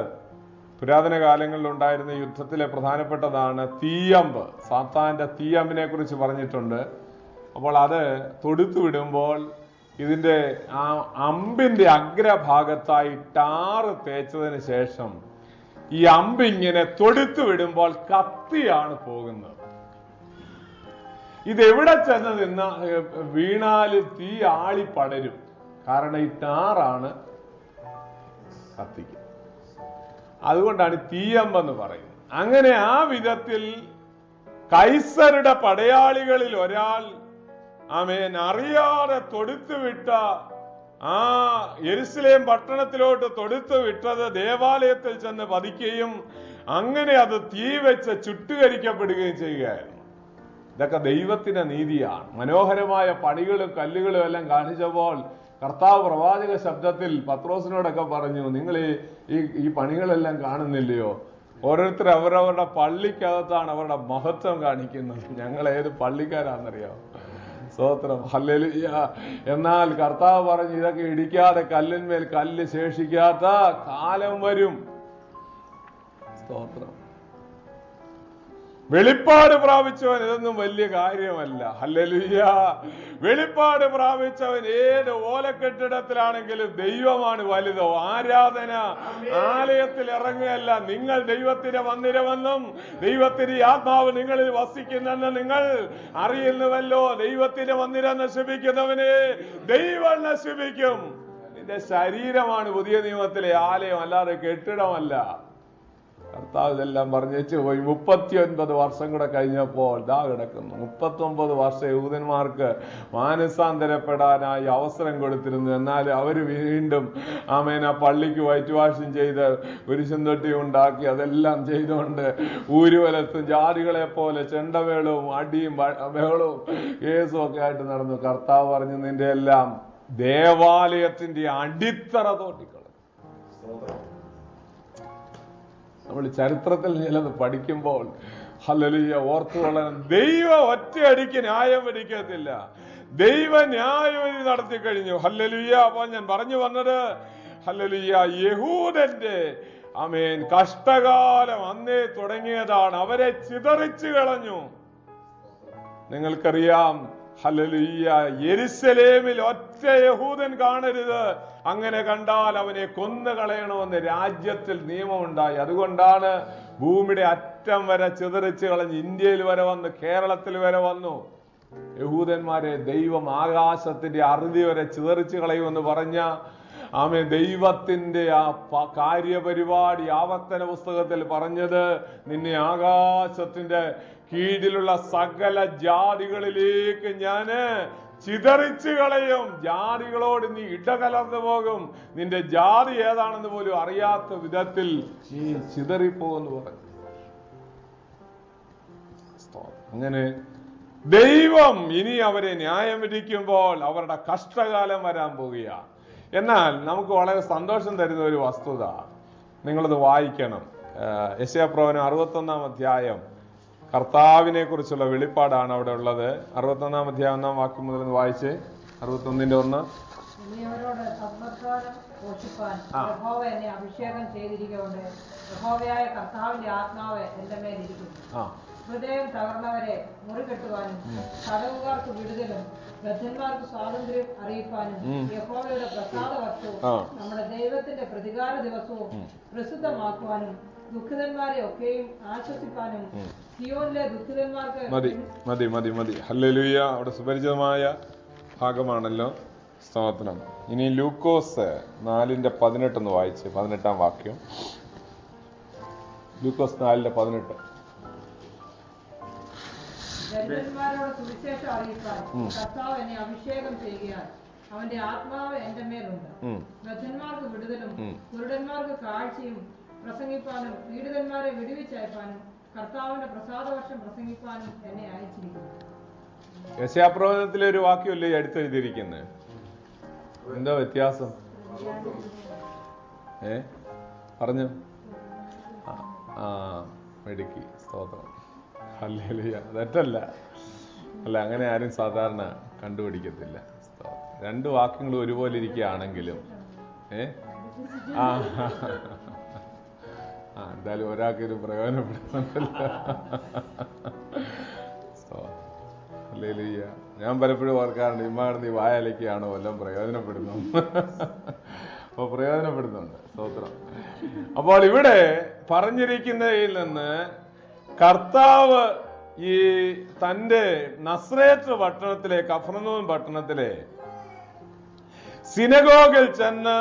പുരാതന കാലങ്ങളിൽ ഉണ്ടായിരുന്ന യുദ്ധത്തിലെ പ്രധാനപ്പെട്ടതാണ് തീയമ്പ്. സാത്താന്റെ തീയമ്പിനെ കുറിച്ച് പറഞ്ഞിട്ടുണ്ട്. അപ്പോൾ അത് തൊടുത്തു വിടുമ്പോൾ ഇതിന്റെ ആ അമ്പിന്റെ അഗ്രഭാഗത്തായി ടാറ് തേച്ചതിന് ശേഷം ഈ അമ്പ് ഇങ്ങനെ തൊടുത്തു വിടുമ്പോൾ കത്തിയാണ് പോകുന്നത്. ഇതെവിടെ ചെന്ന് നിന്ന് വീണാല് തീ ആളി പടരും. കാരണം ഈ ടാറാണ് കത്തിക്കുക. അതുകൊണ്ടാണ് തീയമ്പെന്ന് പറയുന്നത്. അങ്ങനെ ആ വിധത്തിൽ കൈസരുടെ പടയാളികളിൽ ഒരാൾ ആമേൻ അറിയാതെ തൊടുത്തുവിട്ട ആ യെരുശലേം പട്ടണത്തിലോട്ട് തൊടുത്തുവിട്ടത് ദേവാലയത്തിൽ ചെന്ന് പതിക്കുകയും അങ്ങനെ അത് തീ വെച്ച് ചുട്ടുകരിക്കപ്പെടുകയും ചെയ്യുകയായിരുന്നു. ഇതൊക്കെ ദൈവത്തിന്റെ നീതിയാണ്. മനോഹരമായ പണികളും കല്ലുകളും എല്ലാം കാണിച്ചപ്പോൾ കർത്താവ് പ്രവാചക ശബ്ദത്തിൽ പത്രോസിനോടൊക്കെ പറഞ്ഞു, നിങ്ങൾ ഈ പണികളെല്ലാം കാണുന്നില്ലയോ? ഓരോരുത്തർ അവരവരുടെ പള്ളിക്കകത്താണ് അവരുടെ മഹത്വം കാണിക്കുന്നത്. ഞങ്ങൾ ഏത് പള്ളിക്കാരാണെന്നറിയോ? സ്തോത്രം, ഹല്ലേലൂയ. എന്നാൽ കർത്താവ് പറഞ്ഞു, ഇതൊക്കെ ഇടിക്കാതെ കല്ലിന്മേൽ കല്ല് ശേഷിക്കാത്ത കാലം വരും. സ്തോത്രം. വെളിപ്പാട് പ്രാപിച്ചവൻ ഇതൊന്നും വലിയ കാര്യമല്ല. ഹല്ലേലൂയ. വെളിപ്പാട് പ്രാപിച്ചവൻ ഏത് ഓലക്കെട്ടിടത്തിലാണെങ്കിലും ദൈവമാണ് വലുതോ. ആരാധന ആലയത്തിൽ ഇറങ്ങുകയല്ല. നിങ്ങൾ ദൈവത്തിന്റെ മന്ദിരമെന്നും ദൈവത്തിന്റെ ആത്മാവ് നിങ്ങളിൽ വസിക്കുന്നെന്ന് നിങ്ങൾ അറിയുന്നുവല്ലോ. ദൈവത്തിന്റെ മന്ദിരം നശിപ്പിക്കുന്നവനെ ദൈവം നശിപ്പിക്കും. നിന്റെ ശരീരമാണ് പുതിയ നിയമത്തിലെ ആലയം, അല്ലാതെ കെട്ടിടമല്ല. കർത്താവ് ഇതെല്ലാം പറഞ്ഞേച്ചു പോയി. 39 വർഷം കൂടെ കഴിഞ്ഞപ്പോൾ ദാ കിടക്കുന്നു. 39 വർഷം യഹൂദന്മാർക്ക് മാനസാന്തരപ്പെടാനായി അവസരം കൊടുത്തിരുന്നു. എന്നാൽ അവര് വീണ്ടും ആമേൻ ആ പള്ളിക്ക് വൈറ്റ് വാഷിംഗ് ചെയ്ത് കുരിശും തൊട്ടി ഉണ്ടാക്കി അതെല്ലാം ചെയ്തുകൊണ്ട് ഊരുവലത്തും ജാതികളെ പോലെ ചെണ്ടവേളവും അടിയും ബഹളവും കേസും ഒക്കെ ആയിട്ട് നടന്നു. കർത്താവ് പറഞ്ഞു, നിന്റെ എല്ലാം ദേവാലയത്തിന്റെ അടിത്തറ തോട്ടിക്കളഞ്ഞു. നമ്മൾ ചരിത്രത്തിൽ ചിലത് പഠിക്കുമ്പോൾ ഹല്ലേലൂയ ഓർത്തുകൊള്ളണം. ദൈവം ഒറ്റയടിക്ക് ന്യായം വിധിക്കത്തില്ല. ദൈവ ന്യായവിധി നടത്തി കഴിഞ്ഞു. ഹല്ലേലൂയ. അപ്പോൾ ഞാൻ പറഞ്ഞു വന്നത് ഹല്ലേലൂയ യഹൂദന്റെ ആമേൻ കഷ്ടകാലം അന്നേ തുടങ്ങിയതാണ്. അവരെ ചിതറിച്ചു കളഞ്ഞു. നിങ്ങൾക്കറിയാം ഹല്ലേലൂയ യെരുശലേമിൽ ഒറ്റ യഹൂദൻ കാണരുത്. അങ്ങനെ കണ്ടാൽ അവനെ കൊന്നു കളയണമെന്ന് രാജ്യത്തിൽ നിയമമുണ്ടായി. അതുകൊണ്ടാണ് ഭൂമിയുടെ അറ്റം വരെ ചിതറിച്ചു കളഞ്ഞ് ഇന്ത്യയിൽ വരെ വന്നു, കേരളത്തിൽ വരെ വന്നു. യഹൂദന്മാരെ ദൈവം ആകാശത്തിന്റെ അറുതി വരെ ചിതറിച്ചു കളയുമെന്ന് പറഞ്ഞ ആമേൻ ദൈവത്തിന്റെ ആ കാര്യപരിപാടി ആവർത്തന പുസ്തകത്തിൽ പറഞ്ഞത്, നിന്നെ ആകാശത്തിന്റെ കീഴിലുള്ള സകല ജാതികളിലേക്ക് ഞാന് ചിതറിച്ചു കളയും. ജാതികളോട് നീ ഇടകലർന്നു പോകും. നിന്റെ ജാതി ഏതാണെന്ന് പോലും അറിയാത്ത വിധത്തിൽ നീ ചിതറിപ്പോന്ന് പറഞ്ഞു. അങ്ങനെ ദൈവം ഇനി അവരെ ന്യായം വിധിക്കുമ്പോൾ അവരുടെ കഷ്ടകാലം വരാൻ പോകുകയാണ്. എന്നാൽ നമുക്ക് വളരെ സന്തോഷം തരുന്ന ഒരു വസ്തുത നിങ്ങളത് വായിക്കണം. യെശയ്യാപ്രവചനം 61-ാം അധ്യായം കർത്താവിനെ കുറിച്ചുള്ള വെളിപ്പാടാണ് അവിടെ ഉള്ളത്. 61-ാം അധ്യായം 1-ാം വാക്യം മുതൽ വായിച്ച് 61-1. അഭിഷേകം ചെയ്തിരിക്കൊണ്ട് യഹോവയായ കർത്താവിന്റെ ആത്മാവ് എന്റെ മേലിരിക്കുന്നു. ഹൃദയം തകർന്നവരെ മുറികെട്ടുവാനും തടവുകാർക്ക് വിടുതലും ബദ്ധന്മാർക്ക് സ്വാതന്ത്ര്യം അറിയിപ്പാനും യഹോവയുടെ പ്രസാദ വർഷവും നമ്മുടെ ദൈവത്തിന്റെ പ്രതികാര ദിവസവും പ്രസിദ്ധമാക്കുവാനും ദുഃഖിതന്മാരെ ഒക്കെയും ആശ്വസിപ്പാനും സിയോനിലെ ദുഃഖിതന്മാർക്ക് മതി. ഹല്ലേലൂയ. അവിടെ സുപരിചിതമായ ഭാഗമാണല്ലോ. സ്തോത്രം. ഇനി ലൂക്കോസ് 4:18 വായിച്ച് 18-ാം വാക്യം. ലൂക്കോസ് 4:18. ദരിദ്രന്മാരോട് സുവിശേഷം അറിയിപ്പാൻ കർത്താവ് എന്നെ അഭിഷേകം ചെയ്യുകയാൽ അവന്റെ ആത്മാവ് എന്റെ മേലുണ്ട്. ബദ്ധന്മാർക്ക് വിടുതലും കുരുടന്മാർക്ക് കാഴ്ചയും പ്രസംഗിപ്പാനും പീഡിതന്മാരെ വിടുവിച്ചയപ്പാനും കർത്താവിന്റെ പ്രസാദവർഷം പ്രസംഗിപ്പാനും എന്നെ അയച്ചിരിക്കുന്നു. യെശയ്യാപ്രവചനത്തിലെ ഒരു വാക്യമല്ലേ അടുത്തെഴുതിയിരിക്കുന്നത്? എന്താ വ്യത്യാസം? പറഞ്ഞു മെടുക്കി. സ്തോത്രം. ഹല്ലേലൂയ. തെറ്റല്ല. അല്ല, അങ്ങനെ ആരും സാധാരണ കണ്ടുപിടിക്കത്തില്ല. രണ്ട് വാക്യങ്ങളും ഒരുപോലെ ഇരിക്കുകയാണെങ്കിലും എന്തായാലും ഒരാൾക്ക് ഇത് പ്രയോജനപ്പെടുന്നുണ്ടല്ലോ. ഹല്ലേലൂയ. ഞാൻ പലപ്പോഴും ഓർക്കാറുണ്ട് ഇമ്മാടുന്ന് ഈ വായലയ്ക്കാണോ വല്ലതും പ്രയോജനപ്പെടുന്നു. അപ്പൊ പ്രയോജനപ്പെടുന്നുണ്ട്. സ്തോത്രം. അപ്പോൾ ഇവിടെ പറഞ്ഞിരിക്കുന്നതിൽ നിന്ന് കർത്താവ് ഈ തന്റെ നസ്രേത്ത് പട്ടണത്തിലെ, കഫർനഹൂം പട്ടണത്തിലെ സിനഗോഗിൽ ചെന്ന്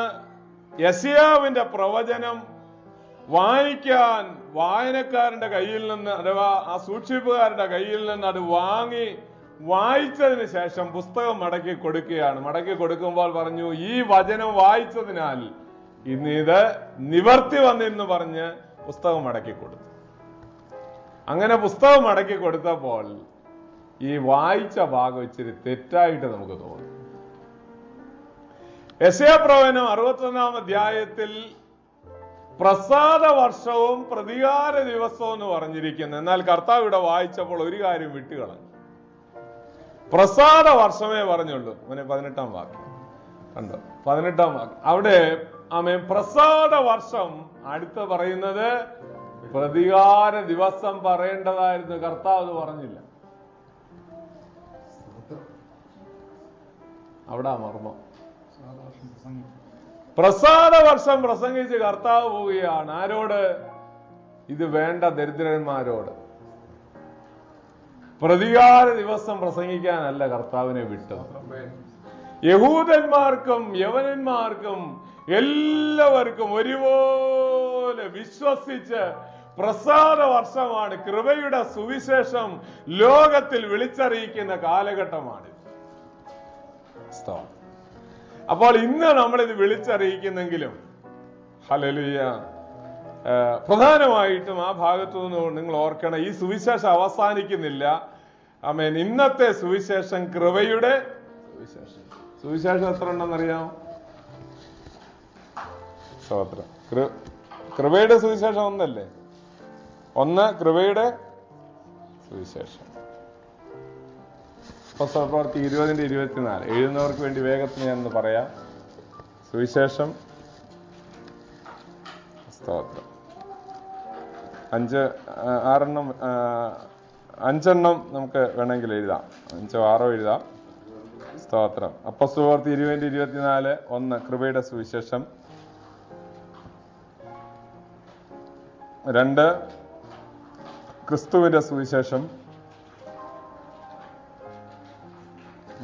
യെശയ്യാവിന്റെ പ്രവചനം വായിക്കാൻ വായനക്കാരന്റെ കയ്യിൽ നിന്ന്, അഥവാ ആ സൂക്ഷിപ്പുകാരുടെ കയ്യിൽ നിന്ന് അത് വായിച്ചതിന് ശേഷം പുസ്തകം മടക്കി കൊടുക്കുകയാണ്. മടക്കി കൊടുക്കുമ്പോൾ പറഞ്ഞു, ഈ വചനം വായിച്ചതിനാൽ ഇന്ന് ഇത് നിവർത്തി വന്നെന്ന് പറഞ്ഞ് പുസ്തകം മടക്കി കൊടുത്തു. അങ്ങനെ പുസ്തകം മടക്കി കൊടുത്തപ്പോൾ ഈ വായിച്ച ഭാഗം ഇച്ചിരി തെറ്റായിട്ട് നമുക്ക് തോന്നി. യെശയ്യാപ്രവചനം 61-ാം അധ്യായത്തിൽ പ്രസാദ വർഷവും പ്രതികാര ദിവസവും എന്ന് പറഞ്ഞിരിക്കുന്നു. എന്നാൽ കർത്താവ് ഇവിടെ വായിച്ചപ്പോൾ ഒരു കാര്യം വിട്ടുകളഞ്ഞു. പ്രസാദ വർഷമേ പറഞ്ഞുള്ളൂ. 18-ാം വാക്യം കണ്ടോ? 18-ാം വാക്യം അവിടെ ആമേൻ പ്രസാദ വർഷം. അടുത്ത് പറയുന്നത് പ്രതികാര ദിവസം പറയേണ്ടതായിരുന്നു. കർത്താവ് പറഞ്ഞില്ല. അവിടെ മർമ്മം. പ്രസാദ വർഷം പ്രസംഗിച്ച് കർത്താവ് പോവുകയാണ്. ആരോട്? ഇത് വേണ്ട ദരിദ്രന്മാരോട്. പ്രതികാര ദിവസം പ്രസംഗിക്കാനല്ല കർത്താവിനെ വിട്ടത്. യഹൂദന്മാർക്കും യവനന്മാർക്കും എല്ലാവർക്കും ഒരുപോലെ വിശ്വസിച്ച് പ്രസാദ വർഷമാണ്, കൃപയുടെ സുവിശേഷം ലോകത്തിൽ വിളിച്ചറിയിക്കുന്ന കാലഘട്ടമാണ്. അപ്പോൾ ഇന്ന് നമ്മളിത് വിളിച്ചറിയിക്കുന്നെങ്കിലും ഹല്ലേലൂയ, പ്രധാനമായിട്ടും ആ ഭാഗത്തു നിന്ന് നിങ്ങൾ ഓർക്കണം, ഈ സുവിശേഷം അവസാനിക്കുന്നില്ല. ആമേൻ. ഇന്നത്തെ സുവിശേഷം കൃപയുടെ സുവിശേഷം. സുവിശേഷം എത്ര ഉണ്ടെന്നറിയാമോ? സ്തോത്രം. കൃപയുടെ സുവിശേഷം ഒന്നല്ലേ? ഒന്ന് കൃപയുടെ സുവിശേഷം. അപ്പോസ്തലപ്രവൃത്തി 20-24 എഴുതുന്നവർക്ക് വേണ്ടി വേഗത്തിൽ ഞാനൊന്ന് പറയാം. സുവിശേഷം സ്തോത്രം 5 നമുക്ക് വേണമെങ്കിൽ എഴുതാം. 5 6 എഴുതാം. സ്തോത്രം. അപ്പോസ്തലപ്രവൃത്തി 20-24 ഒന്ന് കൃപയുടെ സുവിശേഷം, 2 ക്രിസ്തുവിന്റെ സുവിശേഷം,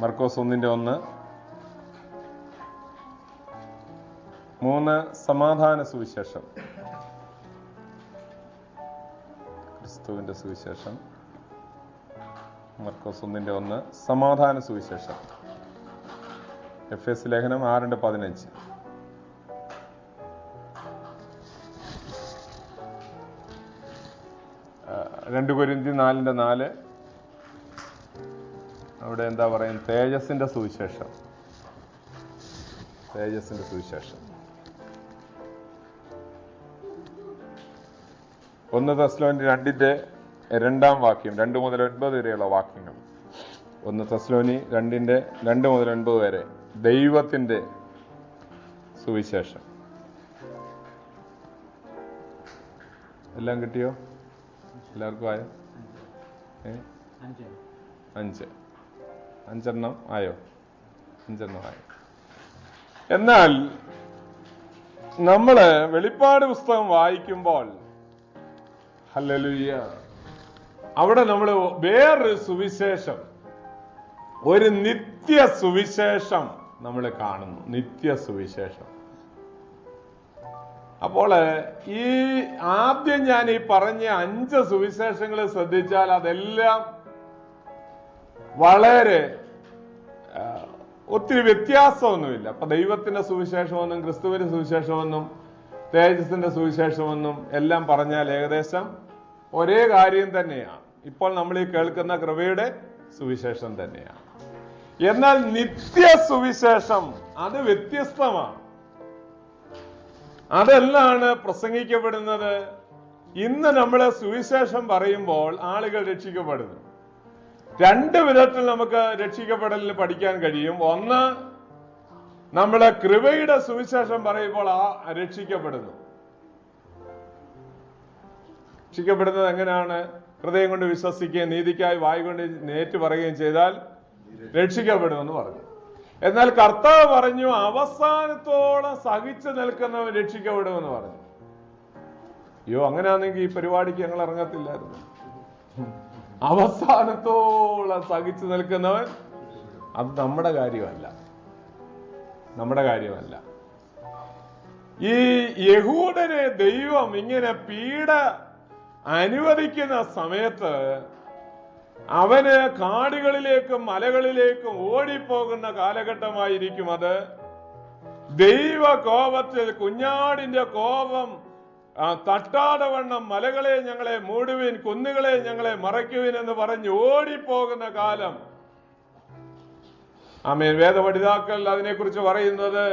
മർക്കോസ് 1:1, 3 സമാധാന സുവിശേഷം, ക്രിസ്തുവിന്റെ സുവിശേഷം, മർക്കോസ് 1:1 സമാധാന സുവിശേഷം, എഫേസ്യ ലേഖനം 6:15, 2 കൊരിന്ത്യർ 4:4 അവിടെ എന്താ പറയുന്നത്? തേജസ്സിന്റെ സുവിശേഷം, തേജസ്സിന്റെ സുവിശേഷം. 1 തെസ്സലോനിക്കർ 2:2 വാക്യം, 2 മുതൽ 9 വരെയുള്ള വാക്യങ്ങൾ. 1 തെസ്സലോനിക്കർ 2 മുതൽ 9 വരെ ദൈവത്തിന്റെ സുവിശേഷം. എല്ലാം കിട്ടിയോ? എല്ലാവർക്കും ആയോ? 5 ആയോ? 5 ആയോ? എന്നാൽ നമ്മള് വെളിപ്പാട് പുസ്തകം വായിക്കുമ്പോൾ ഹല്ലേലൂയ, അവിടെ നമ്മൾ വേറൊരു സുവിശേഷം, ഒരു നിത്യ സുവിശേഷം നമ്മൾ കാണുന്നു. നിത്യ സുവിശേഷം. അപ്പോൾ ഈ ആദ്യം ഞാൻ ഈ പറഞ്ഞ 5 സുവിശേഷങ്ങൾ ശ്രദ്ധിച്ചാൽ അതെല്ലാം വളരെ ഒത്തിരി വ്യത്യാസമൊന്നുമില്ല. അപ്പൊ ദൈവത്തിന്റെ സുവിശേഷമെന്നും ക്രിസ്തുവിന്റെ സുവിശേഷമെന്നും തേജസ്സിന്റെ സുവിശേഷമെന്നും എല്ലാം പറഞ്ഞാൽ ഏകദേശം ഒരേ കാര്യം തന്നെയാണ്. ഇപ്പോൾ നമ്മൾ ഈ കേൾക്കുന്ന കൃപയുടെ സുവിശേഷം തന്നെയാണ്. എന്നാൽ നിത്യ സുവിശേഷം അത് വ്യത്യസ്തമാണ്. അതെല്ലാണ് പ്രസംഗിക്കപ്പെടുന്നത്. ഇന്ന് നമ്മളെ സുവിശേഷം പറയുമ്പോൾ ആളുകൾ രക്ഷിക്കപ്പെടുന്നു. 2 വിധത്തിൽ നമുക്ക് രക്ഷിക്കപ്പെടലിന് പഠിക്കാൻ കഴിയും. ഒന്ന്, നമ്മളെ കൃപയുടെ സുവിശേഷം പറയുമ്പോൾ രക്ഷിക്കപ്പെടുന്നു. രക്ഷിക്കപ്പെടുന്നത് എങ്ങനെയാണ്? ഹൃദയം കൊണ്ട് വിശ്വസിക്കുകയും നീതിക്കായി വായ് കൊണ്ട് ഏറ്റു പറയുകയും ചെയ്താൽ രക്ഷിക്കപ്പെടുമെന്ന് പറഞ്ഞു. എന്നാൽ കർത്താവ് പറഞ്ഞു അവസാനത്തോളം സഹിച്ചു നിൽക്കുന്നവൻ രക്ഷിക്കപ്പെടുമെന്ന് പറഞ്ഞു. അയ്യോ, അങ്ങനെയാണെങ്കിൽ ഈ പരിപാടിക്ക് ഞങ്ങൾ ഇറങ്ങത്തില്ലായിരുന്നു. അവസാനത്തോളം സഹിച്ചു നിൽക്കുന്നവൻ, അത് നമ്മുടെ കാര്യമല്ല, നമ്മുടെ കാര്യമല്ല. ഈ യഹൂദനെ ദൈവം ഇങ്ങനെ പീഡ അനുവദിക്കുന്ന സമയത്ത് അവന് കാടുകളിലേക്കും മലകളിലേക്കും ഓടിപ്പോകുന്ന കാലഘട്ടമായിരിക്കും അത്. ദൈവ കോപത്തിൽ കുഞ്ഞാടിന്റെ കോപം തട്ടാതെ വണ്ണം മലകളെ ഞങ്ങളെ മൂടുവിൻ, കുന്നുകളെ ഞങ്ങളെ മറയ്ക്കുവിൻ എന്ന് പറഞ്ഞ് ഓടിപ്പോകുന്ന കാലം. ആമേൻ. വേദപഠിതാക്കൾ അതിനെക്കുറിച്ച് പറയുന്നത്,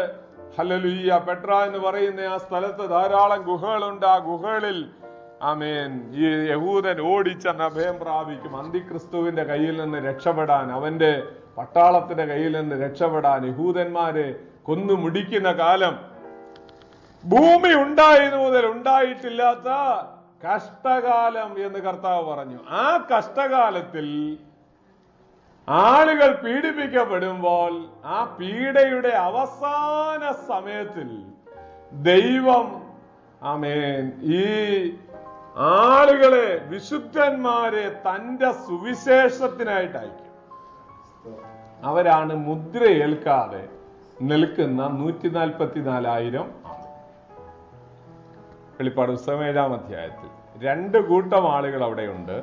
ഹല്ലേലൂയ, പെട്ര എന്ന് പറയുന്ന ആ സ്ഥലത്ത് ധാരാളം ഗുഹകളുണ്ട്. ആ ഗുഹകളിൽ ആമേൻ ഈ യഹൂദൻ ഓടിച്ചെന്ന് അഭയം പ്രാപിക്കും. അന്തിക്രിസ്തുവിന്റെ കയ്യിൽ നിന്ന് രക്ഷപ്പെടാൻ, അവന്റെ പട്ടാളത്തിന്റെ കയ്യിൽ നിന്ന് രക്ഷപ്പെടാൻ യഹൂദന്മാരെ കൊന്നു മുടിക്കുന്ന കാലം. ഭൂമി ഉണ്ടായത് മുതൽ ഉണ്ടായിട്ടില്ലാത്ത കഷ്ടകാലം എന്ന് കർത്താവ് പറഞ്ഞു. ആ കഷ്ടകാലത്തിൽ ആളുകൾ പീഡിപ്പിക്കപ്പെടുമ്പോൾ ആ പീഡയുടെ അവസാന സമയത്തിൽ ദൈവം ആമേൻ ഈ ആളുകളെ, വിശുദ്ധന്മാരെ തന്റെ സുവിശേഷത്തിനായിട്ട് അയക്കും. അവരാണ് മുദ്രയേൽക്കാതെ നിൽക്കുന്ന 144,000 വെളിപ്പാട് പുസ്തകം 7-ാം അധ്യായത്തിൽ 2 കൂട്ടം ആളുകൾ അവിടെയുണ്ട്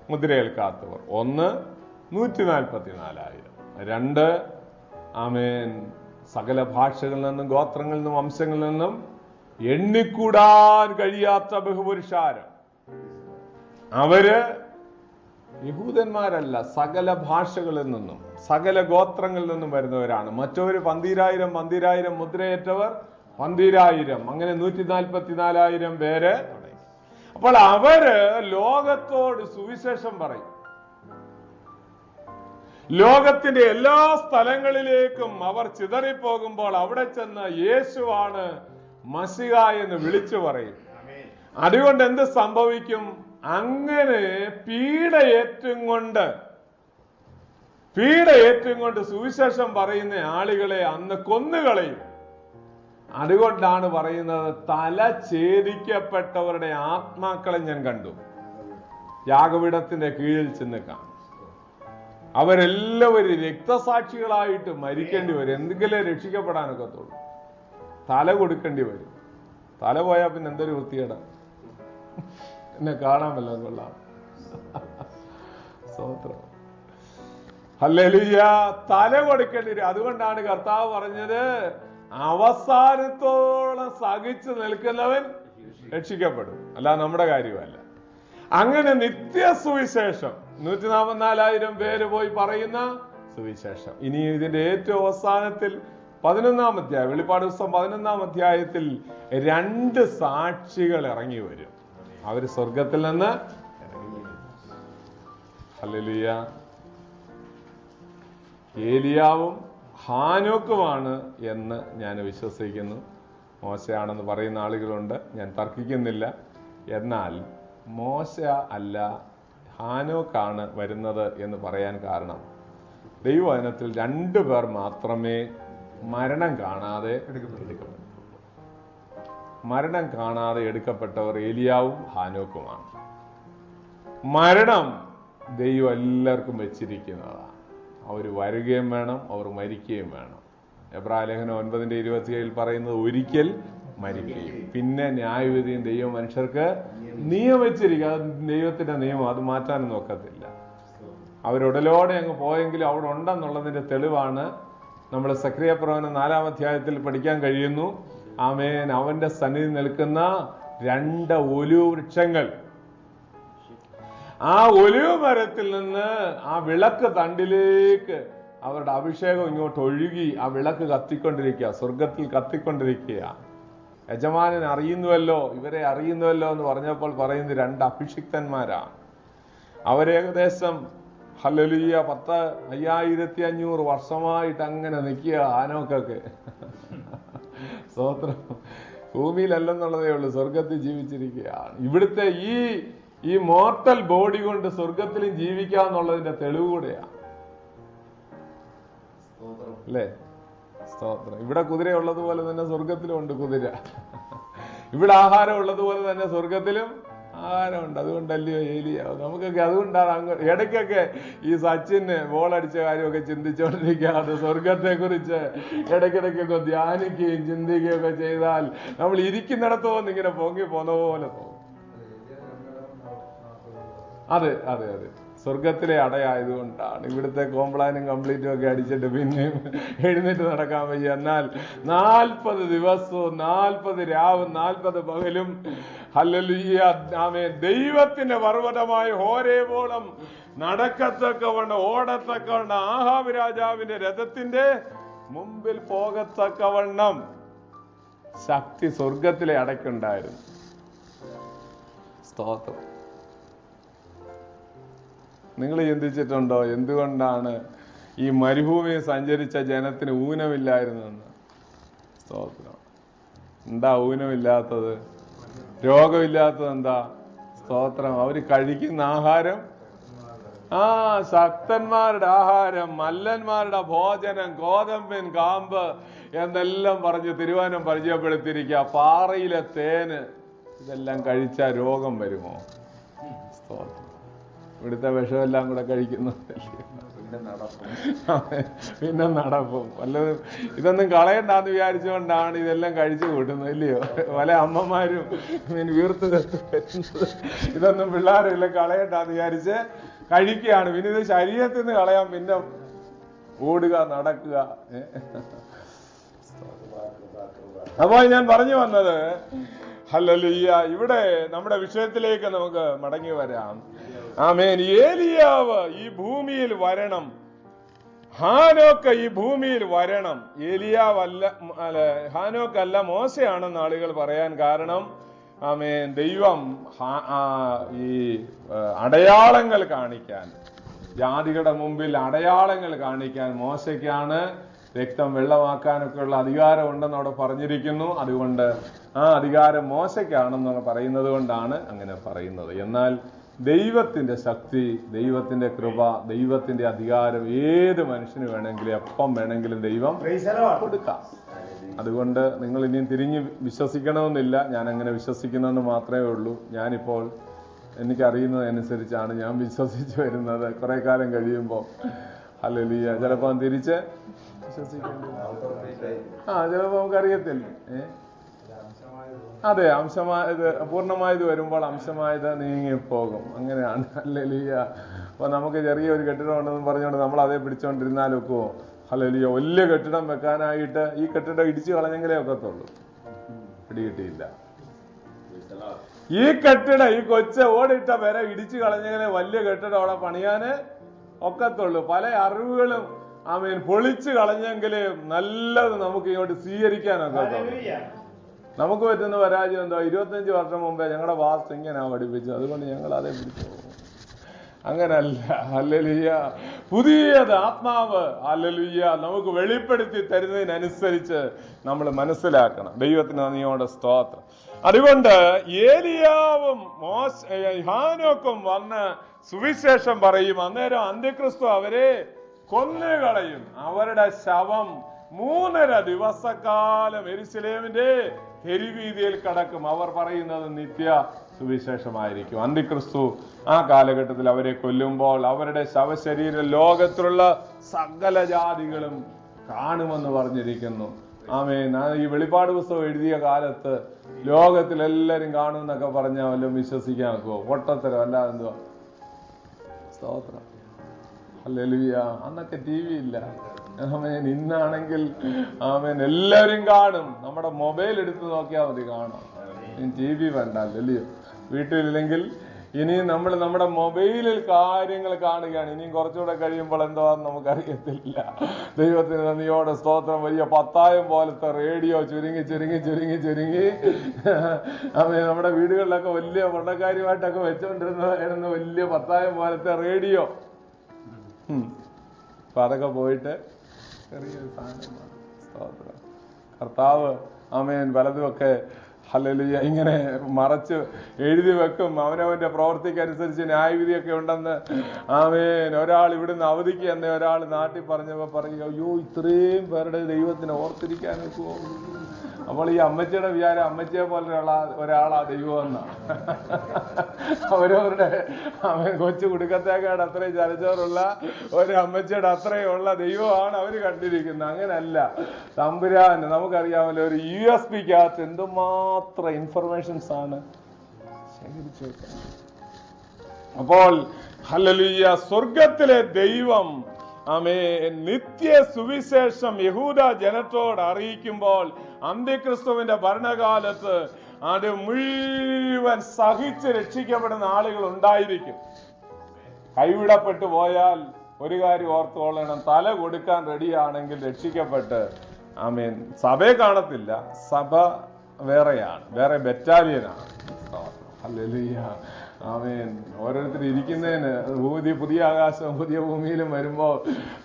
മുദ്രയേൽക്കാത്തവർ. ഒന്ന് 144,000, 2 ആമേൻ സകല ഭാഷകളിൽ നിന്നും ഗോത്രങ്ങളിൽ നിന്നും വംശങ്ങളിൽ നിന്നും എണ്ണിക്കൂടാൻ കഴിയാത്ത ബഹുപുരുഷാരം. അവര് യഹൂദന്മാരല്ല, സകല ഭാഷകളിൽ നിന്നും സകല ഗോത്രങ്ങളിൽ നിന്നും വരുന്നവരാണ്. മറ്റൊരു 12,000 മുദ്രയേറ്റവർ 12,000, അങ്ങനെ 144,000 പേര്. അപ്പോൾ അവര് ലോകത്തോട് സുവിശേഷം പറയും. ലോകത്തിന്റെ എല്ലാ സ്ഥലങ്ങളിലേക്കും അവർ ചിതറിപ്പോകുമ്പോൾ അവിടെ ചെന്ന് യേശുവാണ് മശിഹ എന്ന് വിളിച്ചു പറയും. അതുകൊണ്ട് എന്ത് സംഭവിക്കും? അങ്ങനെ പീഡയേറ്റും കൊണ്ട് സുവിശേഷം പറയുന്ന ആളുകളെ അന്ന് കൊന്നുകളയും. അതുകൊണ്ടാണ് പറയുന്നത്, തല ഛേദിക്കപ്പെട്ടവരുടെ ആത്മാക്കളെ ഞാൻ കണ്ടു യാഗപീഠത്തിന്റെ കീഴിൽ ചെന്ന് കാണും. അവരെല്ലാവരും രക്തസാക്ഷികളായിട്ട് മരിക്കേണ്ടി വരും. എന്തെങ്കിലും രക്ഷിക്കപ്പെടാനൊക്കത്തുള്ളൂ. തല കൊടുക്കേണ്ടി വരും. തല പോയാൽ പിന്നെ എന്തൊരു വൃത്തികേടാ. എന്നെ കാണാൻ വല്ലതും കൊള്ളാം. സ്തോത്രം. ഹല്ലേലൂയ. തല കൊടുക്കേണ്ടി വരും. അതുകൊണ്ടാണ് കർത്താവ് പറഞ്ഞത്, അവസാനത്തോളം സഹിച്ചു നിൽക്കുന്നവൻ രക്ഷിക്കപ്പെടും. അല്ല നമ്മുടെ കാര്യമല്ല. അങ്ങനെ നിത്യ സുവിശേഷം 144,000 പേര് പോയി പറയുന്ന സുവിശേഷം. ഇനി ഇതിന്റെ ഏറ്റവും അവസാനത്തിൽ 11-ാം അധ്യായം, വെളിപ്പാട് പുസ്തകം 11-ാം അധ്യായത്തിൽ 2 സാക്ഷികൾ ഇറങ്ങി വരും. അവര് സ്വർഗത്തിൽ നിന്ന് ഇറങ്ങി വരും. ഹല്ലേലൂയ. ഏലിയാവും ഹാനോക്കുമാണ് എന്ന് ഞാൻ വിശ്വസിക്കുന്നു. മോശയാണെന്ന് പറയുന്ന ആളുകളുണ്ട്, ഞാൻ തർക്കിക്കുന്നില്ല. എന്നാൽ മോശ അല്ല, ഹാനോക്കാണ് വരുന്നത് എന്ന് പറയാൻ കാരണം, ദൈവവചനത്തിൽ 2 പേർ മാത്രമേ മരണം കാണാതെ എടുക്കപ്പെട്ടു. മരണം കാണാതെ എടുക്കപ്പെട്ടവർ ഏലിയാവും ഹാനോക്കുമാണ്. മരണം ദൈവം എല്ലാവർക്കും വെച്ചിരിക്കുന്നതാണ്. അവർ വരികയും വേണം, അവർ മരിക്കുകയും വേണം. എബ്രായലേഖനം 9:27 പറയുന്നത്, ഒരിക്കൽ മരിക്കുകയും പിന്നെ ന്യായവിധിയും ദൈവം മനുഷ്യർക്ക് നിയമിച്ചിരിക്കുക. അത് ദൈവത്തിന്റെ നിയമം, അത് മാറ്റാനും നോക്കത്തില്ല. അവരുടലോടെ അങ്ങ് പോയെങ്കിലും അവിടെ ഉണ്ടെന്നുള്ളതിന്റെ തെളിവാണ് നമ്മൾ സക്രിയ പ്രവചനം 4-ാം അധ്യായത്തിൽ പഠിക്കാൻ കഴിയുന്നു. ആമേൻ. അവന്റെ സന്നിധി നിൽക്കുന്ന 2 ഒലിവ് വൃക്ഷങ്ങൾ, ആ ഒലിവ് മരത്തിൽ നിന്ന് ആ വിളക്ക് തണ്ടിലേക്ക് അവരുടെ അഭിഷേകം ഇങ്ങോട്ട് ഒഴുകി ആ വിളക്ക് കത്തിക്കൊണ്ടിരിക്കുക, സ്വർഗത്തിൽ കത്തിക്കൊണ്ടിരിക്കുക. യജമാനൻ അറിയുന്നുവല്ലോ, ഇവരെ അറിയുന്നുവല്ലോ എന്ന് പറഞ്ഞപ്പോൾ പറയുന്നത് 2 അഭിഷിക്തന്മാരാണ്. അവരേകദേശം ഹല്ലേലൂയ 10,500 വർഷമായിട്ട് അങ്ങനെ നിൽക്കുക. ഹാനോക്കൊക്കെ സ്തോത്രം. ഭൂമിയിലല്ലെന്നുള്ളതേ ഉള്ളൂ, സ്വർഗത്തിൽ ജീവിച്ചിരിക്കുകയാണ്. ഇവിടുത്തെ ഈ മോർട്ടൽ ബോഡി കൊണ്ട് സ്വർഗത്തിലും ജീവിക്കാന്നുള്ളതിന്റെ തെളിവ് കൂടെയാണ്. അല്ലേ? സ്തോത്രം. ഇവിടെ കുതിര ഉള്ളതുപോലെ തന്നെ സ്വർഗത്തിലും ഉണ്ട് കുതിര. ഇവിടെ ആഹാരം ഉള്ളതുപോലെ തന്നെ സ്വർഗത്തിലും ആഹാരമുണ്ട്. അതുകൊണ്ടല്ലയോ ഏലിയാവ്. നമുക്കൊക്കെ അതുകൊണ്ടാണ് ഇടയ്ക്കൊക്കെ ഈ സച്ചിന് ബോളടിച്ച കാര്യമൊക്കെ ചിന്തിച്ചുകൊണ്ടിരിക്കാതെ സ്വർഗത്തെ കുറിച്ച് ഇടയ്ക്കിടയ്ക്കൊക്കെ ധ്യാനിക്കുകയും ചിന്തിക്കുകയും ഒക്കെ ചെയ്താൽ നമ്മൾ ഇരിക്കുന്നിടത്തോന്ന് ഇങ്ങനെ പൊങ്ങി പോന്ന പോലെ തോന്നും. അതെ അതെ അതെ, സ്വർഗത്തിലെ അടയായതുകൊണ്ടാണ്. ഇവിടുത്തെ കോംപ്ലാനും കംപ്ലീറ്റും ഒക്കെ അടിച്ചിട്ട് പിന്നെയും എഴുന്നേറ്റ് നടക്കാൻ വയ്യ. എന്നാൽ 40 ദിവസവും 40 രാവും 40 പകലും ഹല്ലേലൂയ ആമേൻ ദൈവത്തിന്റെ പർവ്വതമായ ഹോരേബോളം നടക്കത്തക്കവണ്ണം ഓടത്തക്കവണ്ണം ആഹാബ് രാജാവിന്റെ രഥത്തിന്റെ മുമ്പിൽ പോകത്തക്കവണ്ണം ശക്തി സ്വർഗത്തിലെ അടയ്ക്കുണ്ടായിരുന്നു. സ്തോത്രം. നിങ്ങൾ ചിന്തിച്ചിട്ടുണ്ടോ എന്തുകൊണ്ടാണ് ഈ മരുഭൂമിയിൽ സഞ്ചരിച്ച ജനത്തിന് ഊനമില്ലായിരുന്നെന്ന്? സ്തോത്രം. എന്താ ഊനമില്ലാത്തത്? രോഗമില്ലാത്തത് എന്താ? സ്തോത്രം. അവര് കഴിക്കുന്ന ആഹാരം ശക്തന്മാരുടെ ആഹാരം, മല്ലന്മാരുടെ ഭോജനം, ഗോതമ്പിൻ കാമ്പ് എന്നെല്ലാം പറഞ്ഞ് തിരുവാനം പരിചയപ്പെടുത്തിയിരിക്കുക. പാറയിലെ തേന് ഇതെല്ലാം കഴിച്ചാൽ രോഗം വരുമോ? സ്തോത്രം. ഇവിടുത്തെ വിഷമെല്ലാം കൂടെ കഴിക്കുന്നതല്ലേ, പിന്നെ നടപ്പും വല്ലതും. ഇതൊന്നും കളയണ്ടാന്ന് വിചാരിച്ചുകൊണ്ടാണ് ഇതെല്ലാം കഴിച്ചു കൂട്ടുന്നത്, ഇല്ലയോ? പല അമ്മമാരും വീർത്ത് വരുന്നത് ഇതൊന്നും പിള്ളേരെല്ലാം കളയണ്ടാന്ന് വിചാരിച്ച് കഴിക്കുകയാണ്. പിന്നെ ഇത് ശരീരത്തിൽ നിന്ന് കളയാൻ പിന്നെ ഓടുക, നടക്കുക. അപ്പോൾ ഞാൻ പറഞ്ഞു വന്നത് ഹല്ലേലൂയ, ഇവിടെ നമ്മുടെ വിഷയത്തിലേക്ക് നമുക്ക് മടങ്ങി വരാം. ആമേൻ. ഏലിയാവ് ഈ ഭൂമിയിൽ വരണം, ഹാനോക്ക് ഈ ഭൂമിയിൽ വരണം. ഏലിയാവല്ല, ഹാനോക്കല്ല, മോശയാണെന്ന് ആളുകൾ പറയാൻ കാരണം ആമേൻ ദൈവം ഈ അടയാളങ്ങൾ കാണിക്കാൻ, ജാതികളുടെ മുമ്പിൽ അടയാളങ്ങൾ കാണിക്കാൻ മോശയ്ക്കാണ് രക്തം വെള്ളമാക്കാനൊക്കെ ഉള്ള അധികാരം ഉണ്ടെന്ന് അവിടെ പറഞ്ഞിരിക്കുന്നു. അതുകൊണ്ട് ആ അധികാരം മോശയ്ക്കാണെന്ന് പറയുന്നത് കൊണ്ടാണ് അങ്ങനെ പറയുന്നത്. എന്നാൽ ദൈവത്തിന്റെ ശക്തി, ദൈവത്തിന്റെ കൃപ, ദൈവത്തിന്റെ അധികാരം ഏത് മനുഷ്യന് വേണമെങ്കിലും എപ്പം വേണമെങ്കിലും ദൈവം കൊടുക്കാം. അതുകൊണ്ട് നിങ്ങൾ ഇനിയും തിരിഞ്ഞ് വിശ്വസിക്കണമെന്നില്ല. ഞാൻ അങ്ങനെ വിശ്വസിക്കുന്നെന്ന് മാത്രമേ ഉള്ളൂ. ഞാനിപ്പോൾ എനിക്കറിയുന്നതനുസരിച്ചാണ് ഞാൻ വിശ്വസിച്ച് വരുന്നത്. കുറെ കാലം കഴിയുമ്പോൾ ഹല്ലേലൂയ ചിലപ്പോൾ തിരിച്ച് വിശ്വസിക്കേണ്ടി ചിലപ്പോൾ നമുക്കറിയത്തില്ല. അതെ, അംശമായത് പൂർണ്ണമായത് വരുമ്പോൾ അംശമായത് നീങ്ങിപ്പോകും. അങ്ങനെയാണ്. ഹല്ലേലൂയ. അപ്പൊ നമുക്ക് ചെറിയൊരു കെട്ടിടം ഉണ്ടെന്ന് പറഞ്ഞുകൊണ്ട് നമ്മൾ അതേ പിടിച്ചോണ്ടിരുന്നാലൊക്കെ ഹല്ലേലൂയ വലിയ കെട്ടിടം വെക്കാനായിട്ട് ഈ കെട്ടിടം ഇടിച്ചു കളഞ്ഞെങ്കിലേ ഒക്കത്തുള്ളൂ. പിടികിട്ടിയില്ല. ഈ കെട്ടിടം, ഈ കൊച്ച ഓടിട്ട വരെ ഇടിച്ചു കളഞ്ഞെങ്കിലേ വലിയ കെട്ടിടം അവിടെ പണിയാന് ഒക്കത്തുള്ളൂ. പല അറിവുകളും പൊളിച്ചു കളഞ്ഞെങ്കിലേ നല്ലത് നമുക്ക് ഇങ്ങോട്ട് സ്വീകരിക്കാനൊക്കത്തുള്ളൂ. നമുക്ക് പറ്റുന്ന പരാജയം എന്തോ 25 വർഷം മുമ്പേ ഞങ്ങളുടെ വാസ്തു ഇങ്ങനെ പഠിപ്പിച്ചു, അതുകൊണ്ട് ഞങ്ങൾ അതേ പിടിച്ചു പോകും. അങ്ങനല്ല. ഹല്ലേലൂയ. പുതിയത് ആത്മാവ് ഹല്ലേലൂയ നമുക്ക് വെളിപ്പെടുത്തി തരുന്നതിനനുസരിച്ച് നമ്മൾ മനസ്സിലാക്കണം. ദൈവത്തിന് നന്ദിയോടെ സ്തോത്രം. അതുകൊണ്ട് ഏലിയാവും ഹാനോക്കും വന്ന് സുവിശേഷം പറയും. അന്നേരം അന്ത്യക്രിസ്തു അവരെ കൊന്നുകളയും. അവരുടെ ശവം 3.5 ദിവസക്കാലം യെരൂശലേമിന്റെ തെരുവീതിയിൽ കടക്കും. അവർ പറയുന്നത് നിത്യ സുവിശേഷമായിരിക്കും. അന്തിക്രിസ്തു ആ കാലഘട്ടത്തിൽ അവരെ കൊല്ലുമ്പോൾ അവരുടെ ശവശരീരം ലോകത്തിലുള്ള സകല ജാതികളും കാണുമെന്ന് പറഞ്ഞിരിക്കുന്നു. ആമേൻ. ഈ വെളിപ്പാട് പുസ്തകം എഴുതിയ കാലത്ത് ലോകത്തിലെല്ലാരും കാണുമെന്നൊക്കെ പറഞ്ഞാൽ വല്ലതും വിശ്വസിക്കാൻ നോക്കുവോ? പൊട്ടത്തരം അല്ലാതെ എന്തുവാ? സ്തോത്രം. ഹല്ലേലൂയ. അന്നൊക്കെ TV ഇല്ല. ആമേൻ. ഇന്നാണെങ്കിൽ ആമേൻ എല്ലാവരും കാണും. നമ്മുടെ മൊബൈൽ എടുത്ത് നോക്കിയാൽ മതി, കാണാം. TV വേണ്ട, അല്ലയോ? വീട്ടിലില്ലെങ്കിൽ ഇനിയും നമ്മൾ നമ്മുടെ മൊബൈലിൽ കാര്യങ്ങൾ കാണുകയാണ്. ഇനിയും കുറച്ചുകൂടെ കഴിയുമ്പോൾ എന്താണെന്ന് നമുക്കറിയത്തില്ല. ദൈവത്തിന് നന്ദിയോടെ സ്തോത്രം. വലിയ പത്തായം പോലത്തെ റേഡിയോ ചുരുങ്ങി ചുരുങ്ങി ചുരുങ്ങി ചുരുങ്ങി നമ്മുടെ വീടുകളിലൊക്കെ വലിയ പണ്ടക്കാരുമായിട്ടൊക്കെ വെച്ചുകൊണ്ടിരുന്നതായിരുന്നു വലിയ പത്തായം പോലത്തെ റേഡിയോ. അപ്പൊ അതൊക്കെ പോയിട്ട് ചെറിയൊരു സാധനമാണ്. സ്തോത്രം. കർത്താവ് ആമേൻ പലതുമൊക്കെ ഹല്ലേലൂയ. ഇങ്ങനെ മറച്ച് എഴുതി വെക്കും. അവനവന്റെ പ്രവൃത്തിക്കനുസരിച്ച് ന്യായവിധിയൊക്കെ ഉണ്ടെന്ന്. ആമേൻ. ഒരാൾ ഇവിടുന്ന് അവധിക്ക് തന്നെ ഒരാൾ നാട്ടിൽ പറഞ്ഞപ്പോ പറയും, അയ്യോ ഇത്രയും പേരുടെ ദൈവത്തിന് ഓർത്തിരിക്കാൻ വെക്കുമോ? അപ്പോൾ ഈ അമ്മച്ചിയുടെ വിചാരം അമ്മച്ചിയെ പോലെ ഒരാളാ ദൈവം എന്നാ. അവരവരുടെ കൊച്ചു കുടുക്കത്തേക്കാട് അത്രയും ചലച്ചോറുള്ള ഒരു അമ്മച്ചിയുടെ അത്രയുള്ള ദൈവമാണ് അവര് കണ്ടിരിക്കുന്നത്. അങ്ങനല്ല തമ്പുരാൻ. നമുക്കറിയാമല്ലോ, ഒരു USB-ക്കകത്ത് എന്തുമാത്രം ഇൻഫർമേഷൻസ് ആണ് ശേഖരിച്ചു വെക്കുന്നത്. അപ്പോൾ ഹല്ലേലൂയ, സ്വർഗത്തിലെ ദൈവം നിത്യ സുവിശേഷം യഹൂദ ജനത്തോട് അറിയിക്കുമ്പോൾ അന്ത്യക്രിസ്തുവിന്റെ ഭരണകാലത്ത് അത് മുഴുവൻ സഹിച്ച് രക്ഷിക്കപ്പെടുന്ന ആളുകൾ ഉണ്ടായിരിക്കും. കൈവിടപ്പെട്ടു പോയാൽ ഒരു കാര്യം ഓർത്തുകൊള്ളണം, തല കൊടുക്കാൻ റെഡിയാണെങ്കിൽ രക്ഷിക്കപ്പെട്ട് സഭയെ കാണത്തില്ല. സഭ വേറെയാണ്, വേറെ ബറ്റാലിയനാണ്. ഹല്ലേലൂയ. ആമേൻ. ഓരോരുത്തർ ഇരിക്കുന്നതിന് പുതിയ ആകാശവും പുതിയ ഭൂമിയിലും വരുമ്പോ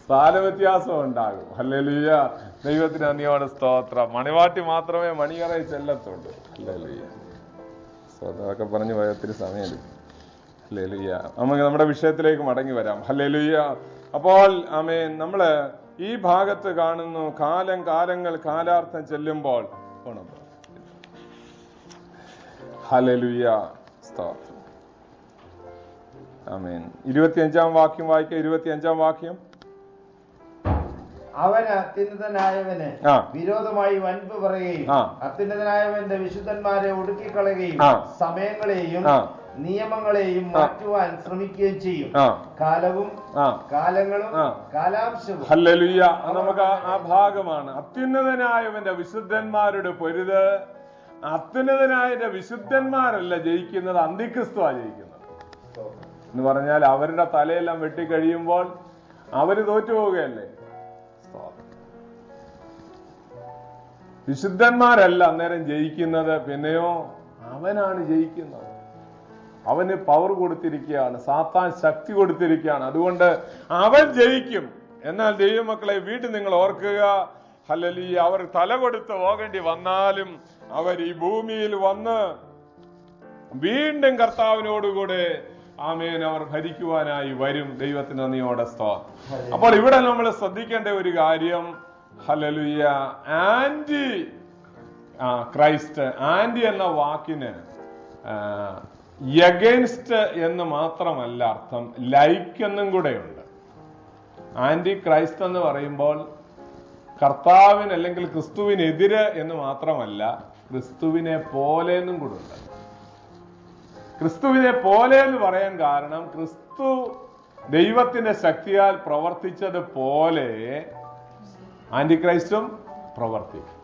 സ്ഥാനവ്യത്യാസം ഉണ്ടാകും. ഹല്ലേലൂയ. ദൈവത്തിന് നന്ദിയോടെ സ്തോത്രം. മണിവാട്ടി മാത്രമേ മണിയറയിൽ ചെല്ലത്തുള്ളൂ. ഹല്ലേലൂയ. അതൊക്കെ പറഞ്ഞു പോയ ഒത്തിരി സമയം. ഹല്ലേലൂയ. നമുക്ക് നമ്മുടെ വിഷയത്തിലേക്ക് മടങ്ങി വരാം. ഹല്ലേലൂയ. അപ്പോൾ ആമേൻ, നമ്മള് ഈ ഭാഗത്ത് കാണുന്നു, കാലങ്ങൾ കാലാർത്ഥം ചെല്ലുമ്പോൾ. ഹല്ലേലൂയ. സ്തോത്രം. ആമേൻ. 25-ാം വാക്യം വായിക്കുക. 25-ാം വാക്യം. അവന് അത്യുന്നതനായവന് വിരോധമായി വൻപ് പറയുകയും അത്യുന്നതനായവന്റെ വിശുദ്ധന്മാരെ ഒടുക്കിക്കളയുകയും സമയങ്ങളെയും നിയമങ്ങളെയും മാറ്റുവാൻ ശ്രമിക്കുകയും ചെയ്യും. കാലവും കാലങ്ങളും കാലാംശവും. ഹല്ലേലൂയ. നമുക്ക് ആ ഭാഗമാണ്. അത്യുന്നതനായവന്റെ വിശുദ്ധന്മാരുടെ പൊരുത്. അത്യുന്നതനായ വിശുദ്ധന്മാരല്ല ജയിക്കുന്നത്, അന്തിക്രിസ്തുവാ ജയിക്കുന്നത് എന്ന് പറഞ്ഞാൽ അവരുടെ തലയെല്ലാം വെട്ടിക്കഴിയുമ്പോൾ അവര് തോറ്റുപോവുകയല്ലേ. വിശുദ്ധന്മാരല്ല അന്നേരം ജയിക്കുന്നത്, പിന്നെയോ അവനാണ് ജയിക്കുന്നത്. അവന് പവർ കൊടുത്തിരിക്കുകയാണ്, സാത്താൻ ശക്തി കൊടുത്തിരിക്കുകയാണ്. അതുകൊണ്ട് അവൻ ജയിക്കും. എന്നാൽ ദൈവമക്കളെ, വീട്ടിൽ നിങ്ങൾ ഓർക്കുക, ഹല്ലേലൂയ, അവർ തല കൊടുത്ത് പോകേണ്ടി വന്നാലും അവർ ഈ ഭൂമിയിൽ വന്ന് വീണ്ടും കർത്താവിനോടുകൂടെ ആമേൻ അവർ ഭരിക്കുവാനായി വരും. ദൈവത്തിന് നന്ദിയോടെ സ്തോത്രം. അപ്പോൾ ഇവിടെ നമ്മൾ ശ്രദ്ധിക്കേണ്ട ഒരു കാര്യം, ഹല്ലേലൂയ, ആന്റി ക്രൈസ്റ്റ്. ആന്റി എന്ന വാക്കിന് എഗൻസ്റ്റ് എന്ന് മാത്രമല്ല അർത്ഥം, ലൈക്ക് എന്നും കൂടെയുണ്ട്. ആന്റി ക്രൈസ്റ്റ് എന്ന് പറയുമ്പോൾ കർത്താവിന് അല്ലെങ്കിൽ ക്രിസ്തുവിനെതിര് എന്ന് മാത്രമല്ല, ക്രിസ്തുവിനെ പോലെ എന്നും കൂടെ ഉണ്ട്. ക്രിസ്തുവിനെ പോലെ എന്ന് പറയാൻ കാരണം, ക്രിസ്തു ദൈവത്തിന്റെ ശക്തിയാൽ പ്രവർത്തിച്ചതുപോലെ ആന്റിക്രൈസ്റ്റും പ്രവർത്തിക്കും.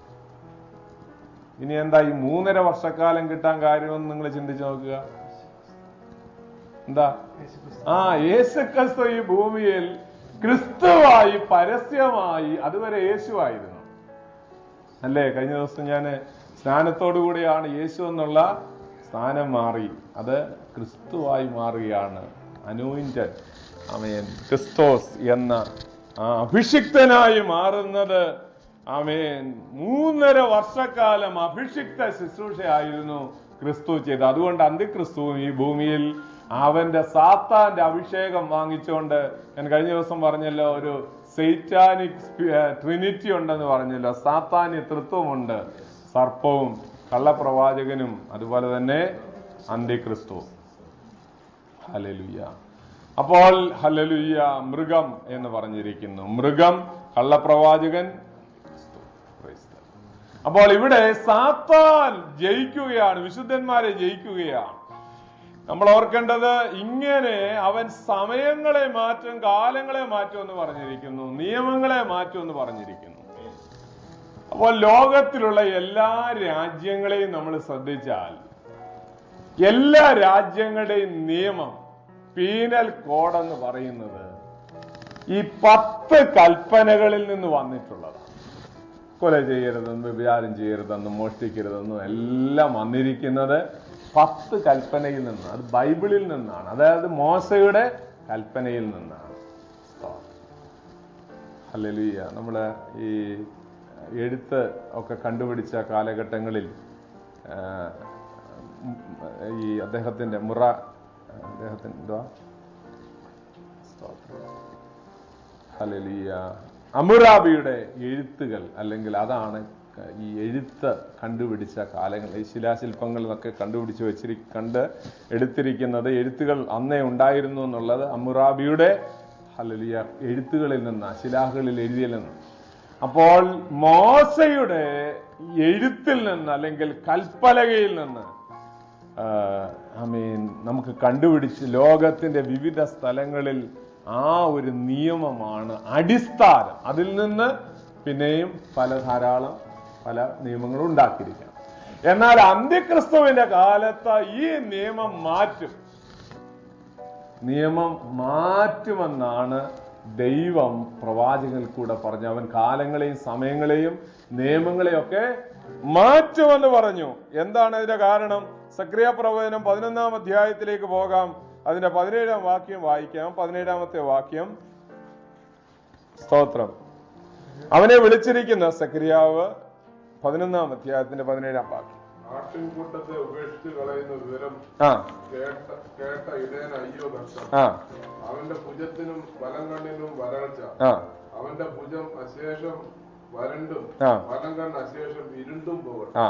ഇനി എന്താ ഈ 3.5 വർഷക്കാലം കിട്ടാൻ കാര്യമെന്ന് നിങ്ങൾ ചിന്തിച്ചു നോക്കുക. എന്താ? യേശുക്രിസ്തു ഈ ഭൂമിയിൽ ക്രിസ്തുവായി പരസ്യമായി, അതുവരെ യേശുവായിരുന്നു അല്ലേ? കഴിഞ്ഞ ദിവസം ഞാൻ സ്നാനത്തോടു കൂടിയാണ് യേശു എന്നുള്ള സ്ഥാനം മാറി, അത് ക്രിസ്തുവായി മാറുകയാണ്. അനോയിന്റഡ്, ആമേൻ, ക്രിസ്തോസ് എന്ന അഭിഷിക്തനായി മാറുന്നത്. ആമേൻ. 3.5 വർഷക്കാലം അഭിഷിക്ത ശുശ്രൂഷയായിരുന്നു ക്രിസ്തു ചെയ്തത്. അതുകൊണ്ട് അന്തിക്രിസ്തുവും ഈ ഭൂമിയിൽ അവന്റെ സാത്താന്റെ അഭിഷേകം വാങ്ങിച്ചുകൊണ്ട്, ഞാൻ കഴിഞ്ഞ ദിവസം പറഞ്ഞല്ലോ, ഒരു സൈറ്റാനിക് ട്രിനിറ്റി ഉണ്ടെന്ന് പറഞ്ഞല്ലോ. സാത്താന്യ തൃത്വമുണ്ട്, സർപ്പവും കള്ളപ്രവാചകനും അതുപോലെ തന്നെ അന്തിക്രിസ്തുവും. ഹല്ലേലൂയ. അപ്പോൾ ഹല്ലേലൂയ, മൃഗം എന്ന് പറഞ്ഞിരിക്കുന്നു. മൃഗം, കള്ളപ്രവാചകൻ. അപ്പോൾ ഇവിടെ സാത്താൻ ജയിക്കുകയാണ്, വിശുദ്ധന്മാരെ ജയിക്കുകയാണ്. നമ്മൾ ഓർക്കേണ്ടത്, ഇങ്ങനെ അവൻ സമയങ്ങളെ മാറ്റും, കാലങ്ങളെ മാറ്റും എന്ന് പറഞ്ഞിരിക്കുന്നു, നിയമങ്ങളെ മാറ്റും എന്ന് പറഞ്ഞിരിക്കുന്നു. അപ്പോൾ ലോകത്തിലുള്ള എല്ലാ രാജ്യങ്ങളെയും നമ്മൾ ശ്രദ്ധിച്ചാൽ, എല്ലാ രാജ്യങ്ങളുടെയും നിയമം, പീനൽ കോഡ് എന്ന് പറയുന്നത് ഈ 10 കൽപ്പനകളിൽ നിന്ന് വന്നിട്ടുള്ളതാണ്. കൊല ചെയ്യരുതെന്നും വ്യഭിചാരം ചെയ്യരുതെന്നും മോഷ്ടിക്കരുതെന്നും എല്ലാം വന്നിരിക്കുന്നത് 10 കൽപ്പനയിൽ നിന്നാണ്. അത് ബൈബിളിൽ നിന്നാണ്, അതായത് മോശയുടെ കൽപ്പനയിൽ നിന്നാണ്. ഹല്ലേലൂയ. നമ്മള് ഈ എഴുത്ത് ഒക്കെ കണ്ടുപിടിച്ച കാലഘട്ടങ്ങളിൽ ഈ അദ്ദേഹത്തിന്റെ എന്തുവാ ഹല്ലേലൂയ, ഹമ്മുറാബിയുടെ എഴുത്തുകൾ, അല്ലെങ്കിൽ അതാണ് ഈ എഴുത്ത് കണ്ടുപിടിച്ച കാലങ്ങൾ. ഈ ശിലാശില്പങ്ങൾ എന്നൊക്കെ കണ്ട് എടുത്തിരിക്കുന്നത് എഴുത്തുകൾ അന്നേ ഉണ്ടായിരുന്നു എന്നുള്ളത് ഹമ്മുറാബിയുടെ ഹല്ലേലൂയ എഴുത്തുകളിൽ നിന്ന്, ശിലാകളിൽ എഴുതിയിൽ നിന്ന്. അപ്പോൾ മോശയുടെ എഴുത്തിൽ നിന്ന് അല്ലെങ്കിൽ കൽപ്പലകയിൽ നിന്ന് നമുക്ക് കണ്ടുപിടിച്ച് ലോകത്തിന്റെ വിവിധ സ്ഥലങ്ങളിൽ ആ ഒരു നിയമമാണ് അടിസ്ഥാനം. അതിൽ നിന്ന് പിന്നെയും ധാരാളം പല നിയമങ്ങളും ഉണ്ടാക്കിയിരിക്കണം. എന്നാൽ അന്ത്യക്രിസ്തുവിന്റെ കാലത്ത് ഈ നിയമം മാറ്റുമെന്നാണ് ദൈവം പ്രവാചകനിൽ കൂടെ പറഞ്ഞു. അവൻ കാലങ്ങളെയും സമയങ്ങളെയും നിയമങ്ങളെയും ഒക്കെ മാറ്റുമെന്ന് പറഞ്ഞു. എന്താണ് ഇതിന്റെ കാരണം? സക്രിയ പ്രവചനം 11-ാം അധ്യായത്തിലേക്ക് പോകാം. അതിന്റെ 17-ാം വാക്യം വായിക്കാം. 17-ാമത്തെ വാക്യം. സ്തോത്രം. അവനെ വിളിച്ചിരിക്കുന്ന സക്രിയാവ് 11-ാം അധ്യായത്തിന്റെ 17-ാം വാക്യം. ആട്ടിൻകൂട്ടത്തെ ഉപേക്ഷിച്ച് കളയുന്ന വിവരം കേട്ട ഇടയൻ അയ്യോ കഷ്ടം. അവന്റെ ഭുജത്തിനും വലം കണ്ണിനും വരൾച്ച. അവന്റെ ഭുജം അശേഷം വരണ്ടും വലം കണ്ണ് അശേഷം ഇരുണ്ടും പോകട്ടെ.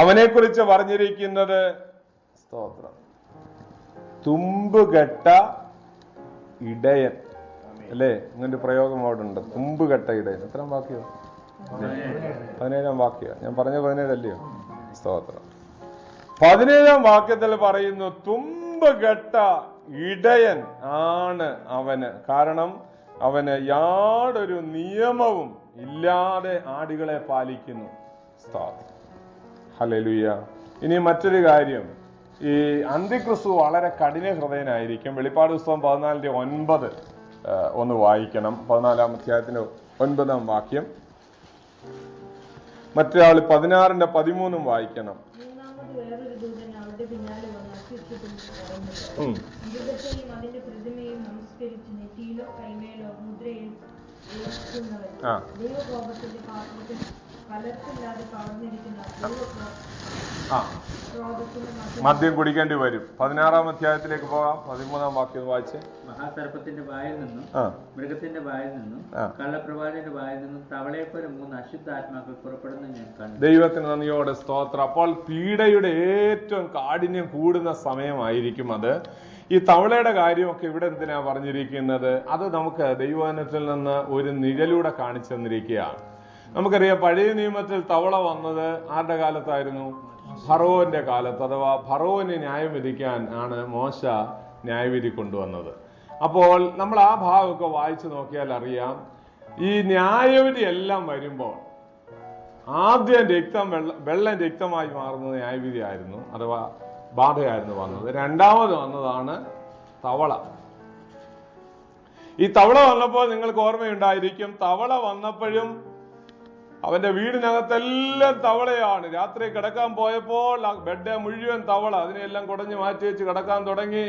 അവനെ കുറിച്ച് പറഞ്ഞിരിക്കുന്നത് സ്തോത്രം, തുമ്പുകെട്ട ഇടയൻ അല്ലേ? ഇങ്ങനൊരു പ്രയോഗം അവിടെ ഉണ്ട്, തുമ്പുകെട്ട ഇടയൻ. എത്രാം വാക്യോ? 17-ാം വാക്യ. ഞാൻ പറഞ്ഞ 17 അല്ലയോ? സ്തോത്രം. 17-ാം വാക്യത്തിൽ പറയുന്നു തുമ്പുകെട്ട ഇടയൻ ആണ് അവന്. കാരണം അവന് യാതൊരു നിയമവും ഇല്ലാതെ ആടുകളെ പാലിക്കുന്നു. സ്തോത്രം. ഹല്ലേലൂയ. ഇനി മറ്റൊരു കാര്യം, ഈ അന്ത്യക്രിസ്തു വളരെ കഠിന ഹൃദയനായിരിക്കും. വെളിപ്പാട് പുസ്തകം 14:9 ഒന്ന് വായിക്കണം. 14-ാം അധ്യായത്തിന്റെ 9-ാം വാക്യം. മറ്റൊരാൾ 16-13 വായിക്കണം. വേറൊരു ദൂതൻ അവരുടെ പിന്നാലെ വന്ന് അതിന്റെ പ്രതിമയും നമസ്കരിച്ച് നെറ്റിയിലോ കൈമേലോ മുദ്രയിൽ ദൈവകോപത്തിന്റെ പാത്രത്തിൽ കലർപ്പില്ലാതെ കവർന്നിരിക്കുന്ന മദ്യം കുടിക്കേണ്ടി വരും. 16-ാം അധ്യായത്തിലേക്ക് പോകാം. 13-ാം വാക്യം വായിച്ച്. മഹാസർപ്പത്തിന്റെ വായിൽ നിന്നും മൃഗത്തിന്റെ വായിൽ നിന്നും കള്ളപ്രവാചകന്റെ വായിൽ നിന്നും തവളയെപ്പോലെ 3 അശുദ്ധാത്മാക്കൾ പുറപ്പെടുന്നു ഞാൻ കണ്ടു. ദൈവത്തിന് നന്ദിയോടെ സ്തോത്രം. അപ്പോൾ പീഡയുടെ ഏറ്റവും കാഠിന്യം കൂടുന്ന സമയമായിരിക്കും അത്. ഈ തവളയുടെ കാര്യമൊക്കെ ഇവിടെ എന്തിനാ പറഞ്ഞിരിക്കുന്നത്? അത് നമുക്ക് ദൈവവചനത്തിൽ നിന്ന് ഒരു നിഴലൂടെ കാണിച്ചു തന്നിരിക്കുകയാണ്. നമുക്കറിയാം, പഴയ നിയമത്തിൽ തവള വന്നത് ആരുടെ കാലത്തായിരുന്നു? ഫറവോന്റെ കാലത്ത്. അഥവാ ഫറവോനെ ന്യായം വിധിക്കാൻ ആണ് മോശ ന്യായവിധി കൊണ്ടുവന്നത്. അപ്പോൾ നമ്മൾ ആ ഭാഗമൊക്കെ വായിച്ചു നോക്കിയാൽ അറിയാം, ഈ ന്യായവിധി എല്ലാം വരുമ്പോൾ ആദ്യം വെള്ളം രക്തമായി മാറുന്നത് ന്യായവിധി ആയിരുന്നു, അഥവാ ബാധയായിരുന്നു വന്നത്. രണ്ടാമത് വന്നതാണ് തവള. ഈ തവള വന്നപ്പോൾ നിങ്ങൾക്ക് ഓർമ്മയുണ്ടായിരിക്കും, തവള വന്നപ്പോഴും അവന്റെ വീടിനകത്തെല്ലാം തവളയാണ്. രാത്രി കിടക്കാൻ പോയപ്പോൾ ബെഡ് മുഴുവൻ തവള. അതിനെല്ലാം കുടഞ്ഞു മാറ്റി വെച്ച് കിടക്കാൻ തുടങ്ങി.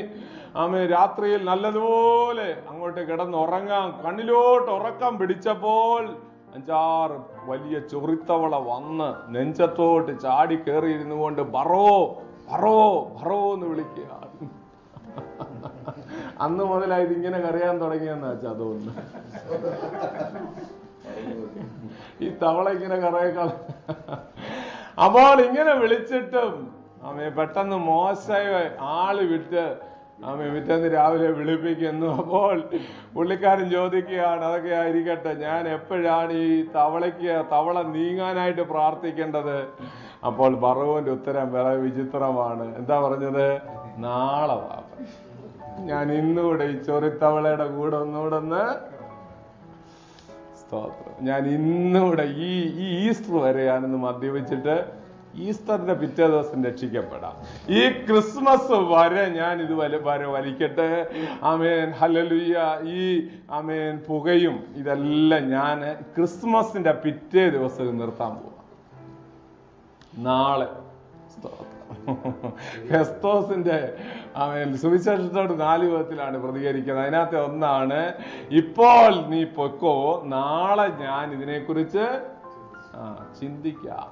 രാത്രിയിൽ നല്ലതുപോലെ അങ്ങോട്ട് കിടന്നുറങ്ങാം. കണ്ണിലോട്ട് ഉറക്കം പിടിച്ചപ്പോൾ 5-6 വലിയ ചൊറിത്തവള വന്ന് നെഞ്ചത്തോട്ട് ചാടി കയറിയിരുന്നു കൊണ്ട് ബറോ ബറോ ബറോ എന്ന് വിളിക്കുകയാണ്. അന്ന് മുതലായത് ഇങ്ങനെ കരയാൻ തുടങ്ങിയെന്ന് വെച്ചാൽ തോന്നുന്നു. ഈ തവള ഇങ്ങനെ കറയേക്കാൾ. അപ്പോൾ ഇങ്ങനെ വിളിച്ചിട്ടും പെട്ടെന്ന് മോശയെ ആള് വിട്ട് പിറ്റേന്ന് രാവിലെ വിളിപ്പിക്കുന്നു. അപ്പോൾ പുള്ളിക്കാരൻ ചോദിക്കുകയാണ്, അതൊക്കെ ആയിരിക്കട്ടെ, ഞാൻ എപ്പോഴാണ് ഈ തവള നീങ്ങാനായിട്ട് പ്രാർത്ഥിക്കേണ്ടത്? അപ്പോൾ ബറോന്റെ ഉത്തരം വളരെ വിചിത്രമാണ്. എന്താ പറഞ്ഞത്? നാളെ ഞാൻ ഇന്നുകൂടെ ഈ ചൊറിത്തവളയുടെ കൂടെ ഒന്നുകൂടെ സ്തോത്രം, ഞാൻ ഇന്നുകൂടെ ഈ ഈസ്റ്റർ വരെ ഞാനൊന്ന് മദ്യപിച്ചിട്ട് ഈസ്റ്ററിന്റെ പിറ്റേ ദിവസം രക്ഷിക്കപ്പെടാം. ഈ ക്രിസ്മസ് വരെ ഞാൻ ഇത് വരെ വലിക്കട്ടെ. ആമേൻ, ഹല്ലേലൂയ. ഈ ആമേൻ പുകയും ഇതെല്ലാം ഞാൻ ക്രിസ്മസിന്റെ പിറ്റേ ദിവസം നിർത്താൻ പോവാം. നാളെ ക്രിസ്തോസിന്റെ സുവിശേഷത്തോട് 4 വിധത്തിലാണ് പ്രതികരിക്കുന്നത്. അതിനകത്ത് ഒന്നാണ്, ഇപ്പോൾ നീ പൊക്കോ, നാളെ ഞാൻ ഇതിനെക്കുറിച്ച് ചിന്തിക്കാം.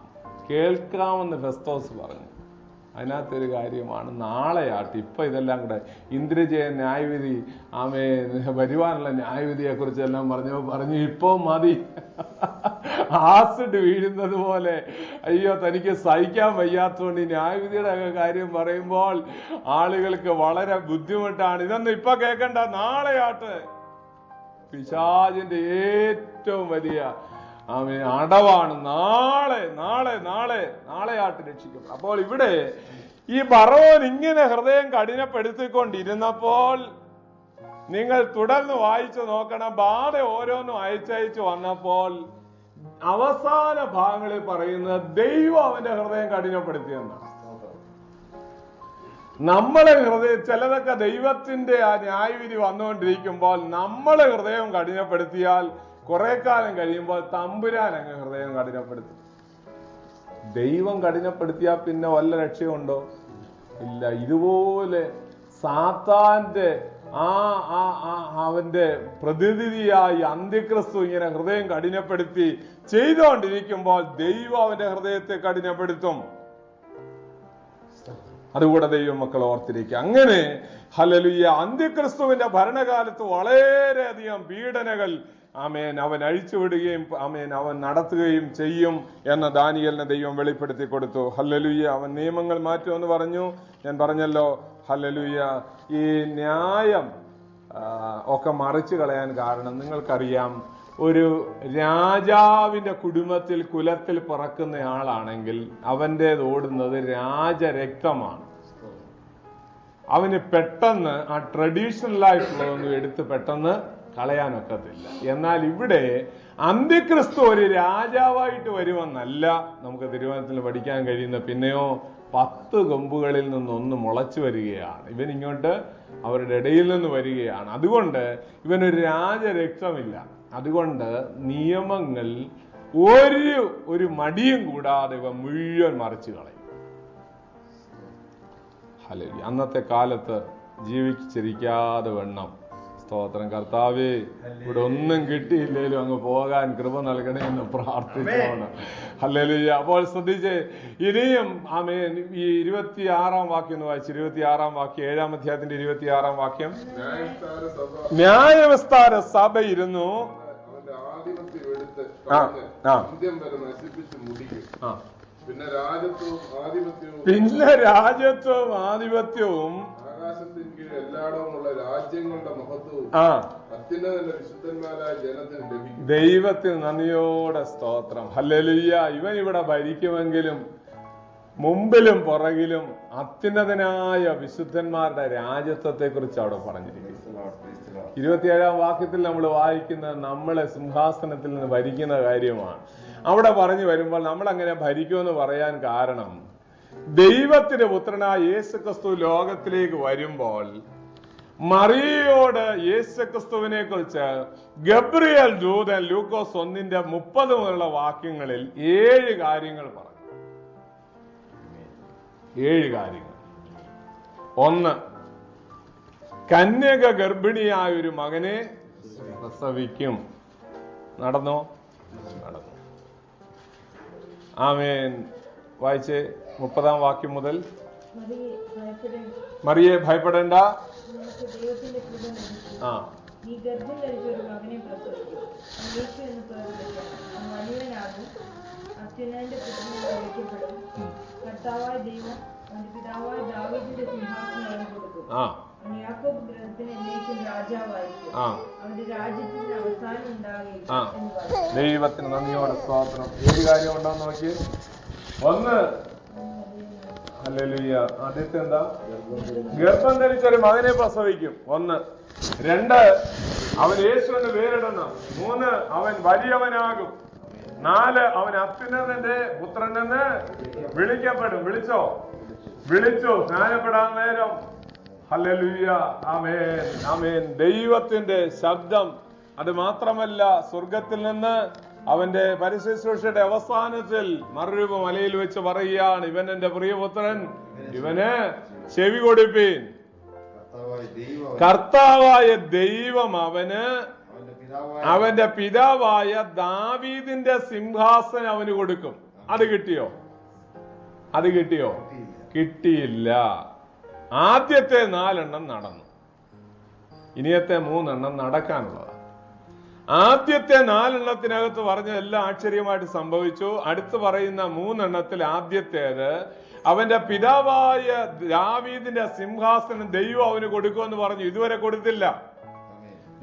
കേൾക്കാമെന്ന് ഫെസ്തോസ് പറഞ്ഞു. അതിനകത്തൊരു കാര്യമാണ് നാളെയാട്ട്. ഇപ്പൊ ഇതെല്ലാം കൂടെ ഇന്ദ്രജയ ന്യായവിധി, വരുവാനുള്ള ന്യായവിധിയെ കുറിച്ചെല്ലാം പറഞ്ഞു ഇപ്പൊ മതി. ആസിഡ് വീഴുന്നത് പോലെ അയ്യോ തനിക്ക് സഹിക്കാൻ വയ്യാത്തതുകൊണ്ട് ഈ ന്യായവിധിയുടെ കാര്യം പറയുമ്പോൾ ആളുകൾക്ക് വളരെ ബുദ്ധിമുട്ടാണ്. ഇതൊന്നും ഇപ്പൊ കേൾക്കണ്ട, നാളെയാട്ട് പിശാചിന്റെ ഏറ്റവും വലിയ അടവാണ്. നാളെയാട്ട് രക്ഷിക്കും. അപ്പോൾ ഇവിടെ ഈ ഫറവോൻ ഇങ്ങനെ ഹൃദയം കഠിനപ്പെടുത്തിക്കൊണ്ടിരുന്നപ്പോൾ നിങ്ങൾ തുടർന്ന് വായിച്ചു നോക്കണം. ബാധ ഓരോന്നും അയച്ചയച്ചു വന്നപ്പോൾ അവസാന ഭാഗങ്ങളിൽ പറയുന്നത് ദൈവം അവന്റെ ഹൃദയം കഠിനപ്പെടുത്തിയെന്നാണ്. നമ്മളെ ഹൃദയം ചിലതൊക്കെ ദൈവത്തിന്റെ ആ ന്യായവിധി വന്നുകൊണ്ടിരിക്കുമ്പോൾ നമ്മളെ ഹൃദയം കഠിനപ്പെടുത്തിയാൽ കുറെ കാലം കഴിയുമ്പോൾ തമ്പുരാൻ അങ്ങ് ഹൃദയം കഠിനപ്പെടുത്തും. ദൈവം കഠിനപ്പെടുത്തിയാൽ പിന്നെ വല്ല രക്ഷയുണ്ടോ? ഇല്ല. ഇതുപോലെ സാത്താന്റെ അവന്റെ പ്രതിനിധിയായി അന്ത്യക്രിസ്തു ഇങ്ങനെ ഹൃദയം കഠിനപ്പെടുത്തി ചെയ്തുകൊണ്ടിരിക്കുമ്പോൾ ദൈവം അവന്റെ ഹൃദയത്തെ കഠിനപ്പെടുത്തും. അതുകൂടെ ദൈവമക്കൾ ഓർത്തിരിക്കുക. അങ്ങനെ ഹല്ലേലൂയ അന്ത്യക്രിസ്തുവിന്റെ ഭരണകാലത്ത് വളരെയധികം പീഡനകൾ അവൻ അഴിച്ചുവിടുകയും അവൻ നടത്തുകയും ചെയ്യും എന്ന് ദാനിയേലിന് ദൈവം വെളിപ്പെടുത്തി കൊടുത്തു. ഹല്ലേലൂയ. അവൻ നിയമങ്ങൾ മാറ്റുമെന്ന് പറഞ്ഞു. ഞാൻ പറഞ്ഞല്ലോ ഹല്ലേലൂയ. ഈ ന്യായം ഒക്കെ മറിച്ചു കളയാൻ കാരണം നിങ്ങൾക്കറിയാം, ഒരു രാജാവിന്റെ കുലത്തിൽ പിറക്കുന്നയാളാണെങ്കിൽ അവൻ്റേത് ഓടുന്നത് രാജരക്തമാണ്. അവന് പെട്ടെന്ന് ആ ട്രഡീഷണൽ ആയിട്ടുള്ളതൊന്നും എടുത്ത് പെട്ടെന്ന് കളയാനൊക്കത്തില്ല. എന്നാൽ ഇവിടെ അന്ത്യക്രിസ്തു ഒരു രാജാവായിട്ട് വരുമെന്നല്ല നമുക്ക് തിരുവനന്തപുരത്തിൽ പഠിക്കാൻ കഴിയുന്ന. പിന്നെയോ 10 കൊമ്പുകളിൽ നിന്നൊന്ന് മുളച്ചു വരികയാണ്. ഇവൻ ഇങ്ങോട്ട് അവരുടെ ഇടയിൽ നിന്ന് വരികയാണ്. അതുകൊണ്ട് ഇവനൊരു രാജരക്തമില്ല. അതുകൊണ്ട് നിയമങ്ങൾ ഒരു മടിയും കൂടാതെ ഇവ മുഴുവൻ മറിച്ചു കളയും. ഹല്ലേലൂയ. അന്നത്തെ കാലത്ത് ജീവിച്ചിരിക്കാതെ വണ്ണം സ്തോത്രം. കർത്താവേ, ഇവിടെ ഒന്നും കിട്ടിയില്ലേലും അങ്ങ് പോകാൻ കൃപ നൽകണേ എന്ന് പ്രാർത്ഥിച്ചോണം. ഹല്ലേലൂയ. അപ്പോൾ ശ്രദ്ധിച്ച് ഇനിയും ഈ 26-ാം വാക്യം ഒന്ന് വായിച്ചു. 26-ാം വാക്യം 7-ാം അധ്യായത്തിന്റെ 26-ാം വാക്യം. ന്യായവിസ്താര സഭ ഇരുന്നു പിന്നെ രാജ്യത്വവും ആധിപത്യവും ആകാശത്തിന് കീഴിൽ എല്ലായിടവുമുള്ള രാജ്യങ്ങളുടെ മഹത്വവും അത്യുന്നതന്റെ വിശുദ്ധന്മാരായ ജനത്തിന് ലഭിക്കും. ദൈവത്തിന് നന്ദിയോടെ സ്തോത്രം. ഹല്ലേലൂയ. ഇവൻ ഇവിടെ ഭരിക്കുമെങ്കിലും മുമ്പിലും പുറകിലും അത്യുന്നതനായ വിശുദ്ധന്മാരുടെ രാജ്യത്വത്തെ കുറിച്ച് അവിടെ പറഞ്ഞിരിക്കുന്നു. 27-ാം വാക്യത്തിൽ നമ്മൾ വായിക്കുന്നത് നമ്മളെ സിംഹാസനത്തിൽ നിന്ന് ഭരിക്കുന്ന കാര്യമാണ്. അവിടെ പറഞ്ഞു വരുമ്പോൾ നമ്മൾ അങ്ങനെ ഭരിക്കുമെന്ന് പറയാൻ കാരണം, ദൈവത്തിന്റെ പുത്രനായ യേശുക്രിസ്തു ലോകത്തിലേക്ക് വരുമ്പോൾ മറിയയോട് യേശുക്രിസ്തുവിനെ കുറിച്ച് ഗബ്രിയേൽ ദൂതൻ ലൂക്കോസ് 1:30 മുതലുള്ള വാക്യങ്ങളിൽ 7 കാര്യങ്ങൾ പറഞ്ഞു. 7 കാര്യങ്ങൾ. 1, കന്യക ഗർഭിണിയായ ഒരു മകനെ പ്രസവിക്കും. നടന്നോ? നടന്നു. ആമേൻ. വായിച്ചേ 30-ാം വാക്യം മുതൽ. മറിയെ ഭയപ്പെടേണ്ട, നീ ഗർഭം ധരിച്ച ഒരു മകനെ പ്രസവിക്കും. യേശു എന്ന് പേർ വിളിക്കണം. വലിയവനാകും, അത്യുന്നതന്റെ പുത്രനെന്ന് വിളിക്കപ്പെടും. കർത്താവായ ദൈവം അവന്റെ പിതാവായ ദാവീദിന്റെ സിംഹാസനം അവന് കൊടുക്കും. യാക്കോബ് ഗൃഹത്തിന് എന്നേക്കും രാജാവായിരിക്കും. അവന്റെ രാജ്യത്തിന് അവസാനം ഉണ്ടാകില്ല എന്ന് പറഞ്ഞു. ദൈവത്തിന് നന്ദിയോടെ സ്തോത്രം. 7 കാര്യം ഉണ്ടോന്ന് നോക്കി. 1, ഹല്ലേലൂയ. ആദ്യത്തെ എന്താ? ഗർഭം ധരിച്ചൊരു മകനെ പ്രസവിക്കും. 1. 2, അവൻ യേശുവിന് പേരിടണം. 3, അവൻ വലിയവനാകും. 4, അവൻ അത്യുന്നതന്റെ പുത്രനെന്ന് വിളിക്കപ്പെടും. വിളിച്ചു സ്നാനപ്പെടാൻ നേരം. ഹല്ലേലൂയ. ആമേൻ, ആമേൻ. ദൈവത്തിന്റെ ശബ്ദം. അത് മാത്രമല്ല, സ്വർഗത്തിൽ നിന്ന് അവന്റെ പരിശുശ്രൂഷയുടെ അവസാനത്തിൽ മറുരൂപ മലയിൽ വെച്ച് പറയുകയാണ്, ഇവൻ എന്റെ പ്രിയപുത്രൻ, ഇവന് ചെവി കൊടുപ്പീൻ. കർത്താവായ ദൈവം അവന്റെ പിതാവായ ദാവീദിന്റെ സിംഹാസനം അവന് കൊടുക്കും. അത് കിട്ടിയോ? അത് കിട്ടിയോ? കിട്ടിയില്ല. ആദ്യത്തെ 4 നടന്നു, ഇനിയത്തെ 3 നടക്കാനുള്ളതാണ്. ആദ്യത്തെ 4 പറഞ്ഞ എല്ലാം ആശ്ചര്യമായിട്ട് സംഭവിച്ചു. അടുത്ത് പറയുന്ന 3 ആദ്യത്തേത്, അവന്റെ പിതാവായ ദാവീദിന്റെ സിംഹാസനം ദൈവം അവന് കൊടുക്കുമെന്ന് പറഞ്ഞു. ഇതുവരെ കൊടുത്തില്ല.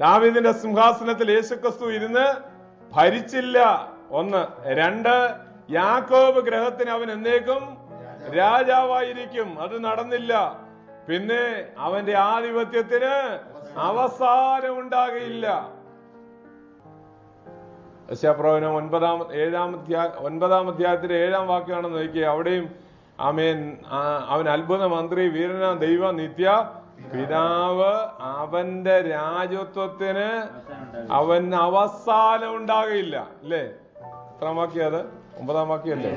ദാവീദിന്റെ സിംഹാസനത്തിൽ യേശുക്രിസ്തു ഇരുന്ന് ഭരിച്ചില്ല. 1. 2, യാക്കോബ് ഗ്രഹത്തിന് അവൻ എന്നേക്കും രാജാവായിരിക്കും. അത് നടന്നില്ല. പിന്നെ അവന്റെ ആധിപത്യത്തിന് അവസാനം ഉണ്ടാകയില്ല. യശയ്യാപ്രവചനം 9-ാം അധ്യായത്തിലെ 7-ാം വാക്യാണെന്ന് നോക്കിയേ. അവിടെയും ആമേൻ, അവൻ അത്ഭുത മന്ത്രി, വീരനാം ദൈവ, നിത്യ പിതാവ്, അവന്റെ രാജത്വത്തിന് അവൻ അവസാനം ഉണ്ടാകയില്ല. അല്ലേ? എത്രാം വാക്യത്? 9-ാം വാക്യല്ലേ?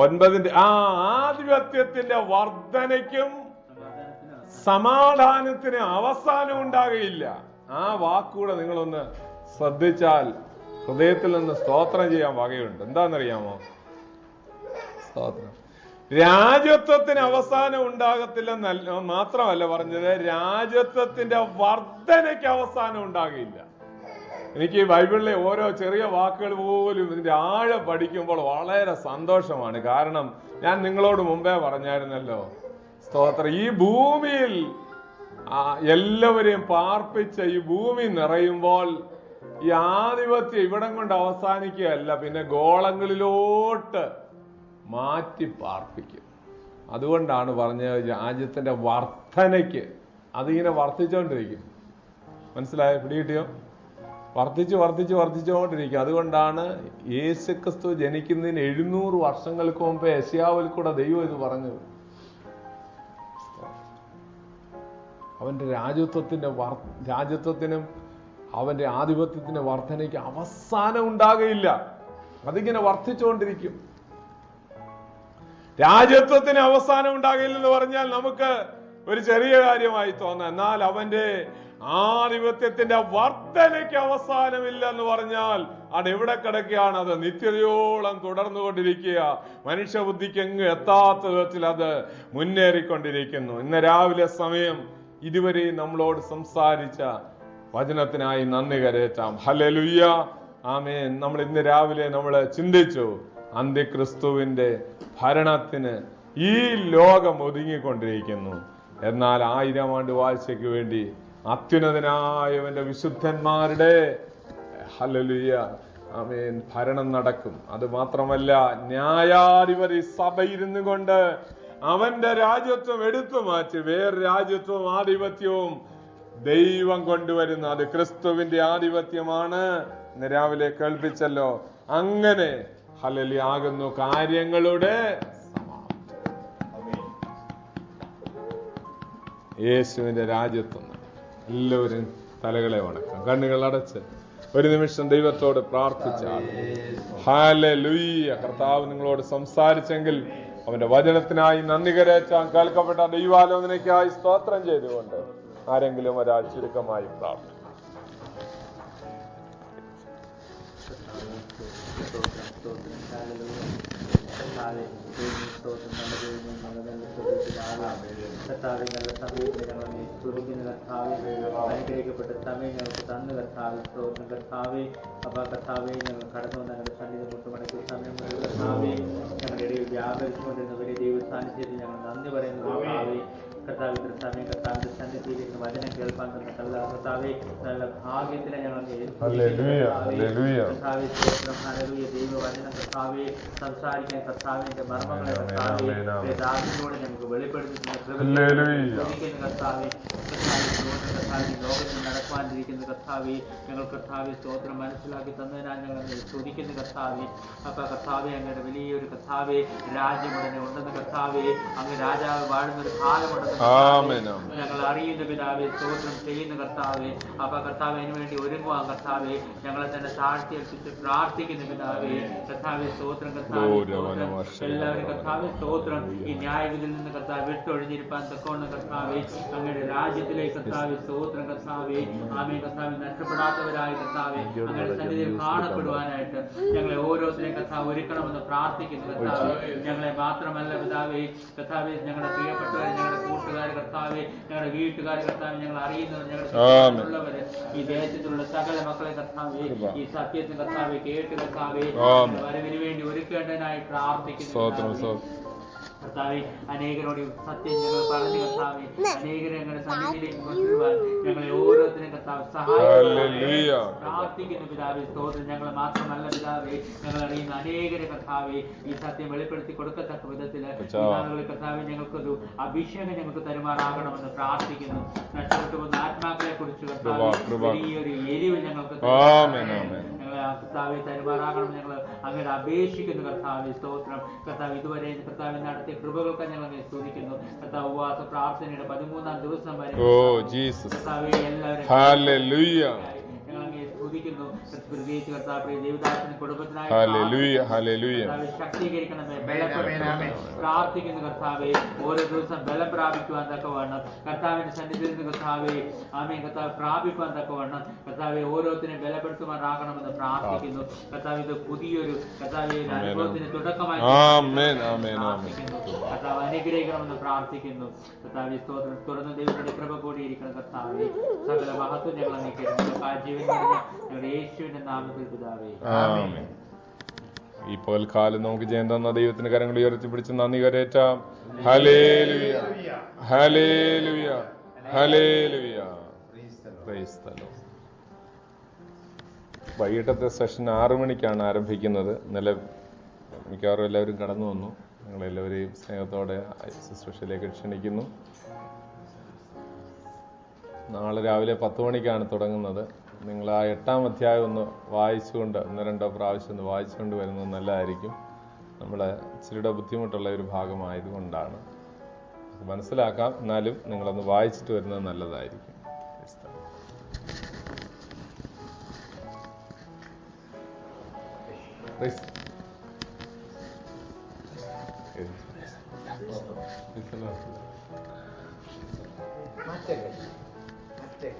9. ആധിപത്യത്തിന്റെ വർധനയ്ക്കും സമാധാനത്തിന് അവസാനം ഉണ്ടാകയില്ല. ആ വാക്കുകൂടെ നിങ്ങളൊന്ന് ശ്രദ്ധിച്ചാൽ ഹൃദയത്തിൽ നിന്ന് സ്തോത്രം ചെയ്യാൻ വകയുണ്ട്. എന്താണെന്നറിയാമോ? സ്തോത്രം. രാജത്വത്തിന് അവസാനം ഉണ്ടാകത്തില്ലെന്നല്ല മാത്രമല്ല പറഞ്ഞത്, രാജത്വത്തിന്റെ വർധനയ്ക്ക് അവസാനം ഉണ്ടാകില്ല. എനിക്ക് ഈ ബൈബിളിലെ ഓരോ ചെറിയ വാക്കുകൾ പോലും ഇതിന്റെ ആഴം പഠിക്കുമ്പോൾ വളരെ സന്തോഷമാണ്. കാരണം ഞാൻ നിങ്ങളോട് മുമ്പേ പറഞ്ഞായിരുന്നല്ലോ, സ്തോത്രം, ഈ ഭൂമിയിൽ എല്ലാവരെയും പാർപ്പിച്ച ഈ ഭൂമി നിറയുമ്പോൾ ഈ ആധിപത്യം ഇവിടം കൊണ്ട് അവസാനിക്കുകയല്ല, പിന്നെ ഗോളങ്ങളിലോട്ട് മാറ്റി പാർപ്പിക്കും. അതുകൊണ്ടാണ് പറഞ്ഞത് രാജ്യത്തിന്റെ വർധനയ്ക്ക്. അതിങ്ങനെ വർദ്ധിച്ചുകൊണ്ടിരിക്കും. മനസ്സിലായോ? പിടികിട്ടിയോ? വർദ്ധിച്ചുകൊണ്ടിരിക്കും. അതുകൊണ്ടാണ് യേശുക്രിസ്തു ജനിക്കുന്നതിന് 700 വർഷങ്ങൾക്ക് മുമ്പേ യെശയ്യാവിൽ കൂടെ ദൈവം ഇത് പറഞ്ഞത്. അവന്റെ രാജ്യത്വത്തിനും അവന്റെ ആധിപത്യത്തിന്റെ വർധനയ്ക്ക് അവസാനം ഉണ്ടാകയില്ല. അതിങ്ങനെ വർദ്ധിച്ചുകൊണ്ടിരിക്കും. രാജ്യത്വത്തിന് അവസാനം ഉണ്ടാകില്ലെന്ന് പറഞ്ഞാൽ നമുക്ക് ഒരു ചെറിയ കാര്യമായി തോന്നാം. എന്നാൽ അവന്റെ ആധിപത്യത്തിന്റെ വർധനയ്ക്ക് അവസാനമില്ല എന്ന് പറഞ്ഞാൽ അത് എവിടെ കിടക്കുകയാണ്? അത് നിത്യതയോളം തുടർന്നുകൊണ്ടിരിക്കുക. മനുഷ്യബുദ്ധിക്ക് എങ്ങും എത്താത്ത വിധത്തിൽ അത് മുന്നേറിക്കൊണ്ടിരിക്കുന്നു. ഇന്ന് രാവിലെ സമയം ഇതുവരെയും നമ്മളോട് സംസാരിച്ച വചനത്തിനായി നന്ദി കരേറ്റാം. ഹല്ലേലൂയ, ആമേൻ. നമ്മൾ ഇന്ന് രാവിലെ നമ്മൾ ചിന്തിച്ചു, അന്ത്യക്രിസ്തുവിന്റെ ഭരണത്തിന് ഈ ലോകം ഒതുങ്ങിക്കൊണ്ടിരിക്കുന്നു. എന്നാൽ 1000 ആണ്ട് വാഴ്ചയ്ക്ക് വേണ്ടി അത്യുന്നതനായവന്റെ വിശുദ്ധന്മാരുടെ ഹല്ലേലൂയ, ആമേൻ, ഭരണം നടക്കും. അത് മാത്രമല്ല, ന്യായാധിപതി സഭയിരുന്നു കൊണ്ട് അവന്റെ രാജ്യത്വം എടുത്തു മാറ്റി വേറെ രാജ്യത്വവും ആധിപത്യവും ദൈവം കൊണ്ടുവരുന്നു. അത് ക്രിസ്തുവിന്റെ ആധിപത്യമാണ്. ഇന്ന് രാവിലെ കേൾപ്പിച്ചല്ലോ. അങ്ങനെ ഹല്ലേലൂയ ആകുന്നു കാര്യങ്ങളുടെ യേശുവിന്റെ രാജ്യത്വം. എല്ലാവരും തലകളെ വണക്കാം, കണ്ണുകൾ അടച്ച് ഒരു നിമിഷം ദൈവത്തോട് പ്രാർത്ഥിച്ചാൽ. ഹല്ലേലൂയ. കർത്താവ് നിങ്ങളോട് സംസാരിച്ചെങ്കിൽ അവന്റെ വചനത്തിനായി നന്ദി കരേറ്റാൻ, കേൾക്കപ്പെട്ട ദൈവാലോചനയ്ക്കായി സ്തോത്രം ചെയ്തുകൊണ്ട് ആരെങ്കിലും ഒരാൾ ചുരുക്കമായി പ്രാർത്ഥിക്കും. കർത്താവേ, നല്ല സമയത്ത് ഞങ്ങളെ സ്തുതിക്കുന്ന കർത്താവേ, അനുഗ്രഹിക്കപ്പെട്ട സമയം ഞങ്ങൾക്ക് തന്നു കർത്താവേ, സ്തോത്രം കർത്താവേ. അപ്പൊ കർത്താവേ, ഞങ്ങൾ കടന്നു വന്ന ഞങ്ങളുടെ സന്നിധി മുട്ടുമടക്കിയ സമയം കർത്താവേ, ഞങ്ങളുടെ ഇടയിൽ വ്യാപരിച്ചുകൊണ്ടിരുന്ന വലിയ ദൈവ സാന്നിധ്യത്തിൽ ഞങ്ങൾ നന്ദി പറയുന്നു കർത്താവേ. കർത്താവ് ഇത്ര സമയം കർത്താവിന്റെ സന്നിധിയിലേക്ക് വചനം കേൾപ്പാൻ തന്ന കർത്താവേ, നല്ല ഭാഗ്യത്തിനെ ഞങ്ങൾ കർത്താവേ, സ്തോത്രം. ഹല്ലേലൂയ. ദൈവവചനം കർത്താവേ സംസാരിക്കാൻ കർത്താവിന്റെ മർമ്മങ്ങളെ കർത്താവേ ദാസനോട് ഞങ്ങൾക്ക് വെളിപ്പെടുത്തി കർത്താവേ. ലോകത്തിൽ നടക്കാനിരിക്കുന്ന കർത്താവെ, ഞങ്ങൾ കർത്താവെ സ്തോത്രം മനസ്സിലാക്കി തന്നതിനാൽ ഞങ്ങൾ സ്തുതിക്കുന്ന കർത്താവെ. അപ്പൊ കർത്താവെ, അങ്ങയുടെ വലിയൊരു കർത്താവെ രാജ്യം ഉടനെ ഉണ്ടെന്ന് കർത്താവെ, അങ്ങ് രാജാവ് വാഴുന്ന ഒരു കാലമുണ്ടെന്ന് ആമേൻ. ഞങ്ങൾ അറിയുന്ന പിതാവേ, സ്തോത്രം ചെയ്യുന്ന കർത്താവേ. അപ്പ കർത്താവ് അതിനു വേണ്ടി ഒരുങ്ങുവാൻ കർത്താവേ, ഞങ്ങളെ തന്നെ താഴ്ത്തി ഏൽപ്പിച്ച് പ്രാർത്ഥിക്കുന്ന പിതാവേ. കർത്താവേ സ്തോത്രം, കർത്താവേ സ്തോത്രം. എല്ലാവരും കർത്താവേ സ്തോത്രം. ഈ ന്യായവിധിയിൽ നിന്ന് കർത്താവ് വിട്ടൊഴിഞ്ഞിരിപ്പാൻ തക്കവണ്ണം കർത്താവേ, അങ്ങയുടെ രാജ്യത്തിലേക്ക് കർത്താവേ സ്തോത്രം കർത്താവേ. ആമേൻ കർത്താവേ, നഷ്ടപ്പെടാത്തവരായി കർത്താവേ അങ്ങയുടെ സന്നിധിയിൽ കാണപ്പെടുവാനായിട്ട് ഞങ്ങളെ ഓരോരുത്തരെയും കർത്താവ് ഒരുക്കണമെന്ന് പ്രാർത്ഥിക്കുന്നു കർത്താവേ. ഞങ്ങളെ മാത്രമല്ല പിതാവേ, കർത്താവേ ഞങ്ങളുടെ പ്രിയപ്പെട്ടവരെ, ഞങ്ങളുടെ കൂട്ടുകാർ കർത്താവേ, ഞങ്ങളുടെ വീട്ടുകാർ കർത്താവേ, ഞങ്ങൾ അറിയുന്നവർ, ഞങ്ങളുടെ ഈ ദേശത്തിലുള്ള സകല മക്കളെ കർത്താവേ, ഈ സത്യത്തിന് കർത്താവേ കേട്ട് കർത്താവേ വരവിന് വേണ്ടി ഒരുക്കേണ്ടതിനായി പ്രാർത്ഥിക്കുന്നു കർത്താവേ. അനേകരോട് സത്യം ഞങ്ങൾ പറഞ്ഞു കർത്താവേ, അനേകരെ ഞങ്ങളുടെ സന്നിധിയിലേക്ക് കൊണ്ടുവരുവാൻ ഞങ്ങളെ ഓരോരുത്തരും കർത്താവ് സഹായിക്കുന്നു പ്രാർത്ഥിക്കുന്നു പിതാവേ. സ്തോത്രം. ഞങ്ങൾ മാത്രമല്ല പിതാവേ, ഞങ്ങൾ അറിയുന്ന അനേകരെ കർത്താവേ ഈ സത്യം വെളിപ്പെടുത്തി കൊടുക്കത്തക്ക വിധത്തില് കർത്താവേ ഞങ്ങൾക്കൊരു അഭിഷേകം ഞങ്ങൾക്ക് തരുമാറാകണമെന്ന് പ്രാർത്ഥിക്കുന്നു. നഷ്ടപ്പെട്ടു പോകുന്ന ആത്മാക്കളെ കുറിച്ച് കർത്താവേ വലിയൊരു എരിവ് ഞങ്ങൾക്ക് ഞങ്ങളെ കർത്താവെ തരുമാറാകണം ഞങ്ങൾ അങ്ങനെ അപേക്ഷിക്കുന്നു കർത്താവേ. സ്തോത്രം. കർത്താവ് ഇതുവരെ കർത്താവ് നടത്തിയ കൃപകൾക്ക് ഞങ്ങൾ സ്തുതിക്കുന്നു. കർത്താവ് ഉപവാസ പ്രാർത്ഥനയുടെ 13-ാം ദിവസം വരെ കർത്താവെ എല്ലാവരും സ്തുതിക്കുന്നു. പ്രത്യേകിച്ച് കർത്താവ് ദേവദാസനും കുടുംബത്തിനായി ശക്തീകരിക്കണമേ, ബലപ്പെടുത്തണമേ പ്രാർത്ഥിക്കുന്നു കർത്താവെ. ഓരോ ദിവസം ബലം പ്രാപിക്കുവാൻ തക്കവണ്ണം കർത്താവിന്റെ സന്നിധിയിൽ നിന്ന് കർത്താവെ ആമേൻ കർത്താവ് പ്രാപിക്കുവാൻ തക്കവണ്ണം കർത്താവെ ഓരോരുത്തരെയും ബലപ്പെടുത്തുവാനാകണമെന്ന് പ്രാർത്ഥിക്കുന്നു കർത്താവ്. ഇത് പുതിയൊരു കർത്താവെ അനുഭവത്തിന് തുടക്കമായി പ്രാർത്ഥിക്കുന്നു കർത്താവ്. അനുഗ്രഹിക്കണമെന്ന് പ്രാർത്ഥിക്കുന്നു കർത്താവെ. സ്തോത്രം. തുറന്ന ദൈവത്തിന്റെ കൃപ കൂടിയിരിക്കണം കർത്താവെ. സകല മഹത്വം ഞങ്ങൾ ജീവൻ ഞങ്ങളുടെ യേശുവിന്റെ നാമത്തിൽ പിതാവേ. ഈ പോൽക്കാലം നമുക്ക് ചെയ്യാൻ തന്ന ദൈവത്തിന്റെ കരങ്ങൾ ഉയർത്തിപ്പിടിച്ച് നന്ദി കരേറ്റാം. Hallelujah, hallelujah, hallelujah. Praise the lord. വൈകിട്ടത്തെ സെഷൻ 6 മണിക്കാണ് ആരംഭിക്കുന്നത്. മിക്കവാറും എല്ലാവരും കടന്നു വന്നു. ഞങ്ങളെല്ലാവരെയും സ്നേഹത്തോടെ ശുശ്രൂഷയിലേക്ക് ക്ഷണിക്കുന്നു. നാളെ രാവിലെ 10 മണിക്കാണ് തുടങ്ങുന്നത്. നിങ്ങൾ ആ 8-ാം അധ്യായം ഒന്ന് വായിച്ചുകൊണ്ട് 1-2 പ്രാവശ്യം ഒന്ന് വായിച്ചുകൊണ്ട് വരുന്നത് നല്ലതായിരിക്കും. നമ്മളെ ഇച്ചിരിയുടെ ബുദ്ധിമുട്ടുള്ള ഒരു ഭാഗമായതുകൊണ്ടാണ്. മനസ്സിലാക്കാം, എന്നാലും നിങ്ങളൊന്ന് വായിച്ചിട്ട് വരുന്നത് നല്ലതായിരിക്കും. മറ്റേ